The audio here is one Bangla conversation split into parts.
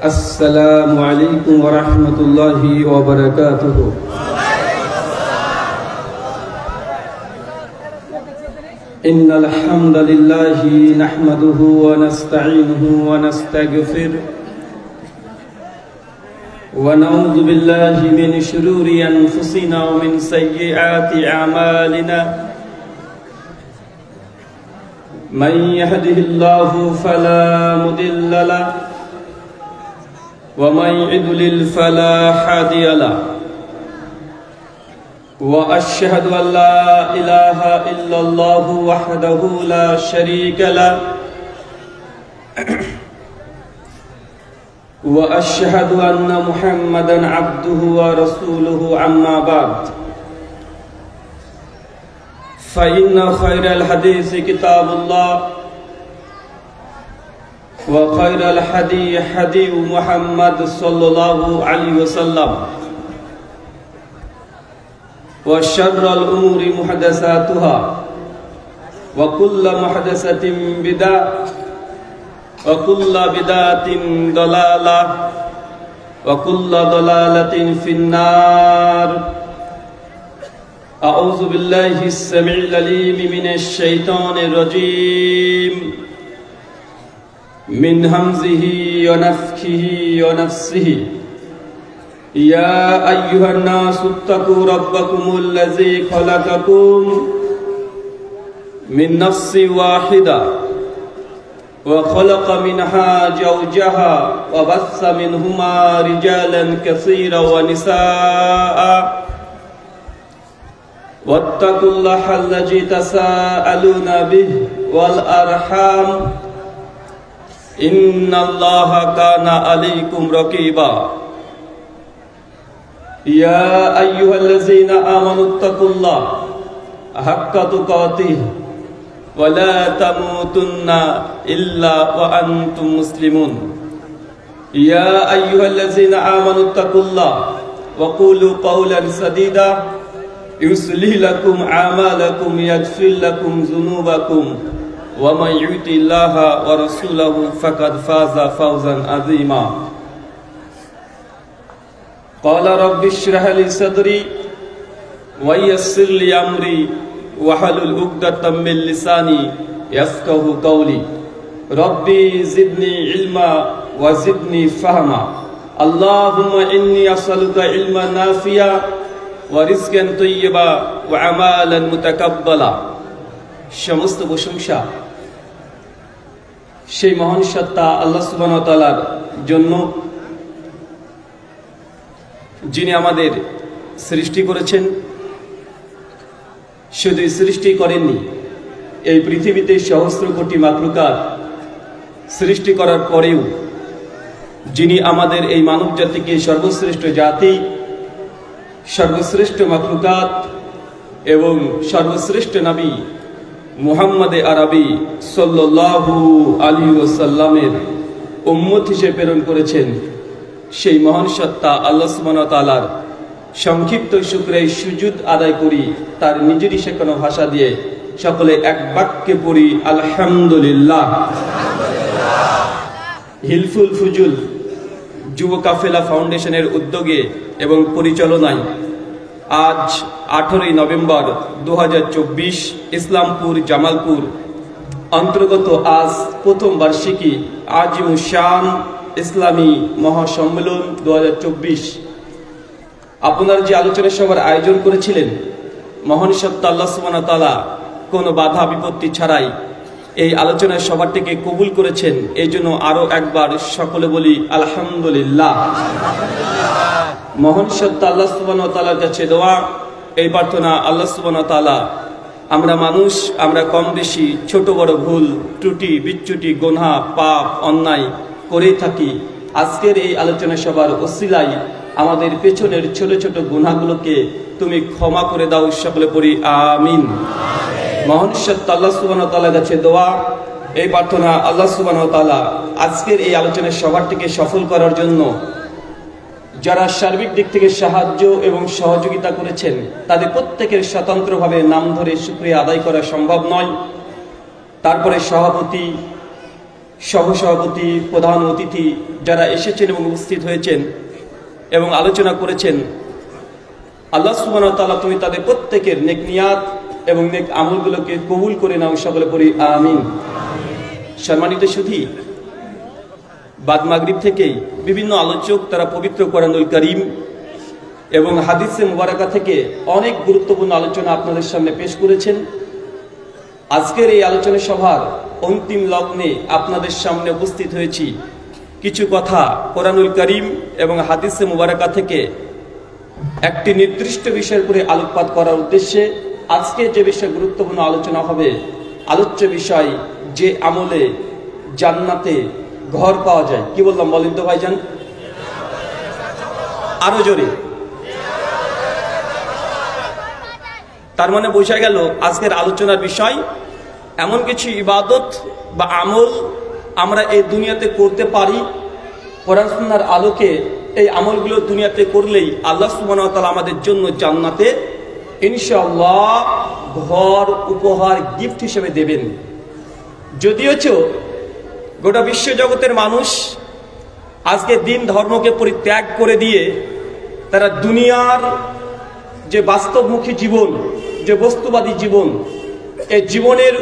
السلام عليكم ورحمة الله وبركاته. إن الحمد لله نحمده ونستعينه ونستغفره ونعوذ بالله من شرور أنفسنا ومن سيئات أعمالنا. من يهده الله فلا مضل له ومن يضلل فلا هادي له. وأشهد أن لا إله إلا الله وحده لا شريك له وأشهد أن محمدا عبده ورسوله. أما بعد فإن خير الحديث كتاب الله وخير الهدي هدي محمد صلى الله عليه وسلم وشر الأمور محدثاتها وكل محدثة بدعة وكل بدعة ضلالة وكل ضلالة في النار. أعوذ بالله السميع العليم من الشيطان الرجيم من همزه ونفخه ونفسه. يا أيها الناس اتقوا ربكم الذي خلقكم من نفس واحدة وخلق منها زوجها وبث منهما رجالا كثيرا ونساء واتقوا الله الذي تساءلون به والأرحام إن الله كان عليكم رقيبا. يا أيها الذين آمنوا اتقوا الله حق تقاته ولا تموتن إلا وأنتم مسلمون. يا أيها الذين آمنوا اتقوا الله وقولوا قولا سديدا يصلح لكم أعمالكم يغفر لكم ذنوبكم ومن يطع الله ورسوله فقد فاز فوزا عظيما. قال رب اشرح لي صدري ويسر لي أمري واحلل عقدة من لساني يفقهوا قولي. ربي زدني علما وزدني فهما. اللهم إني أسألك علما نافعا ورزقا طيبا وعملا متقبلا. সমস্ত প্রশংসা সেই মহান সত্তা আল্লাহ সুবহানাহু ওয়া তাআলার জন্য, যিনি আমাদের সৃষ্টি করেছেন। শুধু সৃষ্টি করেননি, এই পৃথিবীতে সহস্র কোটি মাখলুকাত সৃষ্টি করার পরেও যিনি আমাদের এই মানব জাতিকে সর্বশ্রেষ্ঠ জাতি, সর্বশ্রেষ্ঠ মাখলুকাত এবং সর্বশ্রেষ্ঠ নবী মুহাম্মদে আরবি সাল্লাল্লাহু আলাইহি ওয়াসাল্লামের উম্মত হিসেবে প্রেরণ করেছেন, সেই মহান সত্তা আল্লাহ সুবহানাহু ওয়া তাআলার সংক্ষিপ্ত শুকরে সুজুদ আদায় করি তার নিজেরই শেখানো ভাষা দিয়ে। সকলে এক বাক্যে পড়ি আলহামদুলিল্লাহ। হিলফুল ফুজুল যুব কাফেলা ফাউন্ডেশনের উদ্যোগে এবং পরিচালনায় আজ 18 নভেম্বর 2024 ইসলামপুর জামালপুর অন্তর্গত আজ প্রথম বার্ষিকী আজিমুশান ইসলামী মহাসম্মেলন 2024 আপনার যে আলোচনা সভার আয়োজন করেছিলেন, মহান সত্তা আল্লাহ সুবহানাহু ওয়া তাআলা কোনো বাধা বিপত্তি ছাড়াই এই আলোচনা সভাটিকে কবুল করেছেন। এই জন্য আরো একবার সকলে বলি আলহামদুলিল্লাহ। মহান সত্তা আল্লাহ সুবহানাহু ওয়া তাআলার কাছে দোয়া, এই প্রার্থনা, আল্লাহ সুবহানাহু ওয়া তাআলা আমরা মানুষ, আমরা কম বেশি ছোট বড় ভুল ত্রুটি বিচ্যুতি গুনাহ পাপ অন্যায় করেই থাকি। আজকের এই আলোচনা সভার ওসিলায় আমাদের পেছনের ছোট ছোট গুনাহগুলোকে তুমি ক্ষমা করে দাও। সকলে পড়ি আমিন। মহান সত্তা আল্লাহ সুবহানাহু ওয়া তাআলার কাছে দোয়া, এই প্রার্থনা, আল্লাহ সুবহানাহু ওয়া তাআলা আজকের এই আলোচনা সভাটিকে সফল করার জন্য যারা সার্বিক দিক থেকে সাহায্য এবং সহযোগিতা করেছেন তাদের প্রত্যেকের স্বতন্ত্রভাবে নাম ধরে শুকরিয়া আদায় করা সম্ভব নয়। তারপরে সভাপতি সহসভাপতি, প্রধান অতিথি যারা এসেছেন এবং উপস্থিত হয়েছেন এবং আলোচনা করেছেন, আল্লাহ সুবহানাহু ওয়া তাআলা তুমি তাদের প্রত্যেকের নেক নিয়াত এবং নেক আমলগুলোকে কবুল করে নাও, সকলে পড়ি আমিন। সম্মানিত সুধী, বাদ মাগরিব থেকেই বিভিন্ন আলোচক তারা পবিত্র কোরআনুল কারীম এবং হাদিসে মুবারাকা থেকে অনেক গুরুত্বপূর্ণ আলোচনা আপনাদের সামনে পেশ করেছেন। আজকের এই আলোচনা সভার অন্তিম লগ্নে আপনাদের সামনে উপস্থিত হয়েছি কিছু কথা কোরআনুল কারীম এবং হাদিসে মুবারাকা থেকে একটি নির্দিষ্ট বিষয়ের উপরে আলোকপাত করার উদ্দেশ্যে আজকে যে বিষয়ে গুরুত্বপূর্ণ আলোচনা হবে, আলোচ্য বিষয় যে আমলে জান্নাতে ঘর পাওয়া যায়। কি বললাম বলেন তো ভাইজান? আরো জোরে। তার মানে বোঝা গেল আজকের আলোচনার বিষয় এমন কিছু ইবাদত বা আমল আমরা এই দুনিয়াতে করতে পারি, কোরআন সুন্নাহর আলোকে এই আমলগুলো দুনিয়াতে করলেই আল্লাহ সুবহানাহু ওয়া তাআলা আমাদের জন্য জান্নাতে ইনশাআল্লাহ ঘর উপহার গিফট হিসেবে দেবেন। যদিও গোটা বিশ্বজগতের মানুষ আজকে দিন ধর্মকে পরিত্যাগ করে দিয়ে তারা দুনিয়ার যে বাস্তবমুখী জীবন, যে বস্তুবাদী জীবন, এই জীবনের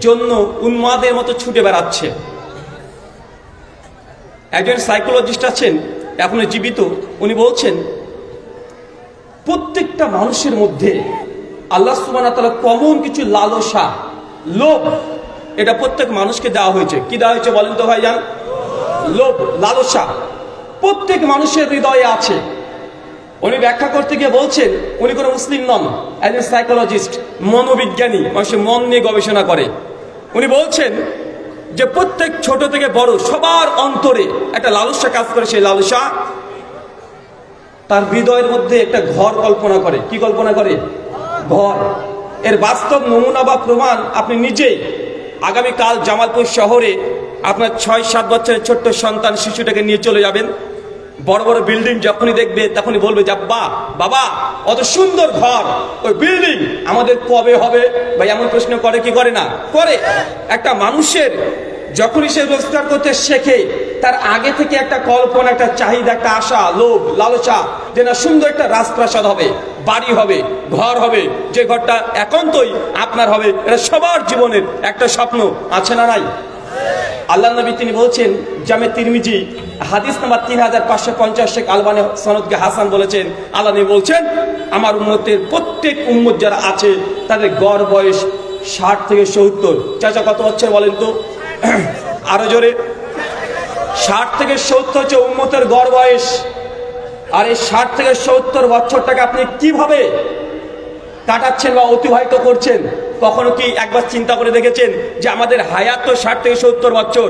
জন্য উন্মাদের মতো ছুটে বেড়াচ্ছে। একজন সাইকোলজিস্ট আছেন, এখনো জীবিত, উনি বলছেন প্রত্যেকটা মানুষের মধ্যে আল্লাহ সুবহানাহু ওয়া তাআলা কমন কিছু লালসা, লোভ, এটা প্রত্যেক মানুষকে দেওয়া হয়েছে। কি দেওয়া হয়েছে বলেন তো ভাইজান? লোভ, লালসা প্রত্যেক মানুষের হৃদয়ে আছে। উনি ব্যাখ্যা করতে গিয়ে বলছেন, উনি কোনো মুসলিম নন, একজন সাইকোলজিস্ট, মনোবিজ্ঞানী, মানুষের মন নিয়ে গবেষণা করে। উনি বলছেন যে প্রত্যেক ছোট থেকে বড় সবার অন্তরে একটা লালসা কাজ করে। সেই লালসা তার হৃদয়ের মধ্যে একটা ঘর কল্পনা করে। কি কল্পনা করে? ঘর। এর বাস্তব নমুনা বা প্রমাণ আপনি নিজেই আগামীকাল জামালপুর শহরে আপনার 6-7 বছরের ছোট্ট সন্তান শিশুটাকে নিয়ে চলে যাবেন। বড় বড় বিল্ডিং যখনই দেখবে তখনই বলবে যে বাবা অত সুন্দর ঘর, ওই বিল্ডিং আমাদের কবে হবে? ভাই এমন প্রশ্ন করে কি করে না? করে। একটা মানুষের যখনই সে রোজগার করতে শেখে তার আগে থেকে একটা কল্পনা, একটা চাহিদা, একটা আশা, লোভ, লালসা যে না সুন্দর একটা রাজপ্রাসাদ হবে, বাড়ি হবে, ঘর হবে, যে ঘরটা একান্তই আপনার হবে। এটা সবার জীবনের একটা স্বপ্ন, আছে না নাই? আল্লাহ নবী তিনি বলছেন, জামে তিরমিজি হাদিস নাম্বার 3550, শেখ আলবানী সনদকে হাসান বলেছেন, আল্লাহ নবী বলছেন আমার উম্মতের প্রত্যেক উম্মত যারা আছে তাদের গড় বয়স 60 থেকে 70। চাচা কত বছর বলেন তো? আরো জোরে। 60 থেকে 70 হচ্ছে উম্মতের গড় বয়স। আর এই 60 থেকে 70 বছরটাকে আপনি কিভাবে কাটাচ্ছেন বা অতিবাহিত করছেন? কখনো কি একবার চিন্তা করে দেখেছেন যে আমাদের হায়াত তো 60 থেকে 70 বছর?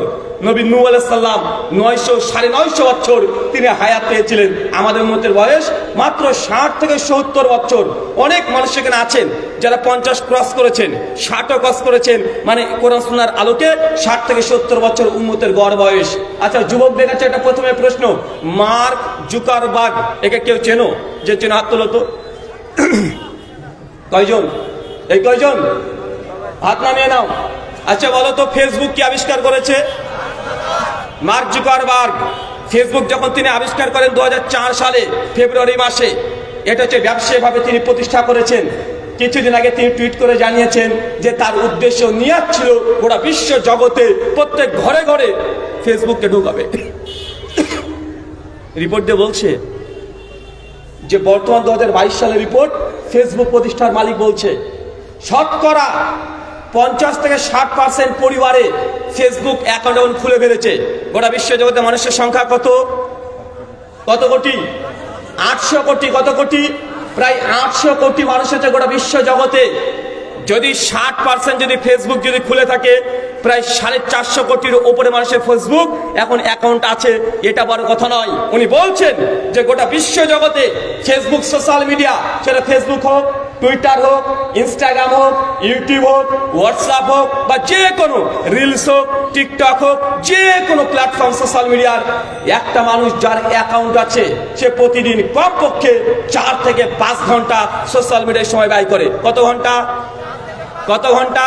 নবী নূহ আলাইহিস সালাম 900-950 বছর তিনি হায়াত পেয়েছিলেন। আমাদের উম্মতের বয়স মাত্র 60 থেকে 70 বছর। অনেক মানুষ এখানে আছেন যারা 50 ক্রস করেছেন, 60ও ক্রস করেছেন। মানে কোরআন সুন্নাহর আলোকে 60 থেকে 70 বছর উম্মতের গড় বয়স। আচ্ছা, যুবকদের কাছে একটা প্রথমে প্রশ্ন, মার্ক জুকারবার্গ একে কেউ চেনো? যে চেনো হাত তোলো তো। কয়জন? এই কয়জন? হাত নামিয়ে নাও। আচ্ছা বলো তো, ফেসবুক কি আবিষ্কার করেছে? Mark Zuckerberg. ফেসবুক যখন তিনি আবিষ্কার করেন 2004 সালে ফেব্রুয়ারি মাসে, এটা হচ্ছে ব্যবসায়িকভাবে তিনি প্রতিষ্ঠা করেছেন। কিছুদিন আগে তিনি টুইট করে জানিয়েছেন যে তার উদ্দেশ্য নিয়াত ছিল গোটা বিশ্ব জগতে প্রত্যেক ঘরে ঘরে ফেসবুককে ঢুকাবে। রিপোর্ট দিয়ে বলছে যে বর্তমান 2022 সালের রিপোর্ট, ফেসবুক প্রতিষ্ঠার মালিক বলছে শতকরা 50 থেকে 60% পরিবারে ফেসবুক অ্যাকাউন্ট খুলে ফেলেছে। গোটা বিশ্ব জগতে মানুষের সংখ্যা কত? কত কোটি? 800 কোটি। কত কোটি? প্রায় 800 কোটি মানুষ আছে গোটা বিশ্ব জগতে। যদি 60% যদি ফেসবুক যদি খুলে থাকে, প্রায় 450 কোটির উপরে মানুষের ফেসবুক এখন অ্যাকাউন্ট আছে। এটা বড় কথা নয়। উনি বলছেন যে গোটা বিশ্ব জগতে ফেসবুক সোশ্যাল মিডিয়া, সেটা ফেসবুক হোক, টুইটার হোক, ইনস্টাগ্রাম হোক, ইউটিউব হোক, হোয়াটসঅ্যাপ হোক, বা যে কোনো রিলস হোক, টিকটক হোক, যে কোনো প্ল্যাটফর্ম সোশ্যাল মিডিয়ার, একটা মানুষ যার অ্যাকাউন্ট আছে সে প্রতিদিন কমপক্ষে 4 থেকে 5 ঘন্টা সোশ্যাল মিডিয়ায় সময় ব্যয় করে। কত ঘন্টা? কত ঘন্টা?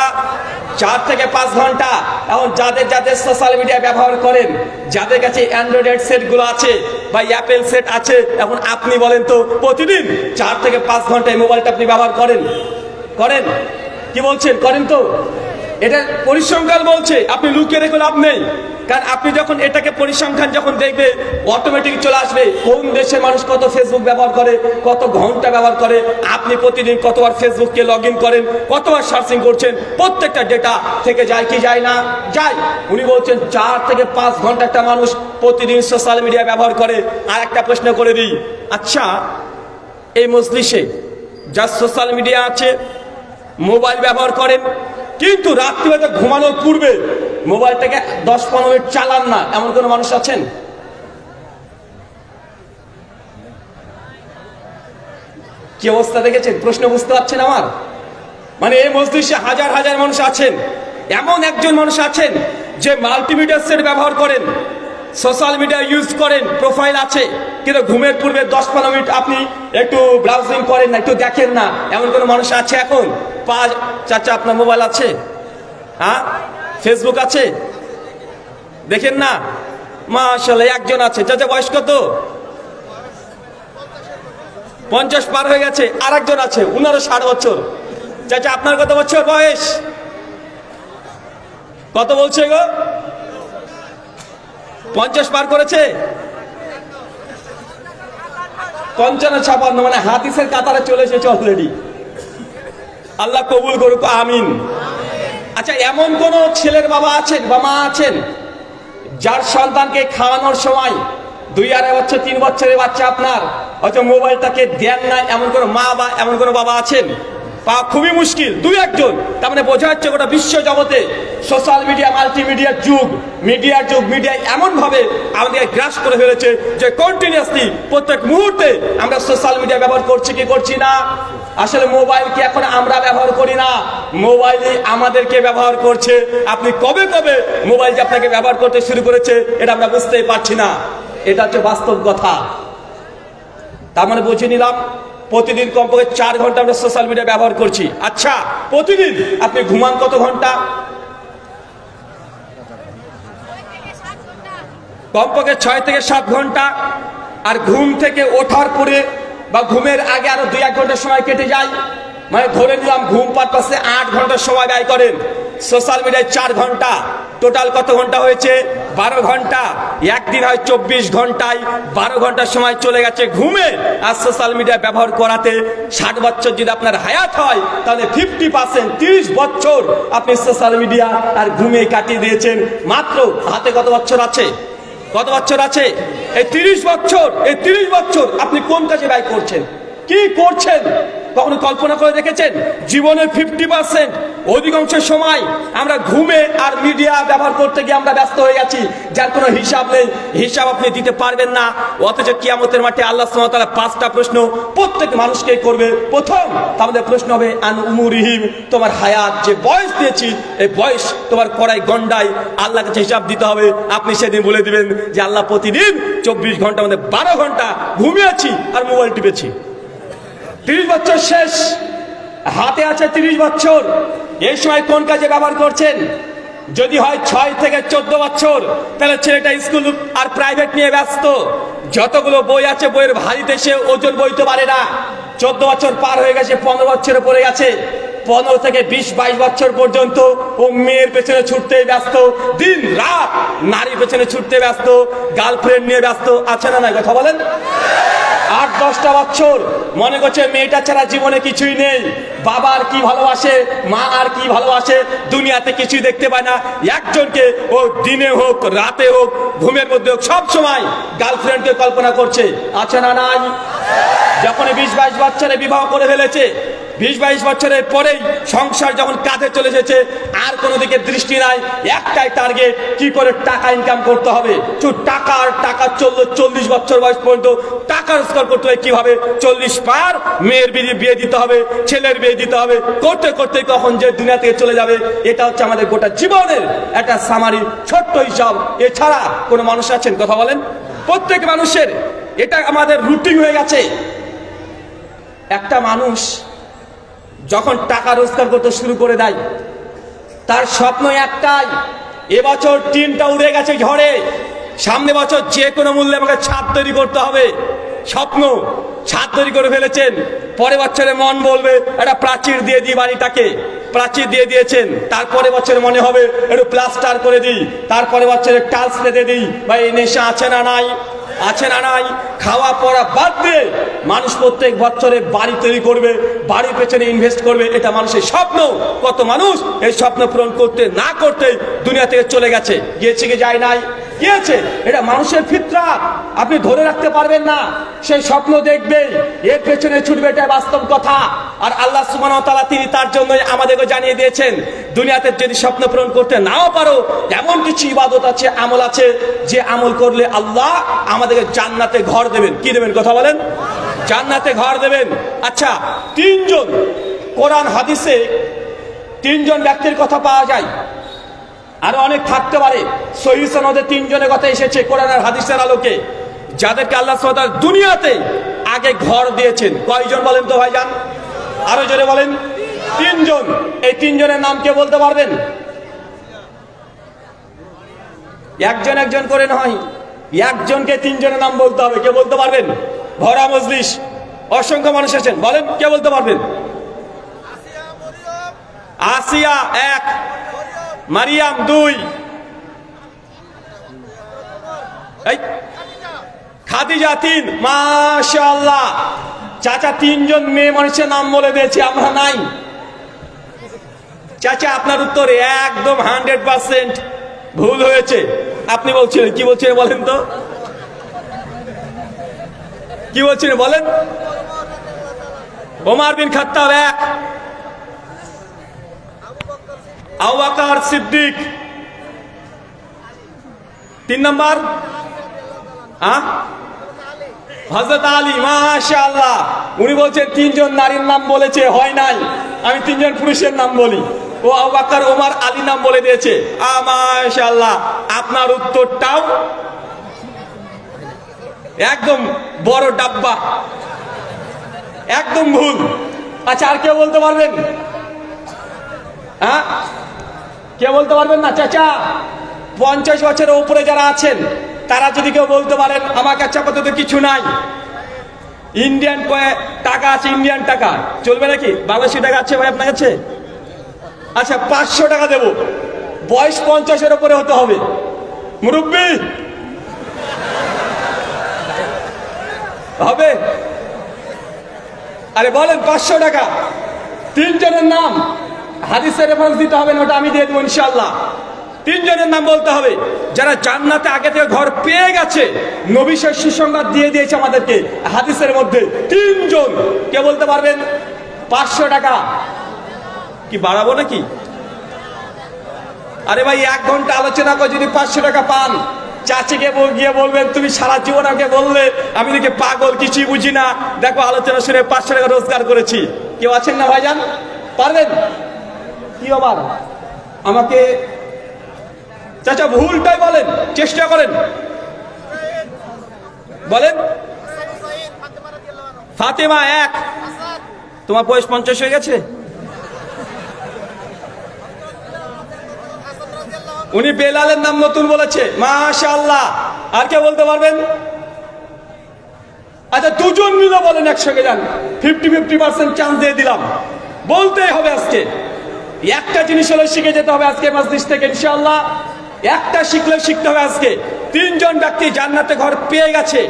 4 থেকে 5 ঘন্টা। এখন যাদের যাদের সোশ্যাল মিডিয়া ব্যবহার করেন, যাদের কাছে অ্যান্ড্রয়েড সেটগুলো আছে বা অ্যাপেল সেট আছে, এখন আপনি বলেন তো প্রতিদিন 4 থেকে 5 ঘন্টা এই মোবাইলটা আপনি ব্যবহার করেন? করেন? কি বলছেন? করেন তো? এটা পরিসংখ্যান বলছে, আপনি লুকিয়ে রেখে লাভ নেই। কারণ আপনি যখন এটাকে পরিসংখ্যান যখন দেখবে, অটোমেটিক চলে আসবে কোন দেশের মানুষ কত ফেসবুক ব্যবহার করে, কত ঘন্টা ব্যবহার করে, আপনি প্রতিদিন কতবার ফেসবুককে লগ ইন করেন, কতবার সার্চিং করছেন, প্রত্যেকটা ডেটা থেকে যায় কি যায় না? যায়। উনি বলছেন 4 থেকে 5 ঘন্টা একটা মানুষ প্রতিদিন সোশ্যাল মিডিয়া ব্যবহার করে। আর একটা প্রশ্ন করে দিই, আচ্ছা এই মজলিসে যার সোশ্যাল মিডিয়া আছে, মোবাইল ব্যবহার করেন, কিন্তু রাত্রিবেলা ঘুমানোর পূর্বে মোবাইলটাকে 10-15 মিনিট চালান না, এমন কোন মানুষ আছেন? কি অবস্থা দেখেছেন? প্রশ্ন বুঝতে পারছেন আমার? মানে এই মজলিসে হাজার হাজার মানুষ আছেন, এমন একজন মানুষ আছেন যে মাল্টিমিডিয়া সেট ব্যবহার করেন, সোশ্যাল মিডিয়া ইউজ করেন, প্রোফাইল আছে, কিন্তু ঘুমের পূর্বে 10-15 মিনিট আপনি একটু ব্রাউজিং করেন না, একটু দেখেন না, এমন কোন মানুষ আছে এখন? চাচা আপনার মোবাইল আছে? হ্যাঁ, ফেসবুক আছে? দেখেন না? মাশাআল্লাহ, একজন আছে। চাচা বয়স কত? 50 পার হয়ে গেছে। আর একজন আছে, উনারও 60 বছর। চাচা আপনার কত বছর বয়স? কত বলছে গো? 50 পার করেছে? 55-56, মানে হাদিসের কাতারে চলে এসেছে অলরেডি। আল্লাহ কবুল করুক, আমিন। আচ্ছা, এমন কোন ছেলের বাবা আছেন বা মা আছেন যার সন্তানকে খাওয়ানোর সময় 2-2.5 বছর 3 বছরের বাচ্চা আপনার হয়তো মোবাইলটাকে দেন না, এমন কোন মা বা এমন কোন বাবা আছেন? পাওয়া খুবই মুশকিল, 2-1 জন। তার মানে বোঝা যাচ্ছে গোটা বিশ্ব জগতে সোশ্যাল মিডিয়া, মাল্টিমিডিয়ার যুগ, মিডিয়ার যুগ। মিডিয়া এমন ভাবে আমাদের গ্রাস করে ফেলেছে যে কন্টিনিউয়াসলি প্রত্যেক মুহূর্তে আমরা সোশ্যাল মিডিয়া ব্যবহার করছি কি করছি না? আসলে মোবাইল কি এখন আমরা ব্যবহার করি না, মোবাইলই আমাদেরকে ব্যবহার করছে। আপনি কবে কবে মোবাইল যে আপনাকে ব্যবহার করতে শুরু করেছে এটা আমরা বুঝতেই পারছি না। এটা হচ্ছে বাস্তব কথা। তার মানে বুঝে নিলাম প্রতিদিন কমপক্ষে 4 ঘন্টা আমরা সোশ্যাল মিডিয়া ব্যবহার করছি। আচ্ছা, প্রতিদিন আপনি ঘুমান কত ঘন্টা? কমপক্ষে 6 থেকে 7 ঘন্টা। আর ঘুম থেকে ওঠার পরে বা ঘুমের আগে আরো 2-1 ঘন্টা সময় কেটে যায়, মানে ধরে নিলাম ঘুম পারপাসে 8 ঘন্টা সময় ব্যয় করেন, সোশ্যাল মিডিয়ায় 4 ঘন্টা, টোটাল কত ঘন্টা হয়েছে? 12 ঘন্টা। একদিন হয় 24 ঘন্টায় 12 ঘন্টা সময় চলে গেছে ঘুমে আর সোশ্যাল মিডিয়া ব্যবহার করাতে। 60 বছর যদি আপনার হায়াত হয় তাহলে 50%, 30 বছর আপনি সোশ্যাল মিডিয়া আর ঘুমে কাটিয়ে দিয়েছেন। মাত্র হাতে কত বছর আছে? কত বছর আছে? এই 30 বছর। এই 30 বছর আপনি কোন কাজে ব্যয় করছেন, কি করছেন? কখনো কল্পনা করে দেখেছেন? জীবনের 50% অধিকাংশ সময় আমরা ঘুমে আর মিডিয়া ব্যবহার করতে গিয়ে আমরা ব্যস্ত হয়ে গেছি, যার কোনো হিসাব নেই, হিসাব আপনি দিতে পারবেন না। অথচ কিয়ামতের মাঠে আল্লাহ সুবহানাহু ওয়া তাআলা 5টা প্রশ্ন প্রত্যেক মানুষকে করবে। প্রথম আমাদের প্রশ্ন হবে আন উমুরিহিম, তোমার হায়াত, যে বয়স দিয়েছি এই বয়স তোমার কড়াই গন্ডায় আল্লাহর কাছে হিসাব দিতে হবে। আপনি সেদিন বলে দিবেন যে আল্লাহ প্রতিদিন 24 ঘন্টার মধ্যে 12 ঘন্টা ঘুমিয়েছি আর মোবাইল টিপেছি। 30 বছর শেষ, হাতে আছে 30 বছর। এই সময় কোন কাজে ব্যবহার করছেন? যদি হয় 6 থেকে 14 বছর, তাহলে ছেলেটা স্কুল আর প্রাইভেট নিয়ে ব্যস্ত, যতগুলো বই আছে বইয়ের ভারীতে সে ওজন বইতে পারে না। 14 বছর পার হয়ে গেছে, 15 বছরে পড়ে গেছে। 15 থেকে 20-22 বছর পর্যন্ত ও মেয়ের পেছনে ছুটতে ব্যস্ত, দিন রাত নারীর পেছনে ছুটতে ব্যস্ত, গার্লফ্রেন্ড নিয়ে ব্যস্ত। আছে না নাই? কথা বলেন। 8-10টা বছর মনে করছে মেয়েটা ছাড়া জীবনে কিছুই নেই, বাবা আর কি ভালোবাসে, মা আর কি ভালোবাসে, দুনিয়াতে কিছুই দেখতে পায় না। একজনকে ও দিনে হোক রাতে হোক ঘুমের মধ্যে হোক সব সময় গার্লফ্রেন্ডকে কল্পনা করছে। আছে না নাই? যখন 20-22 বছরে বিবাহ করে ফেলেছে, 20-22 বছরের পরেই সংসার যখন কাঁধে চলে এসেছে, আর কোনো দিকে দৃষ্টি নাই, একটাই টার্গেট, কি করে টাকা ইনকাম করতে হবে। টাকা আর টাকা চললো 40 বছর বয়স পর্যন্ত টাকা রোজগার করতে হবে কিভাবে। 40 পার মেয়ের বিয়ে দিতে হবে, ছেলের বিয়ে দিতে হবে, করতে করতে কখন যে দুনিয়া থেকে চলে যাবে। এটা হচ্ছে আমাদের গোটা জীবনের একটা সামারি ছোট্ট হিসাব। এছাড়া কোনো মানুষ আছেন? কথা বলেন। প্রত্যেক মানুষের এটা আমাদের রুটিন হয়ে গেছে। একটা মানুষ যখন টাকা রোজগার করতে শুরু করে দেয়, তার স্বপ্ন একটাই, এবছর টিনটা উড়ে গেছে ঝড়ে, সামনে বছর যে কোনো মূল্যে আমাকে ছাদ তৈরি করতে হবে। স্বপ্ন, ছাদ তৈরি করে ফেলেছেন, পরের বছরে মন বলবে একটা প্রাচীর দিয়ে দিই বাড়িটাকে, প্রাচীর দিয়ে দিয়েছেন, তারপরে বছরে মনে হবে একটু প্লাস্টার করে দিই, তারপরে বছরে টাইলস পেতে দিই। ভাই এই নেশা আছে না নাই? আছে না নাই? খাওয়া পড়া বাদ দিয়ে মানুষ প্রত্যেক বছরে বাড়ি তৈরি করবে, বাড়ির পেছনে ইনভেস্ট করবে, এটা মানুষের স্বপ্ন। কত মানুষ এই স্বপ্ন পূরণ করতে না করতেই দুনিয়া থেকে চলে গেছে, গিয়েছে কি যায় নাই? গিয়েছে। এটা মানুষের ফিতরাত, আপনি ধরে রাখতে পারবেন না। সেই স্বপ্ন দেখবে, এর পেছনে ছুটবে, এটা বাস্তব কথা। আর আল্লাহ সুবহানাহু ওয়া তাআলা তিনি তার জন্যই আমাদেরকে জানিয়ে দিয়েছেন, দুনিয়াতে যদি স্বপ্ন পূরণ করতে নাও পারো, এমন কিছু ইবাদত আছে, আমল আছে, যে আমল করলে আল্লাহ আমাদেরকে জান্নাতে ঘর দেবেন। কি দেবেন? কথা বলেন। জান্নাতে ঘর দেবেন। আচ্ছা, তিনজন কোরআন হাদিসে তিনজন ব্যক্তির কথা পাওয়া যায়, আরো অনেক থাকতে পারে। সহিহ সনদে তিনজনের কথা এসেছে কোরআন আর হাদিসের আলোকে, যাদেরকে আল্লাহ সুবহানাহু ওয়া তাআলা দুনিয়াতে আগে ঘর দিয়েছেন। কয়জন বলেন তো ভাইজান? আরো জোরে বলেন। তিনজন। এই তিনজনের নাম কে বলতে পারবেন? একজন একজন করে নয়, একজনকে তিনজনের নাম বলতে হবে। কে বলতে পারবেন? ভরা মজলিস, অসংখ্য মানুষ আছেন, বলেন কে বলতে পারবেন? আসিয়া এক, মারিয়াম দুই, খাদিজা তিন। মাশাআল্লাহ, চাচা তিনজন মেয়ে মানুষের নাম বলে দিয়েছি, আমরা নাই। চাচা আপনার উত্তর একদম 100% ভুল হয়েছে। আপনি বলছিলেন, কি বলছিলেন বলেন তো? কি বলছিলেন বলেন? ওমর বিন খাত্তাব এক, আবু বকর সিদ্দিক তিন নম্বর, হযরত আলী। মাশাআল্লাহ, উনি বলছেন তিনজন নারীর নাম বলেছে, হয় নাই, আমি তিনজন পুরুষের নাম বলি। ও আবু বকর, ওমর, আলী নাম বলে দিয়েছে। মাশাআল্লাহ, আপনার উত্তরটাও একদম বড় ডাব্বা, একদম ভুল। আচ্ছা, আর কে বলতে পারবেন? হ্যাঁ, কে বলতে পারবেন না? চাচা 50 বছরের উপরে যারা আছেন, তারা যদি কেউ বলতে পারেন, আমার কাছে আপাতত কিছু নাই, ইন্ডিয়ান টাকা আছে, ইন্ডিয়ান টাকা চলবে নাকি? বাংলাদেশি টাকা আছে ভাই আপনার কাছে? আচ্ছা, 500 টাকা দেবো, বয়স 50-এর উপরে হতে হবে। মুরব্বি হবে? আরে বলেন 500 টাকা। তিনজনের নাম হাদিসের রেফারেন্স দিতে হবে না, ওটা আমি দিয়ে দেবো ইনশাআল্লাহ। তিনজনের নাম বলতে হবে যারা জান্নাতে আগে থেকে ঘর পেয়ে গেছে, নবী সুসংবাদ দিয়ে দিয়েছে আমাদেরকে হাদিসের মধ্যে। তিনজন। কে বলতে পারবেন? 500 টাকা। কি বাড়াবো নাকি? আরে ভাই, 1 ঘন্টা আলোচনা করে যদি 500 টাকা পান, চাচিকে গিয়ে বলবেন তুমি সারা জীবন আমাকে বললে আমি দেখে পাগল, কিছুই বুঝি না, দেখো আলোচনা শুনে 500 টাকা রোজগার করেছি। কেউ আছেন না ভাইজান? পারবেন? কি আবার আমাকে চাচা ভুলটাই বলেন, চেষ্টা করেন, বলেন। ফাতেমা এক। তোমার বয়স 50 হয়ে গেছে? উনি বেলালের নাম নতুন বলেছে। মাশাআল্লাহ। আর কে বলতে পারবেন? আচ্ছা, দুজন মিলে বলেন, একসঙ্গে যান, 50-50% চান্স দিয়ে দিলাম। বলতেই হবে আজকে। একটা জিনিস হলে শিখে যেতে হবে আজকে মজলিস থেকে ইনশাআল্লাহ। একটা শিখলে শিখতে হবে আজকে। তিনজন ব্যক্তি জান্নাতে ঘর পেয়ে গেছে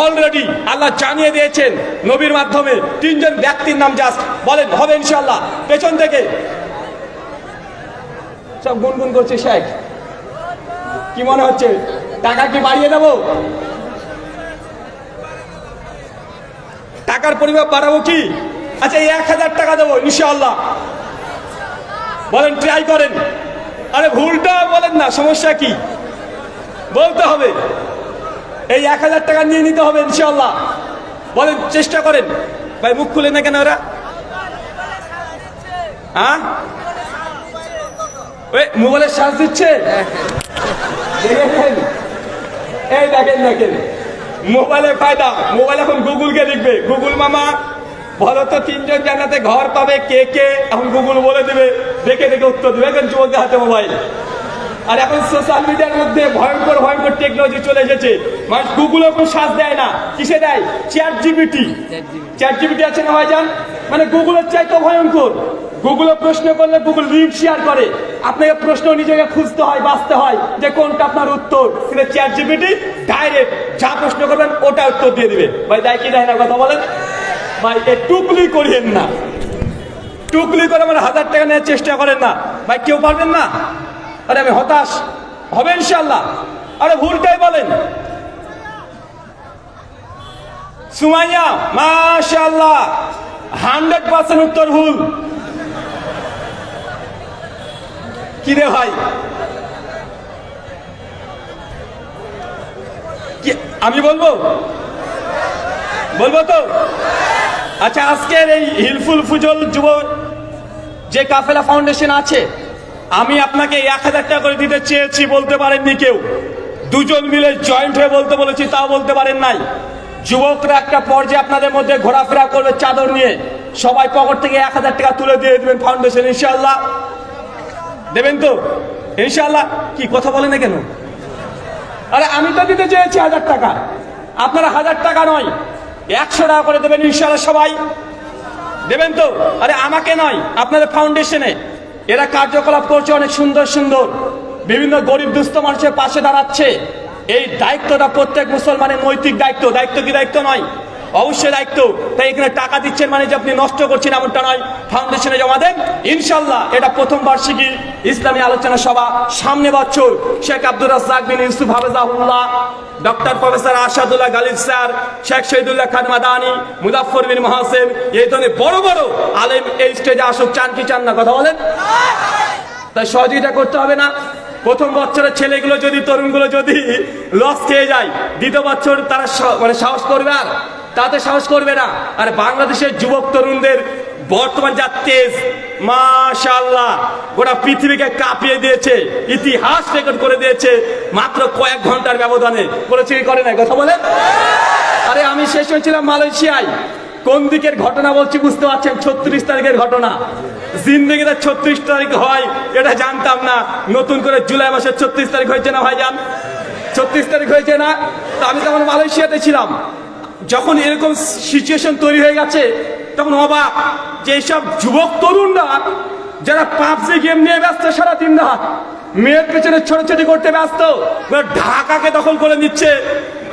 অলরেডি, আল্লাহ জানিয়ে দিয়েছেন নবীর মাধ্যমে। তিনজন ব্যক্তির নাম জাস্ট বলেন, হবে ইনশাআল্লাহ। পেছন থেকে সব গুনগুন করছে শেখ, কি মনে হচ্ছে? টাকা কি বাড়িয়ে দেবো? টাকার পরিমাণ বাড়াবো কি? আচ্ছা, 1000 টাকা দেবো ইনশাআল্লাহ। বলেন, ট্রাই করেন। আরে ভুলটা বলেন না, সমস্যা কি? বলতে হবে। এই 1000 টাকা নিয়ে নিতে হবে ইনশাআল্লাহ। বলেন, চেষ্টা করেন। ভাই মুখ খুলে না কেন ওরা? হ্যাঁ, ওই মোবাইলের সার্চ দিচ্ছে। এই দেখেন দেখেন, মোবাইলের ফায়দা। মোবাইল এখন গুগলকে লিখবে, গুগল মামা বলো তো তিনজন জান্নাতে ঘর পাবে কে কে? এখন গুগল বলে দেবে দেখে দেখে উত্তর দেবে। এখন যুবকদের হাতে মোবাইল। আর এখন সোশ্যাল মিডিয়ার মধ্যে ভয়ঙ্কর ভয়ঙ্কর টেকনোলজি চলে এসেছে। মানুষ গুগলে কোনো সার্চ দেয় না, কিসে দেয়? Chat GPT. চ্যাট জিপিটি আছে না ভাইজান? মানে গুগলের চাইতে ভয়ঙ্কর। গুগলে প্রশ্ন করলে গুগল লিঙ্ক শেয়ার করে, আপনাকে প্রশ্ন নিজেকে খুঁজতে হয়, বাঁচতে হয় যে কোনটা আপনার উত্তর। কিন্তু চ্যাট জিপিটি ডাইরেক্ট যা প্রশ্ন করবেন ওটা উত্তর দিয়ে দিবে। ভাই দেয় কি দেয় না কথা বলেন ভাই? এ টুকলি করিয়েন না, টুকলি করে মানে 1000 টাকা নেওয়ার চেষ্টা করেন না ভাই, কেউ পারবেন না। আরে আমি হতাশ হবে ইনশাল্লাহ। আরে ভুলটাই বলেন। সুমাইয়া মাশাআল্লাহ 100% উত্তর ভুল। কি রে ভাই, আমি বলবো তো? আচ্ছা, আজকের এই হিলফুল ফুজল যুব যে কাফেলা ফাউন্ডেশন আছে, আমি আপনাকে 1000 টাকা করে দিতে চেয়েছি, বলতে পারেননি কেউ। দুজন মিলে জয়েন্ট হয়ে বলতে বলেছি, তাও বলতে পারেন নাই। যুবকরা একটা পর্যায়ে আপনাদের মধ্যে ঘোরাফেরা করবে চাদর নিয়ে, সবাই পকেট থেকে 1000 টাকা তুলে দিয়ে দেবেন ফাউন্ডেশন, ইনশাআল্লাহ দেবেন তো? ইনশাআল্লাহ। কি কথা বলেন না কেন? আরে আমি তো দিতে চেয়েছি 1000 টাকা, আপনারা 1000 টাকা নয় 100 টাকা করে দেবেন ইনশাআল্লাহ। সবাই দেবেন তো? আরে আমাকে নয়, আপনাদের ফাউন্ডেশনে। এরা কার্যকলাপ করছে অনেক সুন্দর সুন্দর, বিভিন্ন গরিব দুস্থ মানুষের পাশে দাঁড়াচ্ছে। এই দায়িত্বটা প্রত্যেক মুসলমানের নৈতিক দায়িত্ব। দায়িত্ব কি দায়িত্ব নয়? অবশ্যই দায়িত্ব। তাই এখানে টাকা দিচ্ছেন মানে যে আপনি নষ্ট করছেন এমনটা নয়, ফাউন্ডেশনে জমা দেন ইনশাআল্লাহ। এটা প্রথম বার্ষিকী ইসলামী আলোচনা সভা। সামনে বছর শেখ আব্দুর রাজ্জাক বিন ইউসুফ হাফেজাহুল্লাহ, doctor professor Asadullah Galib sir, Sheikh Shahidullah Khan Madani, Muzaffar bin Mahasen, এই ধরনের বড় বড় আলেম এই স্টেজে আসুক। চান কি চান না? কথা বলেন। তাই সহযোগিতা করতে হবে না? প্রথম বছরের ছেলেগুলো যদি, তরুণগুলো যদি লস খেয়ে যায়, দ্বিতীয় বছর তারা মানে সাহস করবে? আর তাতে সাহস করবে না। আর বাংলাদেশের যুবক তরুণদের বর্তমান যা তেজ, মাশাআল্লাহ, গোটা পৃথিবীকে কাঁপিয়ে দিয়েছে, ইতিহাস রেকর্ড করে দিয়েছে মাত্র কয়েক ঘন্টার ব্যবধানে। করেছে কি করে নাই? কথা বলে। আরে আমি শেষ হয়েছিলাম মালয়েশিয়ায়। কোন দিকের ঘটনা বলছি বুঝতে পারছেন? 36 তারিখের ঘটনা। জিন্দেগিতে 36 তারিখ হয় এটা জানতাম না। নতুন করে জুলাই মাসের 36 তারিখ হয়েছে না ভাইজান? 36 তারিখ হয়েছে না? তো আমি তখন মালয়েশিয়াতে ছিলাম। যখন এরকম সিচুয়েশন তৈরি হয়ে গেছে তখন অবাক যে এইসব যুবক তরুণরা যারা পাবজি গেম নিয়ে ব্যস্ত, সারা দিন রাত মেয়ের পেছনে ছোটাছুটি করতে ব্যস্ত, ঢাকাকে দখল করে নিচ্ছে।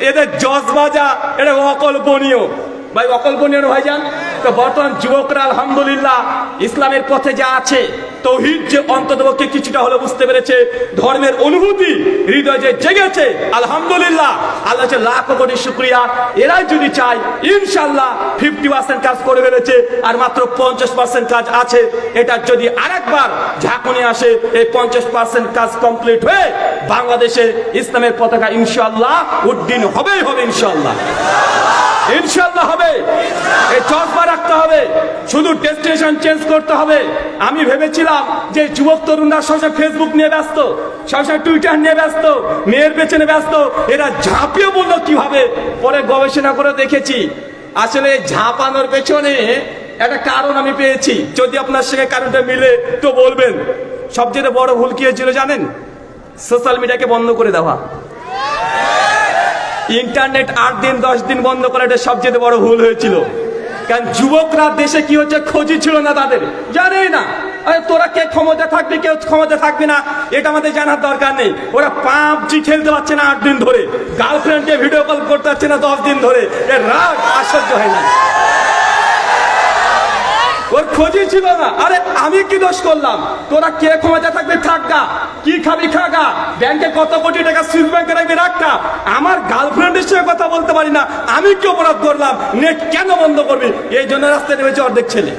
এদের জজবাজা এটা অকল্পনীয় ভাই, অকল্পনীয় ভাইজান। তো বর্তমান যুবকরা আলহামদুলিল্লাহ ইসলামের পথে যা আছে, তৌহিদ যে অন্ততপক্ষে কিছুটা হলে বুঝতে পেরেছে, ধর্মের অনুভূতি হৃদয় যে জেগেছে, আলহামদুলিল্লাহ। আল্লাহ লাখ কোটি শুকরিয়া। এরাই যদি চায় ইনশাআল্লাহ 50% কাজ করে ফেলেছে, আর মাত্র 50% কাজ আছে। এটা যদি আরেকবার ঝাঁকুনি আসে, এই 50% কাজ কমপ্লিট হয়ে বাংলাদেশে ইসলামের পতাকা ইনশাআল্লাহ উড্ডীন হবেই হবে ইনশাআল্লাহ। ইনশাআল্লাহ হবে। এই চশমা রাখতে হবে, শুধু ডেস্টিনেশন চেঞ্জ করতে হবে। আমি ভেবেছিলাম যে যুবক তরুণরা সবসময় ফেসবুক নিয়ে ব্যস্ত, সবসময় টুইটার নিয়ে ব্যস্ত, মেয়ের পেছনে ব্যস্ত, এরা ঝাঁপিয়ে বললো কিভাবে। পরে গবেষণা করে দেখেছি আসলে ঝাঁপানোর পেছনে একটা কারণ আমি পেয়েছি। যদি আপনার সঙ্গে কারণটা মিলে তো বলবেন। সবচেয়ে বড় ভুল কি হয়েছিল জানেন? সোশ্যাল মিডিয়াকে বন্ধ করে দেওয়া। ইন্টারনেট 8 দিন 10 দিন বন্ধ করা, এটা সবচেয়ে বড় ভুল হয়েছিল। কারণ যুবকরা দেশে কি হচ্ছে খোঁজই ছিল না, তাদের জানেই না। আরে তোরা কে ক্ষমতা থাকবি, কেউ ক্ষমতা থাকবি না, এটা আমাদের জানার দরকার নেই। ওরা পাবজি খেলতে পারছে না 8 দিন ধরে, গার্লফ্রেন্ডকে ভিডিও কল করতে পারছে না 10 দিন ধরে। এর রাগ আশ্চর্য হয় না, ওর খোঁজই ছিল না। আরে আমি কি দোষ করলাম? তোরা কে ক্ষমতা থাকবে থাকা, কি খাবি খাগা, ব্যাংকে কত কোটি টাকা সুইস ব্যাংকে রাখবি রাখা। আমার গার্লফ্রেন্ডের সঙ্গে কথা বলতে পারি না, আমি কি অপরাধ করলাম? নেট কেন বন্ধ করবি? এই জন্য রাস্তায় নেমেছে অর্ধেক ছেলে।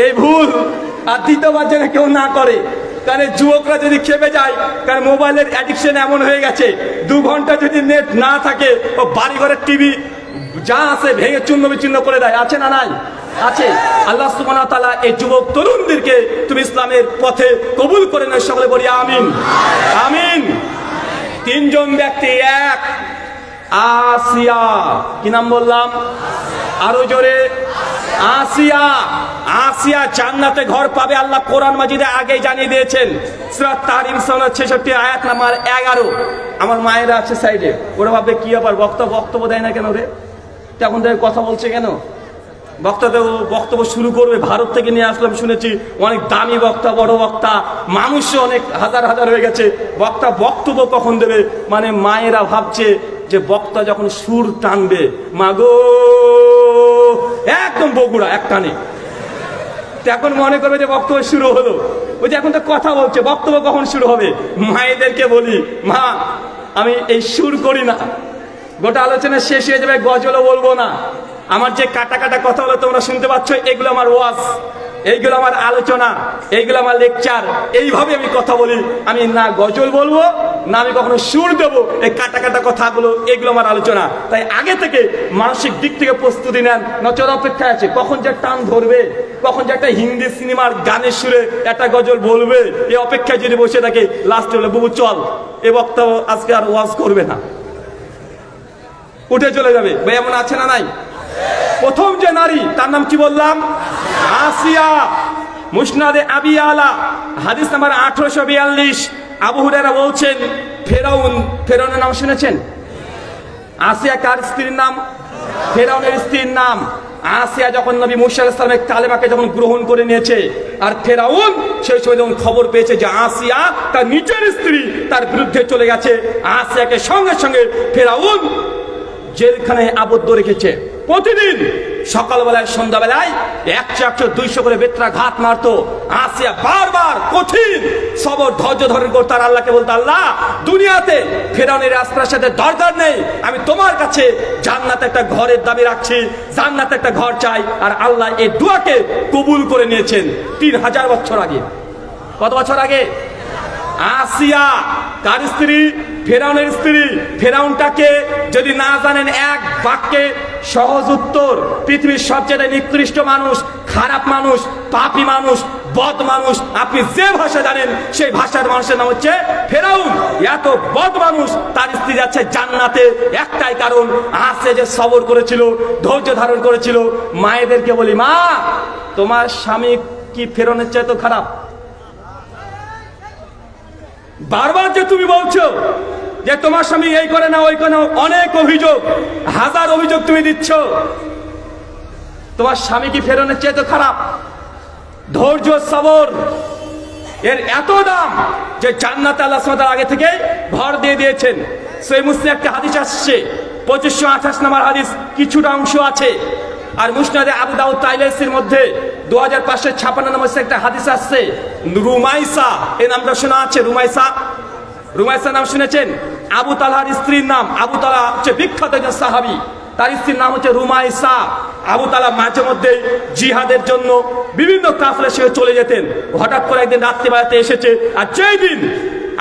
এই ভুল আর দ্বিতীয়বার যেন কেউ না করে। কারণ যুবকরা যদি খেপে যায়, কারণ মোবাইলের অ্যাডিকশন এমন হয়ে গেছে, 2 ঘন্টা যদি নেট না থাকে ও বাড়ি ঘরের টিভি যা আছে ভেঙে চূর্ণ বিচূর্ণ করে দেয়। আছে না নাই? আছে। আল্লাহ সুবহানাহু ওয়া তাআলা এই যুবক তরুণদেরকে তুমি ইসলামের পথে কবুল করে নাও, সকলে বলি আমিন আমিন। 3 জন ব্যক্তি, এক আসিয়া, কি নাম বললাম? আরো জোরে। আসিয়া, আসিয়া জান্নাতে ঘর পাবে আল্লাহ কোরআন মাজিদে আগেই জানিয়ে দিয়েছেন। সূরা তাহরিম 66 আয়াত নাম্বার 11। আমার মায়েরা আছে সাইডে, ওরা ভাববে কি আবার বক্তব্য দেয় না কেন রে, তখন থেকে কথা বলছে কেন, বক্তব্য শুরু করবে। ভারত থেকে নিয়ে আসলাম, শুনেছি অনেক দামি বক্তা, বড় বক্তা, মানুষও অনেক হাজার হাজার হয়ে গেছে, বক্তব্য কখন দেবে। মানে মায়েরা ভাবছে যে বক্তা যখন সুর টানবে, মাগো একদম বগুড়া এক টানে, এখন মনে করবে যে বক্তব্য শুরু হলো। ওই যে এখন তো কথা বলছে, বক্তব্য কখন শুরু হবে। মায়েদেরকে বলি, মা আমি এই সুর করি না, গোটা আলোচনা শেষ হয়ে যাবে, গজলও বলবো না, আমার যে কাটা কাটা কথা হলো তোমরা শুনতে পাচ্ছ, এগুলো আমার ওয়াজ, এইগুলো আমার আলোচনা, এইগুলো আমার লেকচার, এইভাবে আমি কথা বলি। আমি না গজল বলবো, না আমি কখনো সুর দেবো। এই কাটা কাটা কথাগুলো, এগুলো আমার আলোচনা। তাই আগে থেকে মানসিক দিক থেকে প্রস্তুতি নেন, নচর অপেক্ষায় আছে কখন যে টান ধরবে, কখন যে একটা হিন্দি সিনেমার গানের সুরে একটা গজল বলবে, এই অপেক্ষায় যদি বসে থাকে, লাস্টে বলে বুবু চল, এ বক্তা আজকে আর ওয়াজ করবে না, উঠে চলে যাবে। ভাই এমন আছে না নাই? প্রথম যে নারী, তার নাম কি বললাম? আসিয়া। মুসনাদে আবি আলা হাদিস নাম্বার 1842, আবু হুরায়রা বলছেন, ফেরাউনের নাম শুনেছেন? আসিয়া কার স্ত্রীর নাম? ফেরাউনের স্ত্রীর নাম। আসিয়া যখন নবী মুসা আলাইহিস সালামের কালেমাকে যখন গ্রহণ করে নিয়েছে, আর ফেরাউন সেই সময় যখন খবর পেয়েছে যে আসিয়া তার নিজের স্ত্রী তার বিরুদ্ধে চলে গেছে, আসিয়াকে সঙ্গে সঙ্গে ফেরাউন জেলখানায় আবদ্ধ রেখেছে। প্রতিদিন সকালবেলায় সন্ধ্যাবেলায় 100-200 করে বেত্রাঘাত মারতো। আসিয়া বারবার কঠিন সবর ধৈর্য ধারণ করতো, আর আল্লাহকে বলতো, আল্লাহ দুনিয়াতে ফেরাউনের রাজপ্রাসাদের দরকার নেই, আমি তোমার কাছে জান্নাতে একটা ঘরের দাবি রাখছি, জান্নাতে একটা ঘর চাই। আর আল্লাহ এই দোয়াকে কবুল করে নিয়েছেন 3000 বছর আগে। কত বছর আগে? আসিয়া কার স্ত্রী? ফেরাউনের স্ত্রী। ফেরাউনটাকে যদি না জানেন এক বাক্যে সহজ উত্তর, পৃথিবীর সবচেয়ে নিকৃষ্ট মানুষ, খারাপ মানুষ, পাপী মানুষ, বদ মানুষ, আপনি যে ভাষা জানেন সেই ভাষার মানুষের নাম হচ্ছে ফেরাউন। এত বদ মানুষ, তার স্ত্রী যাচ্ছে জান্নাতে, একটাই কারণ, আসে যে সবর করেছিল, ধৈর্য ধারণ করেছিল। মায়েদেরকে বলি, মা তোমার স্বামী কি ফেরাউনের চাইতে তো খারাপ? বারবার যে তুমি বলছো যে তোমার স্বামী এই করে না ওই করে না, অনেক অভিযোগ, হাজার অভিযোগ তুমি দিচ্ছ, তোমার স্বামী কি ফেরাউনের চেয়ে তো খারাপ? ধৈর্য সবর এর এত দাম যে জান্নাতে আল্লাহ সুবহানাহু ওয়া তাআলা আগে থেকে ঘর দিয়ে দিয়েছেন। সহিহ মুসলিম একটা হাদিস আসছে, 2528 নম্বর হাদিস, কিছুটা অংশ আছে। আর মুসনাদে আবু দাউদ তাইলাসির মধ্যে 2556 নম্বর একটা হাদিস আসছে, রুমাইসা, এই নামটা শোনা আছে? রুমাইসা নাম শুনেছেন? আবু তালহার স্ত্রীর নাম। আবু তালহা হচ্ছে বিখ্যাত একজন সাহাবী, তার স্ত্রীর নাম হচ্ছে রুমাইসা। আবু তালহা মাঝে মধ্যে জিহাদের জন্য বিভিন্ন কাফেলা সে চলে যেতেন। হঠাৎ করে একদিন রাত্রিবেলাতে এসেছে, আর যেই দিন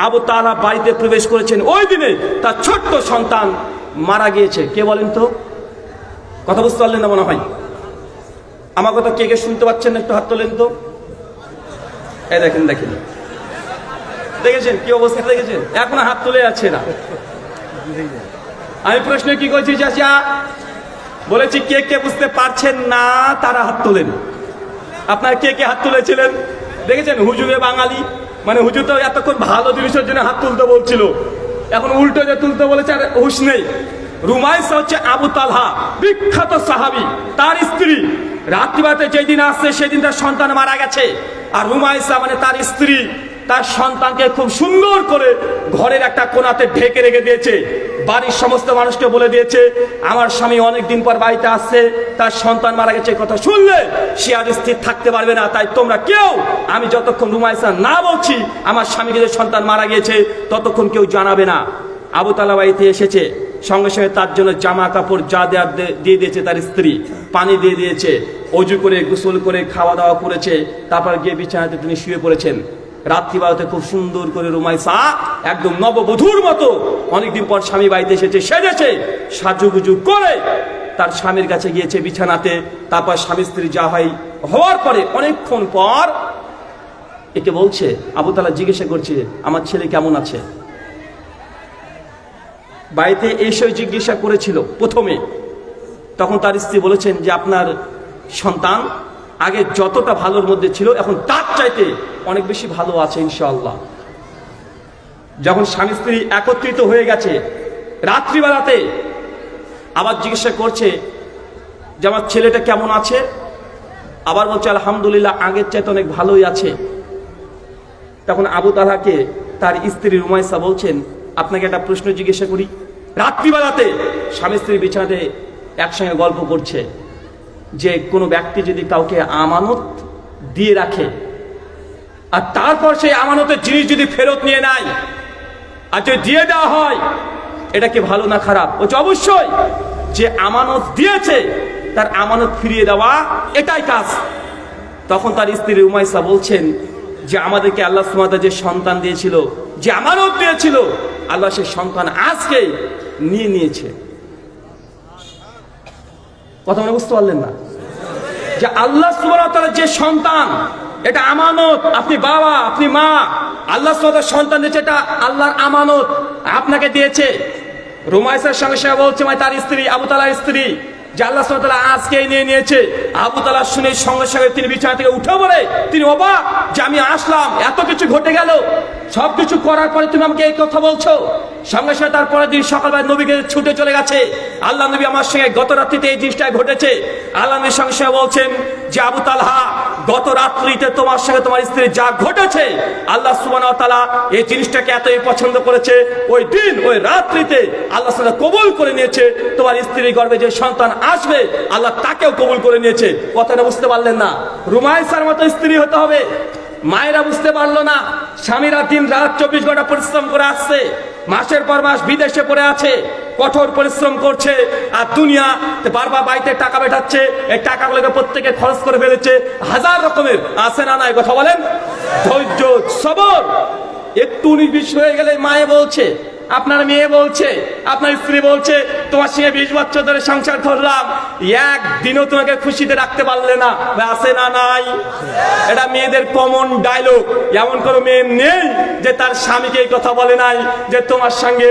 আবু তালহা বাড়িতে প্রবেশ করেছেন, ওই দিনে তার ছোট্ট সন্তান মারা গিয়েছে। কে বলেন তো? কথা বুঝতে পারলেন না মনে হয়? আমার কথা কে কে শুনতে পাচ্ছেন? একটু হাত তোলেন তো। এই দেখেন, দেখেছেন কি অবস্থা? দেখেছেন এখনো হাত তুলে যাচ্ছে না। আমি প্রশ্ন কি করছি চাচা? বলেছি কে কে বুঝতে পারছেন না তারা হাত তোলেন। আপনার কে কে হাত তুলেছিলেন? দেখেছেন হুজুরে বাঙালি, মানে হুজুর তো এতক্ষণ ভালো জিনিসের জন্য হাত তুলতে বলছিল, এখন উল্টো যে তুলতে বলেছে, আর হুশ নেই। রুমাইসা হচ্ছে আবু তালহা, বিখ্যাত সাহাবী, তার স্ত্রী। রাত্রিবেলাতে যেদিন আসছে সেদিন তার সন্তান মারা গেছে, আর রুমাইসা মানে তার স্ত্রী তার সন্তানকে খুব সুন্দর করে ঘরের একটা কোণাতে ঢেকে রেখে দিয়েছে। বাড়ির সমস্ত মানুষকে বলে দিয়েছে, আমার স্বামী অনেকদিন পর বাড়িতে আসছে, তার সন্তান মারা গেছে, কথা শুনলে সে আর স্থির থাকতে পারবে না। তাই তোমরা কেউ, আমি যতক্ষণ রুমাইসা না বলছি আমার স্বামীকে যে সন্তান মারা গিয়েছে, ততক্ষণ কেউ জানাবে না। আবু তালহা বাড়িতে এসেছে, সঙ্গে সঙ্গে তার জন্য জামা কাপড় যা দেওয়ার দিয়ে দিয়েছে তার স্ত্রী, পানি দিয়ে দিয়েছে, অজু করে গোসল করে খাওয়া দাওয়া করেছে, তারপর গিয়ে বিছানাতে তিনি শুয়ে পড়েছেন। রাত্রিবেলাতে খুব সুন্দর করে রুমাইসা একদম নববধূর মতো, অনেকদিন পর স্বামী বাড়িতে এসেছে, সেজেছে, সাজুগুজু করে তার স্বামীর কাছে গিয়েছে বিছানাতে। তারপর স্বামী স্ত্রী যা হয় হওয়ার পরে অনেকক্ষণ পর একে বলছে, আবু তালহা জিজ্ঞাসা করছে, আমার ছেলে কেমন আছে? বাড়িতে এসে জিজ্ঞাসা করেছিল প্রথমে, তখন তার স্ত্রী বলেছেন যে আপনার সন্তান আগে যতটা ভালোর মধ্যে ছিল এখন তার চাইতে অনেক বেশি ভালো আছে ইনশাআল্লাহ। যখন স্বামী স্ত্রী একত্রিত হয়ে গেছে, রাত্রিবেলাতে আবার জিজ্ঞাসা করছে যে আমার ছেলেটা কেমন আছে, আবার বলছে আলহামদুলিল্লাহ আগের চাইতে অনেক ভালোই আছে। তখন আবু তালহাকে তার স্ত্রী রুমাইসা বলছেন, আপনাকে একটা প্রশ্ন জিজ্ঞাসা করি। রাত্রিবেলাতে স্বামী স্ত্রী বিছানাতে একসঙ্গে গল্প করছে যে কোনো ব্যক্তি যদি কাউকে আমানত দিয়ে রাখে আর তারপর সেই আমানতের জিনিস যদি ফেরত নিয়ে নেয় আর যদি দিয়ে দেওয়া হয়, এটা কি ভালো না খারাপ? বলছে অবশ্যই, যে আমানত দিয়েছে তার আমানত ফিরিয়ে দেওয়া এটাই কাজ। তখন তার স্ত্রী উমাইসা বলছেন যে আমাদেরকে আল্লাহ সুবহানাহু ওয়া তাআলা যে সন্তান দিয়েছিল, যে আমানত দিয়েছিল, আল্লাহ সেই সন্তান আজকে নিয়ে নিয়েছে। কথা মনে বুঝতে পারলেন না? যে আল্লাহ সুবহানাহু ওয়া তাআলা যে সন্তান, এটা আমানত, আপনি বাবা আপনি মা, আল্লাহ সুবহানাহু ওয়া তাআলা সন্তান দিয়েছে, এটা আল্লাহর আমানত আপনাকে দিয়েছে। রুমাইসার সঙ্গে সে বলছে, মানে তার স্ত্রী, আবু তালহার স্ত্রী, যে আল্লাহ সুবহানাহু ওয়া তাআলা আজকেই নিয়ে নিয়েছে। আবু তালহা শুনে সঙ্গে সঙ্গে তিনি বিছানা থেকে উঠে পড়ে তিনি অবাক যে আমি আসলাম, এত কিছু ঘটে গেল, সবকিছু করার পরে তুমি আমাকে এই কথা বলছো। সঙ্গে সঙ্গে তারপরের দিন সকালবেলা নবীকে ছুটে চলে গেছে। আল্লাহ নবী আমার সঙ্গে গত রাত্রিতে এই জিনিসটাই ঘটেছে। আল্লাহ নবীর সঙ্গে সঙ্গে বলছেন যে আবু তালহা, গত রাত্রিতে তোমার সঙ্গে তোমার স্ত্রী যা ঘটেছে, আল্লাহ সুবহানাহু ওয়া তাআলা এই জিনিসটাকে এতই পছন্দ করেছে, ওই দিন ওই রাত্রিতে আল্লাহ সুবহানাহু ওয়া তাআলা কবুল করে নিয়েছে। তোমার স্ত্রীর গর্ভে যে সন্তান আসবে আল্লাহ তাকেও কবুল করে নিয়েছে। কথাটা বুঝতে পারলেন না? রুমাইসার মতো স্ত্রী হতে হবে। মায়েরা বুঝতে পারলো না, স্বামীরা দিন রাত 24 ঘন্টা পরিশ্রম করে আসছে, মাসের পর মাস বিদেশে পড়ে আছে, কঠোর পরিশ্রম করছে, আর দুনিয়া বারবার বাড়িতে টাকা বেটাচ্ছে, এই টাকাগুলোকে প্রত্যেকে খরচ করে ফেলেছে। হাজার রকমের আছে না নাই? কথা বলেন। ধৈর্য, সবর। একটু 19-20 হয়ে গেলে মায়ে বলছে, আপনার মেয়ে বলছে, আপনার স্ত্রী বলছে, তোমার সঙ্গে 20 বছর ধরে সংসার করলাম, একদিনও তোমাকে খুশিতে রাখতে পারলে না। আছে না নাই? এটা মেয়েদের কমন ডায়লগ। এমন কোনো মেয়ে নেই যে তার স্বামীকে এই কথা বলে নাই যে তোমার সঙ্গে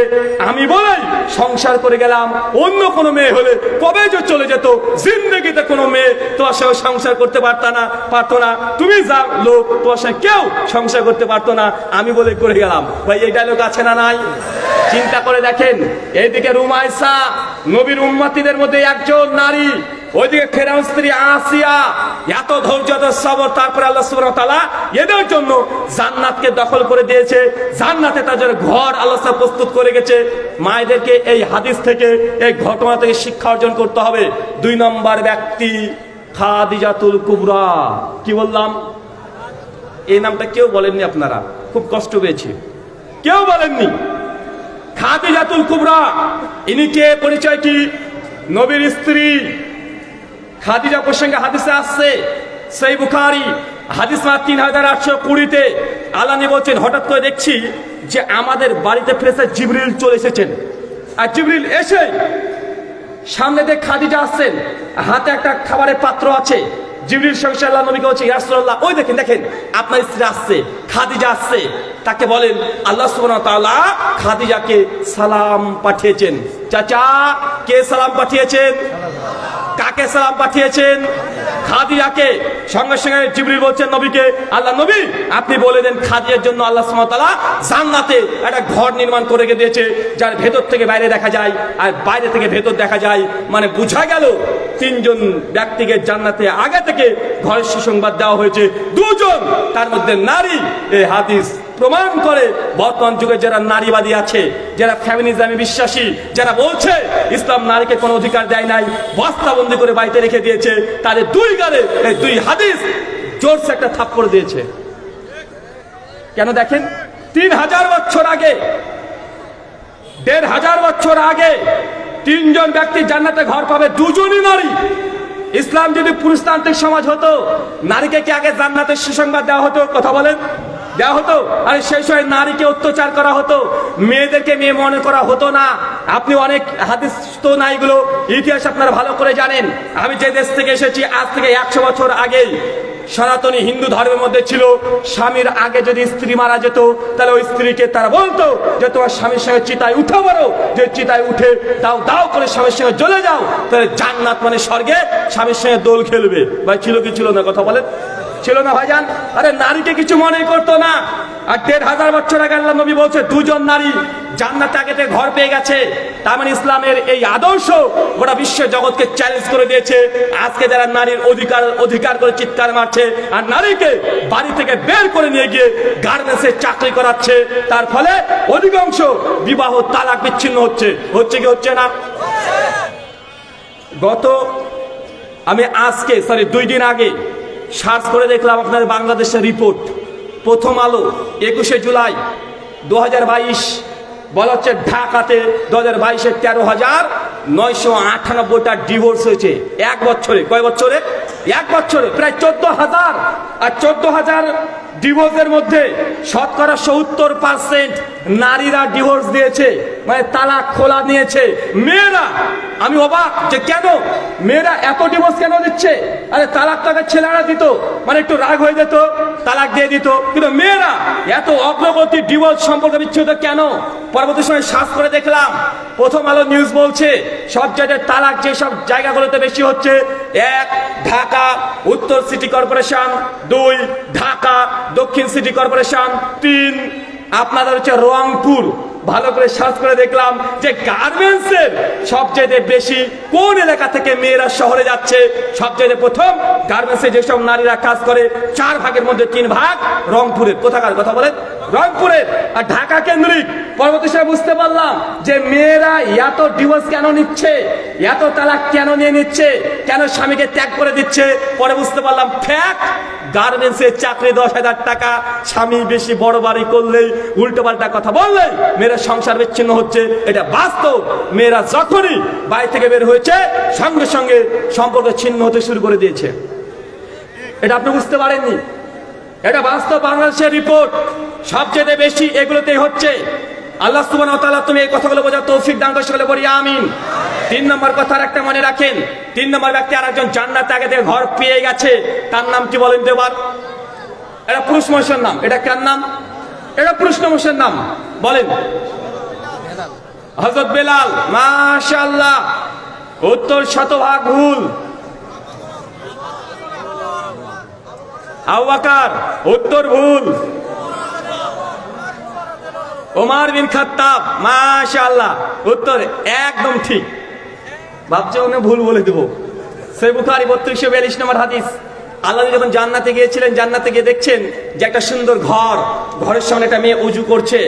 আমি বলেই সংসার করে গেলাম, অন্য কোনো মেয়ে হলে কবে যে চলে যেত। জিন্দগিতে কোনো মেয়ে তোমার সঙ্গে সংসার করতে পারতো না। তুমি যা লোক, তোমার সঙ্গে কেউ সংসার করতে পারতো না, আমি বলে করে গেলাম। ভাই এই ডায়লগ আছে না নাই? চিন্তা করে দেখেন, এইদিকে রুমাইসা নবীর উম্মতিদের মধ্যে একজন নারী, ওইদিকে ফেরাউন স্ত্রী আসিয়া, এত ধৈর্য, এত সবর, তারপরে আল্লাহ সুবহানাহু ওয়া তাআলা এদের জন্য জান্নাতকে দখল করে দিয়েছে। জান্নাতে তার জন্য ঘর আল্লাহ প্রস্তুত করে গেছে। মায়েদেরকে এই হাদিস থেকে, এই ঘটনা থেকে শিক্ষা অর্জন করতে হবে। 2 নম্বর ব্যক্তি খাদিজাতুল কুবরা। কি বললাম? এই নামটা কেউ বলেননি, আপনারা খুব কষ্ট পেয়েছি, কেউ বলেননি। খাদিজাতুল কুবরা, ইনি কে? পরিচয় কি? নবীর স্ত্রী। খাদিজা প্রসঙ্গে হাদিসে আসছে, সহিহ বুখারী হাদিস 3820-তে আল্লাহ নবী বলছেন, হঠাৎ করে দেখছি যে আমাদের বাড়িতে ফেরেশতা জিবরিল চলে এসেছেন। আর জিবরিল এসে সামনে দিয়ে খাদিজা আসছেন, হাতে একটা খাবারের পাত্র আছে। জিবরিল সঙ্গে আল্লাহ নবীকে বলছে, ইয়া রাসূলুল্লাহ, ওই দেখেন আপনার স্ত্রী আসছে, খাদিজা আসছে। তাকে বলেন আল্লাহ সুবহানাহু ওয়া তাআলা খাদিজাকে সালাম পাঠিয়েছেন। চাচা, কে সালাম পাঠিয়েছেন? কাকে সালাম পাঠিয়েছেন? খাদিজাকে। সঙ্গে সঙ্গে জিবরিল বলছেন নবীকে, আল্লাহ নবী আপনি বলে দেন খাদিজার জন্য আল্লাহ সুবহানাহু ওয়া তাআলা জান্নাতে একটা ঘর নির্মাণ করে দিয়েছে, যার ভেতর থেকে বাইরে দেখা যায় আর বাইরে থেকে ভেতর দেখা যায়। মানে বোঝা গেল 3 জন ব্যক্তিকে জান্নাতে আগে থেকে ঘরের সুসংবাদ দেওয়া হয়েছে, 2 জন তার মধ্যে নারী। এই হাদিস প্রমাণ করে বর্তমান যুগে যারা নারীবাদী আছে, যারা ফেমিনিজমে বিশ্বাসী, যারা বলছে ইসলাম নারীকে কোনো অধিকার দেয় নাই, বস্তাবন্দি করে বাড়িতে রেখে দিয়েছে, তাদের 2 গালে এই 2 হাদিস জোরসে একটা থাপ্পড় দিয়েছে। কেন? দেখেন, 3000 বছর আগে, 1500 বছর আগে 3 জন ব্যক্তি জান্নাতে ঘর পাবে, 2 জনই নারী। ইসলাম যদি পুরুষতান্ত্রিক সমাজ হতো, নারীকে কি আগে জান্নাতের সুসংবাদ দেওয়া হতো? কথা বলেন, দেওয়া হতো? আরে সেই সময় নারীকে অত্যাচার করা হতো, মেয়েদেরকে মেয়ে মনে করা হতো না। আপনি অনেক হাদিস তো না, এগুলো ইতিহাস আপনারা ভালো করে জানেন। আমি যে দেশ থেকে এসেছি, আজ থেকে 100 বছর আগেই সনাতনী হিন্দু ধর্মের মধ্যে ছিল, স্বামীর আগে যদি স্ত্রী মারা যেত তাহলে ওই স্ত্রীকে তারা বলতো যে তোমার স্বামীর সঙ্গে চিতায় উঠে পড়ো, যে চিতায় উঠে দাও দাও করে স্বামীর সঙ্গে জ্বলে যাও, তাহলে জান্নাত মানে স্বর্গে স্বামীর সঙ্গে দোল খেলবে। ভাই ছিল কি ছিল না, কথা বলেন, ছিল না ভাইজান? আরে নারীকে কিছু মনে করতো না। আর 1500 বছর আগে আল্লাহ নবী বলছে দুজন নারী জান্নাতে আগে থেকে ঘর পেয়ে গেছে। তার মানে ইসলামের এই আদর্শ গোটা বিশ্ব জগৎকে চ্যালেঞ্জ করে দিয়েছে। আজকে যারা নারীর অধিকার করে চিৎকার মারছে আর নারীকে বাড়ি থেকে বের করে নিয়ে গিয়ে গার্মেন্টসে চাকরি করাচ্ছে, তার ফলে অধিকাংশ বিবাহ তালাক বিচ্ছিন্ন হচ্ছে কি হচ্ছে না? আমি আজকে 2 দিন আগে সার্চ করে দেখলাম আপনার বাংলাদেশের রিপোর্ট, প্রথম আলো 21শে জুলাই 2022 বলা হচ্ছে ঢাকাতে 2022-এ 13,998টা ডিভোর্স হয়েছে এক বছরে। কয় বছরে? এক বছরে প্রায় 14,000। আর 14,000 ডিভোর্সের মধ্যে শতকরা 70% নারীরা ডিভোর্স দিয়েছে, মানে তালাক খোলা নিয়েছে। মেয়েরা, আমি অবাক যে কেন মেয়েরা এত ডিভোর্স কেন দিচ্ছে? আরে তালাকটাকে ছেলেরা দিত, মানে একটু রাগ হয়ে যেত, তালাক দিয়ে দিত, কিন্তু মেয়েরা এত অগ্রগতি ডিভোর্স সম্পর্কে বিচ্ছেদ কেন? পরবর্তী সময় সার্চ করে দেখলাম, প্রথম আলো নিউজ বলছে সব জায়গায় তালাক যেসব জায়গাগুলোতে বেশি হচ্ছে, 1 ঢাকা উত্তর সিটি কর্পোরেশন, 2 ঢাকা দক্ষিণ সিটি কর্পোরেশন, 3 আপনাদের হচ্ছে রংপুর। ভালো করে সার্চ করে দেখলাম যে গার্মেন্টসের সবচেয়ে বেশি কোন এলাকা থেকে মেয়েরা শহরে যাচ্ছে। সবচেয়ে প্রথম গার্মেন্টসে যেসব নারীরা কাজ করে 4 ভাগের মধ্যে 3 ভাগ রংপুরের। কোথাকার কথা বলেন? রংপুরের। আর ঢাকা কেন্দ্রিক। পরবর্তী সময় বুঝতে পারলাম যে মেয়েরা এত ডিভোর্স কেন নিচ্ছে, এত তালাক কেন নিয়ে নিচ্ছে, কেন স্বামীকে ত্যাগ করে দিচ্ছে। পরে বুঝতে পারলাম ফ্যাক্ট, গার্মেন্টসের চাকরি 10,000 টাকা, স্বামী বেশি বড় বাড়ি করলেই উল্টো পাল্টা কথা বললেই মেয়েরা সংসার বিচ্ছিন্ন হচ্ছে। এটা বাস্তব। মেয়েরা যখনই বাড়ি থেকে বের হয়েছে সঙ্গে সঙ্গে সম্পর্ক ছিন্ন হতে শুরু করে দিয়েছে। এটা আপনি বুঝতে পারেননি, এটা বাস্তব। বাংলাদেশের রিপোর্ট সবচেয়ে বেশি এগুলোতেই হচ্ছে। আল্লাহ সুবহানাহু ওয়া তাআলা তুমি এই কথাগুলো বোঝার তৌফিক দান করো, সকলে বলি আমিন। 3 নম্বর কথার একটা মনে রাখেন, 3 নম্বর ব্যক্তি আরেকজন জান্নাতে আগে থেকে ঘর পেয়ে গেছে, তার নাম কি বলেন তো এবার? এটা পুরুষ মানুষের নাম। এটা কার নাম? এটা পুরুষ মানুষের নাম। বলেন। হযরত বেলাল। মাশাআল্লাহ, উত্তর শতভাগ ভুল। আবু বকর, উত্তর ভুল। ওমর বিন খাত্তাব, মাশাআল্লাহ, উত্তর একদম ঠিক। ভাবছে উনি ভুল বলে দেব। সহিহ বুখারী 3242 নম্বর হাদিস। আল্লাহ যখন জান্নাতে গিয়েছিলেন, জান্নাতে গিয়ে দেখছেন যে একটা সুন্দর ঘর, ঘরের সামনে একটা মেয়ে ওযু করছে।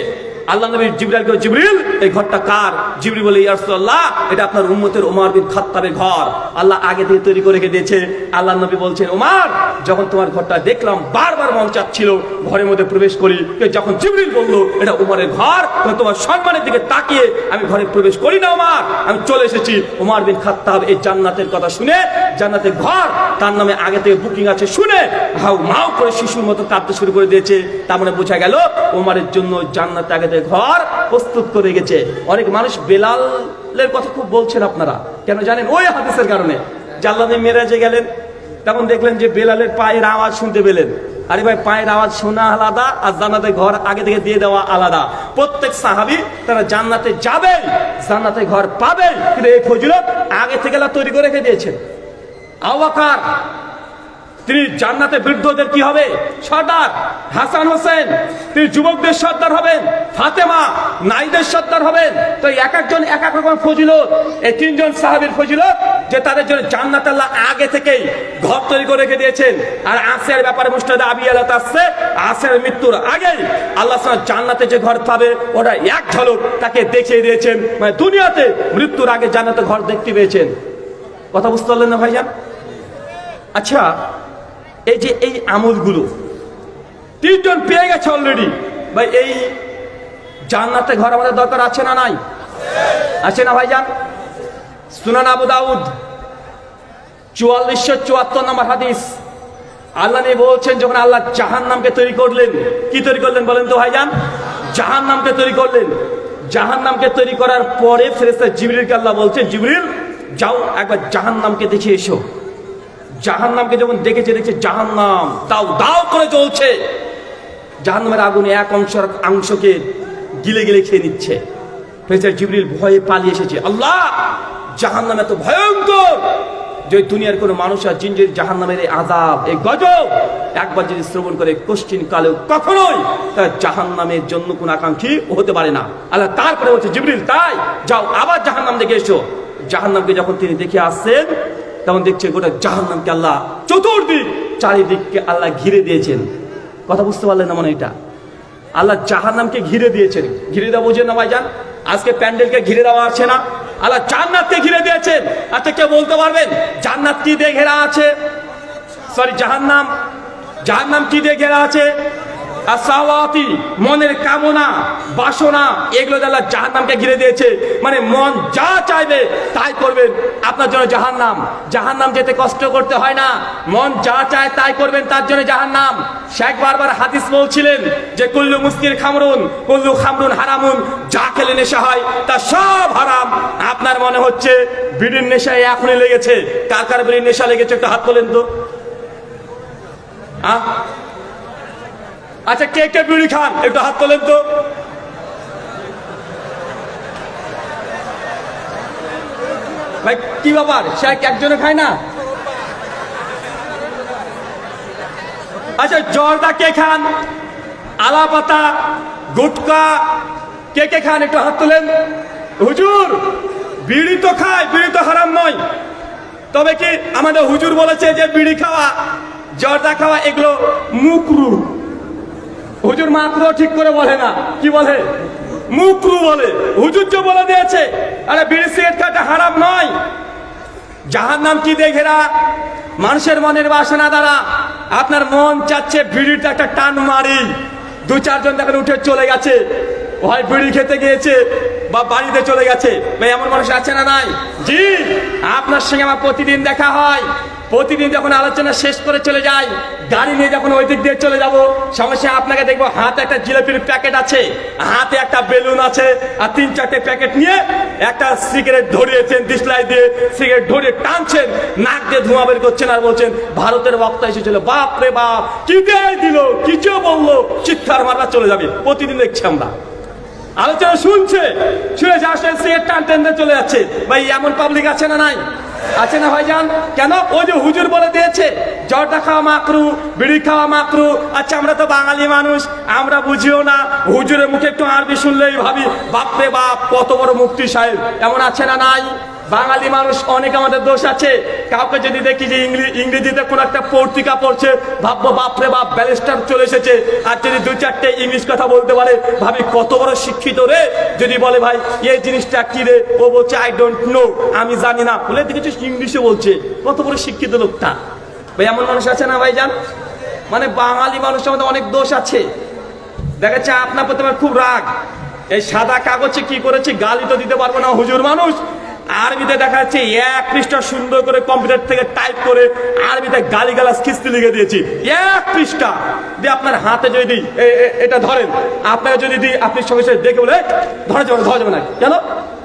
আল্লাহ নবী জিবরাইলকে, জিবরিল এই ঘরটা কার? জিবরিল বলে, ইয়া রাসূলুল্লাহ এটা আপনার উম্মতের ওমর বিন খাত্তাবের ঘর, আল্লাহ আগে থেকে তৈরি করে রেখে দিয়েছে। আল্লাহ নবী বলছেন, ওমর যখন তোমার ঘরটা দেখলাম বারবার মন চাচ্ছিল ঘরের মধ্যে প্রবেশ করি, যখন জিবরিল বলল এটা ওমরের ঘর, তোমার সম্মানের দিকে তাকিয়ে আমি ঘরে প্রবেশ করি না ওমর, আমি চলে এসেছি। ওমর বিন খাত্তাব এই জান্নাতের কথা শুনে, জান্নাতের ঘর তার নামে আগে থেকে বুকিং আছে শুনে হাউ মাউ করে শিশুর মতো কাঁদতে শুরু করে দিয়েছে। তার মানে বোঝা গেল ওমরের জন্য জান্নাতে আগে ঘর প্রস্তুত করে গেছে। অনেক মানুষ বেলালের কথা খুব বলছেন আপনারা, কেন জানেন? ওই হাদিসের কারণে। আল্লাহ নবী মেরাজে গেলেন, তখন দেখলেন যে বেলালের পায়ের আওয়াজ শুনতে পেলেন। আরে ভাই, পায়ের আওয়াজ শোনা আলাদা আর জান্নাতে ঘর আগে থেকে দিয়ে দেওয়া আলাদা। প্রত্যেক সাহাবী তারা জান্নাতে যাবে, জান্নাতে ঘর পাবে, কিন্তু এই ফজিলত আগে থেকে আল্লাহ তৈরি করে রেখে দিয়েছেন। আবু বকর তিনি জান্নাতে বৃদ্ধদের কি হবে? সর্দার। হাসান হোসেন তিনি যুবকদের সর্দার হবেন। ফাতেমা নারীদের সর্দার হবেন। তো এক একজন এক এক রকম ফজিলত। এই 3 জন সাহাবীর ফজিলত যে তাদের জন্য জান্নাত আল্লাহ আগে থেকেই ঘর তৈরি করে রেখে দিয়েছেন। আর আসিয়ার ব্যাপারে মুস্তাদ আবি আলাত আসছে, আসিয়ার মৃত্যুর আগেই আল্লাহ সুবহানাহু জান্নাতে যে ঘর পাবে ওটা এক ঝলক তাকে দেখিয়ে দিয়েছেন। মানে দুনিয়াতে মৃত্যুর আগে জান্নাতে ঘর দেখতে পেয়েছেন। কথা বুঝতে পারলেন না ভাইজান? আচ্ছা, এই যে এই আমলগুলো 3 জন পেয়ে গেছে অলরেডি, ভাই এই জান্নাতে ঘর আমাদের দরকার আছে না নাই? আছে না ভাইজান? সুনান আবু দাউদ 4474 নম্বর হাদিস। আল্লাহ নবী বলছেন যখন আল্লাহ জাহান্নামকে তৈরি করলেন, কি তৈরি করলেন বলেন তো ভাইজান? জাহান্নামকে তৈরি করলেন। জাহান্নামকে তৈরি করার পরে ফেরেশতা জিবরিলকে আল্লাহ বলছেন, জিবরিল যাও একবার জাহান্নামকে দেখে এসো। জাহান্নামকে যখন দেখছে জাহান্নাম দাও দাও করে জ্বলছে, জাহান্নামের আগুনে এক অংশকে গিলে গিলে খেয়ে নিচ্ছে। ফেরেশতা জিবরিল ভয়ে পালিয়ে এসেছে, আল্লাহ জাহান্নাম এত ভয়ঙ্কর যে দুনিয়ার কোনো মানুষ আর জিন যদি জাহান্নামের এই আযাব, এই গজব একবার যদি শ্রবণ করে কোশ্চিন কালেও কখনোই তার জাহান্নামের জন্য কোনো আকাঙ্ক্ষী হতে পারে না। আল্লাহ তারপরে বলছে, জিবরিল তাই যাও আবার জাহান্নাম দেখে এসো। জাহান্নামকে যখন তিনি দেখে আসছেন তখন দেখছে গোটা জাহান্নামকে আল্লাহ চতুর্দিক চারিদিককে আল্লাহ ঘিরে দিয়েছেন। কথা বুঝতে পারলেন না? মানে এটা আল্লাহ জাহান্নামকে ঘিরে দিয়েছেন। ঘিরে দেওয়া বোঝেন না ভাইজান? আজকে প্যান্ডেলকে ঘিরে দেওয়া আছে না, আল্লাহ জান্নাতকে ঘিরে দিয়েছেন। আচ্ছা কেউ বলতে পারবেন জান্নাত কি দিয়ে ঘেরা আছে? সরি, জাহান্নাম কি দিয়ে ঘেরা আছে? আসাওয়াতি, মনের কামনা বাসনা, এগুলো আল্লাহ জাহান্নামকে ঘিরে দিয়েছে। মানে মন যা চাইবে তাই করবেন, আপনার জন্য জাহান্নাম। জাহান্নাম যেতে কষ্ট করতে হয় না, মন যা চায় তাই করবেন, তার জন্য জাহান্নাম। শেখ বারবার হাদিস বলছিলেন যে কুল্লু মুস্কির খামরুন, কুল্লু খামরুন হারামুন, যা খেলে নেশা হয় তা সব হারাম। আপনার মনে হচ্ছে বিড়ির নেশায় এখনই লেগেছে, কার কার বিড়ির নেশা লেগেছে একটু হাত তোলেন তো। আচ্ছা কে কে বিড়ি খান একটু হাত তোলেন তো। ভাই কি ব্যাপার, সে একজনে খায় না? আচ্ছা জর্দা কে খান, আলাপাতা, গুটকা কে কে খান একটু হাত তোলেন। হুজুর বিড়ি তো খায়, বিড়ি তো হারাম নয়, তবে কি আমাদের হুজুর বলেছে যে বিড়ি খাওয়া জর্দা খাওয়া এগুলো মুকরু। হুজুর মাকরু ঠিক করে বলে না, কি বলে? মুকরু বলে। হুজুর যে বলে দিয়েছে আরে বিড়ি সিগারেট খাওয়াটা হারাম নয়। জাহান্নাম কি দেখেরা? মানুষের মনের বাসনা দ্বারা আপনার মন চাচ্ছে বিড়িটা একটা টান মারি। দু চারজন দেখেন উঠে চলে গেছে, হয় বিড়ি খেতে গিয়েছে বা বাড়িতে চলে গেছে। ভাই এমন মানুষ আছে না নাই? জি, আপনার সঙ্গে আমার প্রতিদিন দেখা হয়। প্রতিদিন যখন আলোচনা শেষ করে চলে যাই, গাড়ি নিয়ে যখন ওই দিক দিয়ে চলে যাবো, সমস্যা আপনাকে দেখবো হাতে একটা জিলাপির প্যাকেট আছে, হাতে একটা বেলুন আছে, আর 3-4টে প্যাকেট নিয়ে একটা সিগারেট ধরিয়েছেন, ডিসলাই দিয়ে সিগারেট ধরিয়ে টানছেন, নাক দিয়ে ধোঁয়া বের করছেন আর বলছেন ভারতের বক্তা এসেছিল, বাপ রে বাপ কি দেয় দিল, কিছু বললো, চিৎকার মারবার চলে যাবে। প্রতিদিন দেখছি আমরা আলোচনা শুনছে, শুনে আসলে সিগারেট টান টানতে চলে যাচ্ছে। ভাই এমন পাবলিক আছে না নাই? আছে না ভাইজান? কেন? ওই যে হুজুর বলে দিয়েছে জর্দা খাওয়া মাকরু, বিড়ি খাওয়া মাকরু। আচ্ছা আমরা তো বাঙালি মানুষ, আমরা বুঝিও না, হুজুরের মুখে একটু আরবি শুনলেই ভাবি বাপরে বাপ কত বড় মুফতি সাহেব। এমন আছে না নাই? বাঙালি মানুষ অনেক আমাদের দোষ আছে। কাউকে যদি দেখি যে ইংরেজিতে কোন একটা পত্রিকা পড়ছে, ভাববো বাপরে বাপ ব্যারিস্টার চলে এসেছে। আর যদি 2-4টে ইংলিশ কথা বলতে পারে ভাবি কত বড় শিক্ষিত রে। যদি বলে ভাই এই জিনিসটা কি রে, ও বলছে আই ডোন্ট নো, আমি জানি না, বলে দেখেছি ইংলিশে বলছে, কত বড় শিক্ষিত লোকটা। ভাই এমন মানুষ আছে না ভাইজান? মানে বাঙালি মানুষের মধ্যে অনেক দোষ আছে। দেখা যাচ্ছে আপনার প্রতি আমার খুব রাগ, এই সাদা কাগজে কি করেছে গালি তো দিতে পারবো না, হুজুর মানুষ। আরবিতে দেখা যাচ্ছে 1 পৃষ্ঠা সুন্দর করে কম্পিউটার থেকে টাইপ করে আরবিতে গালিগালাজ খিস্তি লিখে দিয়েছি, 1 পৃষ্ঠা দিয়ে আপনার হাতে যদি এটা ধরেন, আপনাকে যদি দিই আপনি সঙ্গে সঙ্গে দেখে বলে ধরা যাবে না। কেন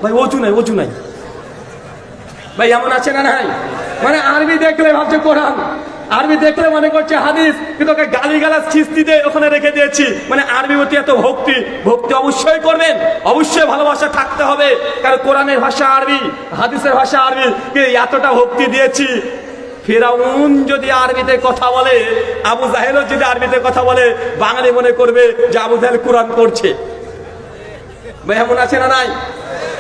ভাই? অজু নাই। ভাই এমন আছে না নাই? মানে আরবি দেখলে ভাবছে কোরআন, আরবি দেখলে মনে করছে হাদিস, কিন্তু ওকে গালিগালাজ খিস্তি দিয়ে ওখানে রেখে দিয়েছি। মানে আরবি প্রতি এত ভক্তি অবশ্যই করবেন, অবশ্যই ভালোবাসা থাকতে হবে, কারণ কোরআনের ভাষা আরবি, হাদিসের ভাষা আরবি, এতটা ভক্তি দিয়েছি। ফিরাউন যদি আরবিতে কথা বলে, আবু জাহেলও যদি আরবিতে কথা বলে, বাঙালি মনে করবে যে আবু জাহেল কোরআন করছে। ভাই এমন আছে না নাই?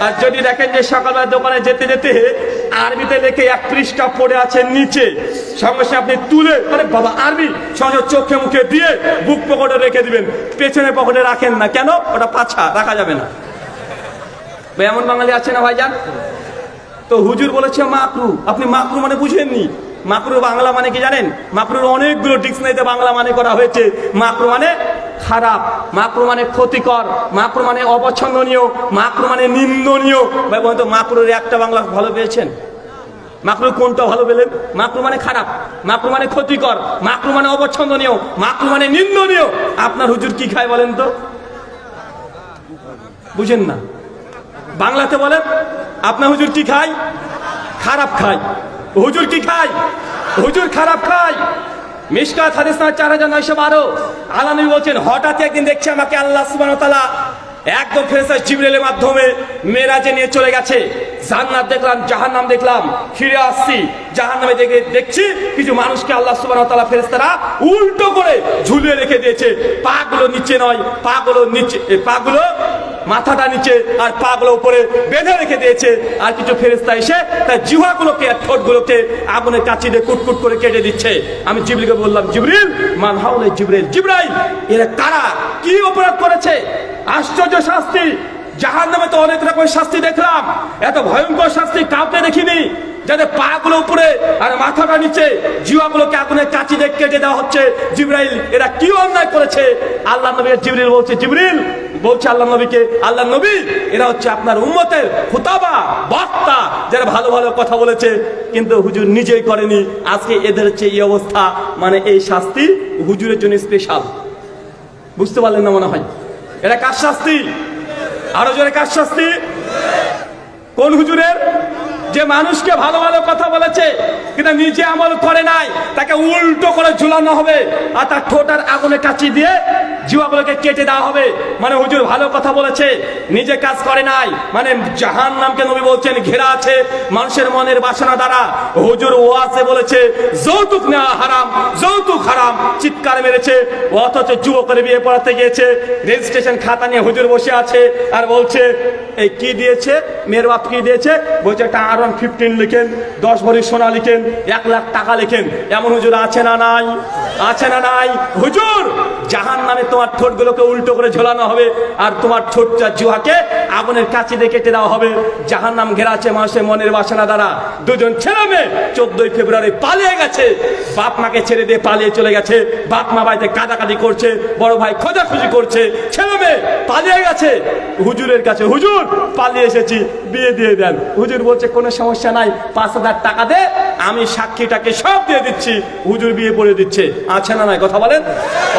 আর যদি দেখেন যে সকালবেলা দোকানে যেতে যেতে আরবিতে লেখে 1 পৃষ্ঠা পড়ে আছে নিচে, সঙ্গে সঙ্গে আপনি তুলে মানে বাবা আরবি সঙ্গে চোখে মুখে দিয়ে বুক পকেটে রেখে দিবেন, পেছনে পকেটে রাখেন না। কেন? ওটা পাছা, রাখা যাবে না। ভাই এমন বাঙালি আছে না ভাইজান? তো হুজুর বলেছে মাকরু, আপনি মাকরু মানে বুঝেননি। মাকরুর বাংলা মানে কি জানেন? মাকরুর অনেকগুলো ডিকশনারিতে বাংলা মানে করা হয়েছে। মাকরু মানে খারাপ, মাকরু মানে ক্ষতিকর, মাকরু মানে অপছন্দনীয়, মাকরু মানে নিন্দনীয়। ভাই বলতো মাকরুর একটা বাংলা ভালো পেয়েছেন? মাকরু কোনটা ভালো পেলেন? মাকরু মানে খারাপ, মাকরু মানে ক্ষতিকর, মাকরু মানে অপছন্দনীয়, মাকরু মানে নিন্দনীয়। আপনার হুজুর কি খায় বলেন তো? বুঝেন না? বাংলাতে বলেন আপনার হুজুর কি খায়? খারাপ খায়। হুজুর কি খায়? হুজুর খারাপ খায়। মিশকাত হাদিস 4912 আল্লাহ নবী বলছেন, হঠাৎ একদিন দেখছি আমাকে আল্লাহ সুবহানাহু ওয়া তাআলা একদম ফেরেশতা জিবরাইলের মাধ্যমে মেরাজে নিয়ে চলে গেছে। জান্নাত দেখলাম, জাহান্নাম দেখলাম, ফিরে আসছি। জাহান্নামে দেখছি কিছু মানুষকে আল্লাহ সুবহানাহু ওয়া তাআলা ফেরেশতারা উল্টো করে ঝুলিয়ে রেখে দিয়েছে। পাগুলো নিচে নয়, পাগুলো নিচে, পাগুলো মাথাটা নিচে আর পাগুলো উপরে বেঁধে রেখে দিয়েছে। আর কিছু ফেরেশতা এসে তার জিহ্বাগুলোকে আর ঠোঁটগুলোকে আগুনের কাঁচি দিয়ে কুটকুট করে কেটে দিচ্ছে। আমি জিবরিলকে বললাম, জিবরিল, মান হাউলা জিবরাইল, এরা কারা, কি অপরাধ করেছে? আশ্চর্য শাস্তি। জাহান্নামে তো অনেক রকমের শাস্তি দেখলাম, এত ভয়ঙ্কর শাস্তি কাউকে দেখিনি। যাদের পা গুলো উপরে আর মাথাটা নিচে, জিহ্বাগুলোকে আগুনের কাঁচি দিয়ে কেটে দেওয়া হচ্ছে। জিবরাইল, এরা কি অন্যায় করেছে? আল্লাহ নবী জিবরিল বলছে, জিবরিল বলছে আল্লাহ নবীকে, আল্লাহ নবী, এরা হচ্ছে আপনার উম্মতের খুতাবা, বক্তা, যারা ভালো ভালো কথা বলেছে কিন্তু হুজুর নিজেই করেনি। আজকে এদের হচ্ছে এই অবস্থা, মানে এই শাস্তি হুজুরের জন্য স্পেশাল। বুঝতে পারলেন না মনে হয়? এটা কার শাস্তি? আরো জোরে কার শাস্তি? কোন হুজুরের? যে মানুষকে ভালো ভালো কথা বলেছে কিন্তু নিজে আমল করে নাই, তাকে উল্টো করে ঝুলানো হবে আর তার ঠোঁটার আগুনে কাঁচি দিয়ে জিহ্বাগুলোকে কেটে দেওয়া হবে। মানে হুজুর ভালো কথা বলেছে, নিজে কাজ করে নাই, মানে জাহান্নামকে নবী বলছেন ঘেরা আছে মানুষের মনের বাসনা দ্বারা। হুজুর ওয়াজে বলেছে যৌতুক নেওয়া হারাম, যৌতুক হারাম, চিৎকার মেরেছে। অথচ যুবকের বিয়ে পড়াতে গিয়েছে, রেজিস্ট্রেশন খাতা নিয়ে হুজুর বসে আছে আর বলছে, এই কি দিয়েছে, মেয়ের বাপ কি দিয়েছে? বলছে একটা R115 লিখেন, 10 ভরি সোনা লিখেন, 1 লাখ টাকা লিখেন। এমন হুজুর আছে না নাই? আছে না নাই? হুজুর জাহান্নামে তোমার ঠোঁটগুলোকে উল্টো করে ঝোলানো হবে আর তোমার ঠোঁটটা জিহ্বাকে আগুনের কাঁচি দিয়ে কেটে দেওয়া হবে। জাহান্নাম ঘেরা আছে মানুষের মনের বাসনা দ্বারা। দুজন ছেলে মেয়ে 14 ফেব্রুয়ারি পালিয়ে গেছে, বাপ মাকে ছেড়ে দিয়ে পালিয়ে চলে গেছে। বাপ মা বাড়িতে কাঁদাকাটি করছে, বড় ভাই খোঁজাখুঁজি করছে, ছেলে মেয়ে পালিয়ে গেছে হুজুরের কাছে। হুজুর পালিয়ে এসেছি, বিয়ে দিয়ে দেন। হুজুর বলছে কোনো সমস্যা নাই, 5000 টাকা দে, আমি সাক্ষীটাকে সব দিয়ে দিচ্ছি। হুজুর বিয়ে পড়ে দিচ্ছে। আছে না নাই? কথা বলেন।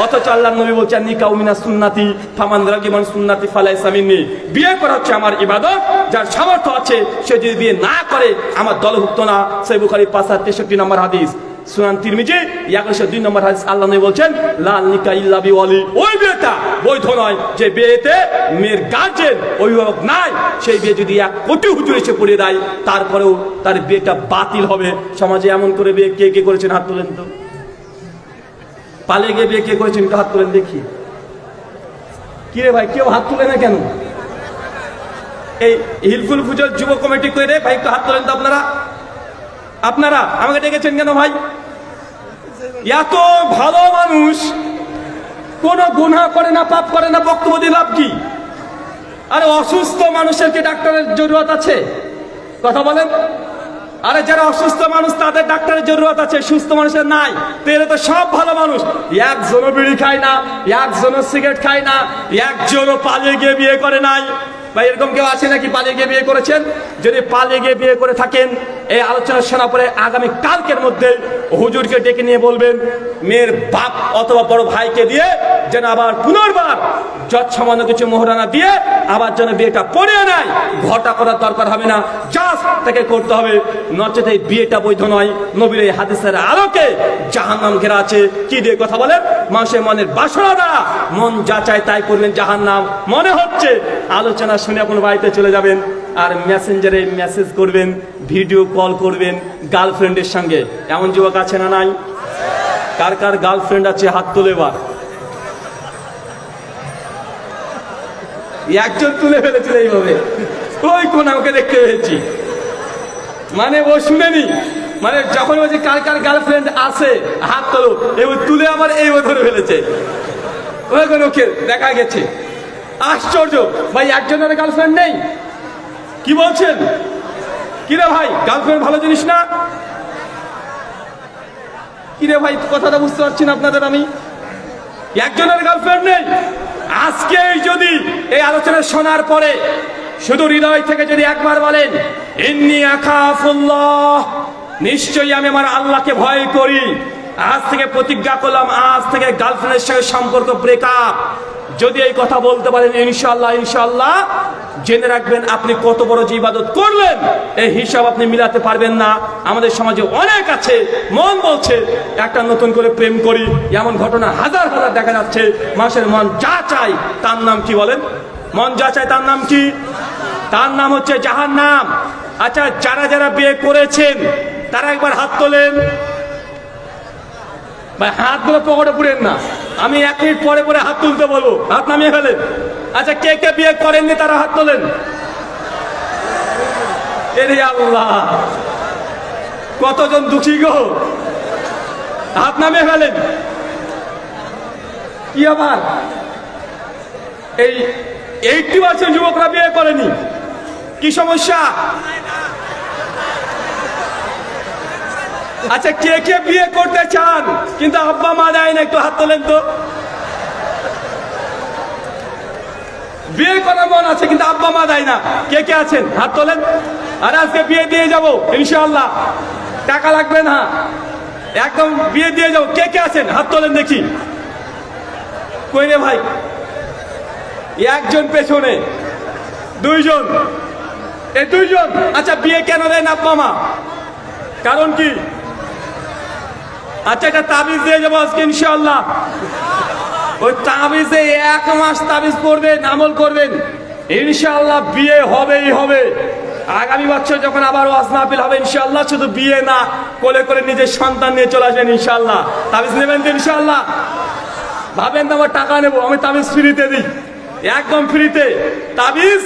অথচ আল্লাহ নবী বলছেন, নিকাউ মিনাস সুন্নাতি ফামান রাগিমান সুন্নাতি ফালাইসা মিন্নি। বিয়ে করা হচ্ছে আমার ইবাদত, যার সামর্থ্য আছে সে যদি বিয়ে না করে আমার দলভুক্ত না। সহিহ বুখারী 563 নম্বর হাদিস, সুনান তিরমিজি 102 নম্বর হাদিস। আল্লাহ নবী বলছেন, লা নিকা ইল্লা বিওয়ালি, ওই বিয়েটা বৈধ নয় যে বিয়েতে মেয়ের গার্জেন অভিভাবক নাই। সেই বিয়ে যদি 1 কোটি হুজুর এসে পড়িয়ে দেয় তারপরেও তার বিয়েটা বাতিল হবে। সমাজে এমন করে বিয়ে কে কে করেছেন? হাত তোলেন তো। পালিয়ে গিয়ে বিয়ে কে করেছেন? হাত তোলেন দেখি। কি রে ভাই, কেউ হাত তুলে না কেন? এই হিলফুল ফুজল যুব কমিটি করে ভাই একটু হাত তোলেন তো। আপনারা আমাকে ডেকেছেন কেন ভাই? এত ভালো মানুষ, কোন গুনাহ করে না, পাপ করে না, বক্তব্য দিয়ে লাভ কি? আরে অসুস্থ মানুষের কি ডাক্তারের জরুরত আছে? কথা বলেন। আরে যারা অসুস্থ মানুষ তাদের ডাক্তারের জরুরত আছে, সুস্থ মানুষের নাই। তো এরা তো সব ভালো মানুষ। একজনও বিড়ি খায় না, একজনও সিগারেট খায় না, একজনও পালিয়ে গিয়ে বিয়ে করে নাই। ভাই এরকম কেউ আছে নাকি পালিয়ে গিয়ে বিয়ে করেছেন? যদি পালিয়ে গিয়ে বিয়ে করে থাকেন, এই আলোচনা শোনা পরে আগামী কালকের মধ্যে হুজুরকে ডেকে নিয়ে বলবেন, মেয়ের বাপ অথবা বড় ভাইকে দিয়ে যেন আবার পুনর্বার যত সামান্য কিছু মোহরানা দিয়ে আবার যেন বিয়েটা পড়িয়ে নেয়। ঘটা করার দরকার হবে না, জাস্ট তাকে করতে হবে, নচেত এই বিয়েটা বৈধ নয়। নবীর এই হাদিসের আলোকে জাহান্নাম ঘেরা আছে। কি দিয়ে কথা বলেন? মানুষের মনের বাসনা দ্বারা মন যা চায় তাই করলেন জাহান্নাম। মনে হচ্ছে আলোচনা শুনে কোনো বাড়িতে চলে যাবেন আর মেসেঞ্জারে মেসেজ করবেন, ভিডিও কল করবেন গার্লফ্রেন্ডের সঙ্গে। এমন যুবক আছে না নাই? কার কার গার্লফ্রেন্ড আছে হাত তুলে। এবার একজন তুলে ফেলেছিল এইভাবে, ওই কোন আমাকে দেখতে পেয়েছি, মানে ও শুনেনি, মানে যখন বলছে কার কার গার্লফ্রেন্ড আছে হাত তোলো, এবার তুলে আবার এই ধরে ফেলেছে। ওই কোন ওকে দেখা গেছে। আশ্চর্য ভাই, একজনের গার্লফ্রেন্ড নেই? কি বলছেন? কিরে ভাই, গার্লফ্রেন্ড ভালো জিনিস না? কিরে ভাই, কথাটা বুঝতে পারছি না আপনাদের। আমি একজনের গার্লফ্রেন্ড নেই। আজকে যদি এই আলোচনা শোনার পরে শুধু হৃদয় থেকে যদি একবার বলেন, ইন্নী আখাফুল্লাহ, নিশ্চয়ই আমি আমার আল্লাহকে ভয় করি, আজ থেকে প্রতিজ্ঞা করলাম, আজ থেকে গার্লফ্রেন্ডের সঙ্গে সম্পর্ক ব্রেকআপ। যদি এই কথা বলতে পারেন ইনশাআল্লাহ ইনশাআল্লাহ, জেনে রাখবেন আপনি কত বড় যে ইবাদত করলেন এই হিসাব আপনি মিলাতে পারবেন না। আমাদের সমাজে অনেক আছে মন বলছে একটা নতুন করে প্রেম করি, এমন ঘটনা হাজার হাজার দেখা যাচ্ছে। মানুষের মন যা চায় তার নাম কি বলেন? মন যা চায় তার নাম কি? তার নাম হচ্ছে জাহান্নাম। আচ্ছা, যারা যারা বিয়ে করেছেন তারা একবার হাত তোলেন। ভাই হাতগুলো পকেটে পুরেন না, আমি 1 মিনিট পরে পরে হাত তুলতে বলবো, হাত নামিয়ে ফেলেন। আচ্ছা, কে কে বিয়ে করেননি তারা হাত তোলেন। এরে আল্লাহ, কতজন দুঃখী গো, হাত নামিয়ে ফেলেন। কি আবার এই 80% যুবকরা বিয়ে করেনি, কি সমস্যা? আচ্ছা, কে কে বিয়ে করতে চান কিন্তু আব্বা মা দেয় না, একটু হাত তোলেন তো। বিয়ে করার মন আছে কিন্তু আব্বা মা দেয় না, কে কে আছেন হাত তোলেন। আর আজকে বিয়ে দিয়ে যাবো ইনশাআল্লাহ, টাকা লাগবে না, একদম বিয়ে দিয়ে যাবো। কে কে আছেন হাত তোলেন দেখি। কই রে ভাই? একজন পেছনে, 2 জন, এই 2 জন। আচ্ছা, বিয়ে কেন দেন আব্বা মা? কারণ কি? আচ্ছা, একটা তাবিজ দিয়ে যাবো আজকে ইনশাআল্লাহ। ওই তাবিজে 1 মাস তাবিজ পড়বেন, আমল করবেন, ইনশাআল্লাহ বিয়ে হবেই হবে। আগামী বছর যখন আবার ওয়াজ মাহফিল হবে ইনশাআল্লাহ, শুধু বিয়ে না, কোলে করে নিজের সন্তান নিয়ে চলে আসবেন ইনশাআল্লাহ। তাবিজ নেবেন তো ইনশাআল্লাহ? ভাবেন না আমার টাকা নেবো, আমি তাবিজ ফ্রিতে দিই, একদম ফ্রিতে। তাবিজ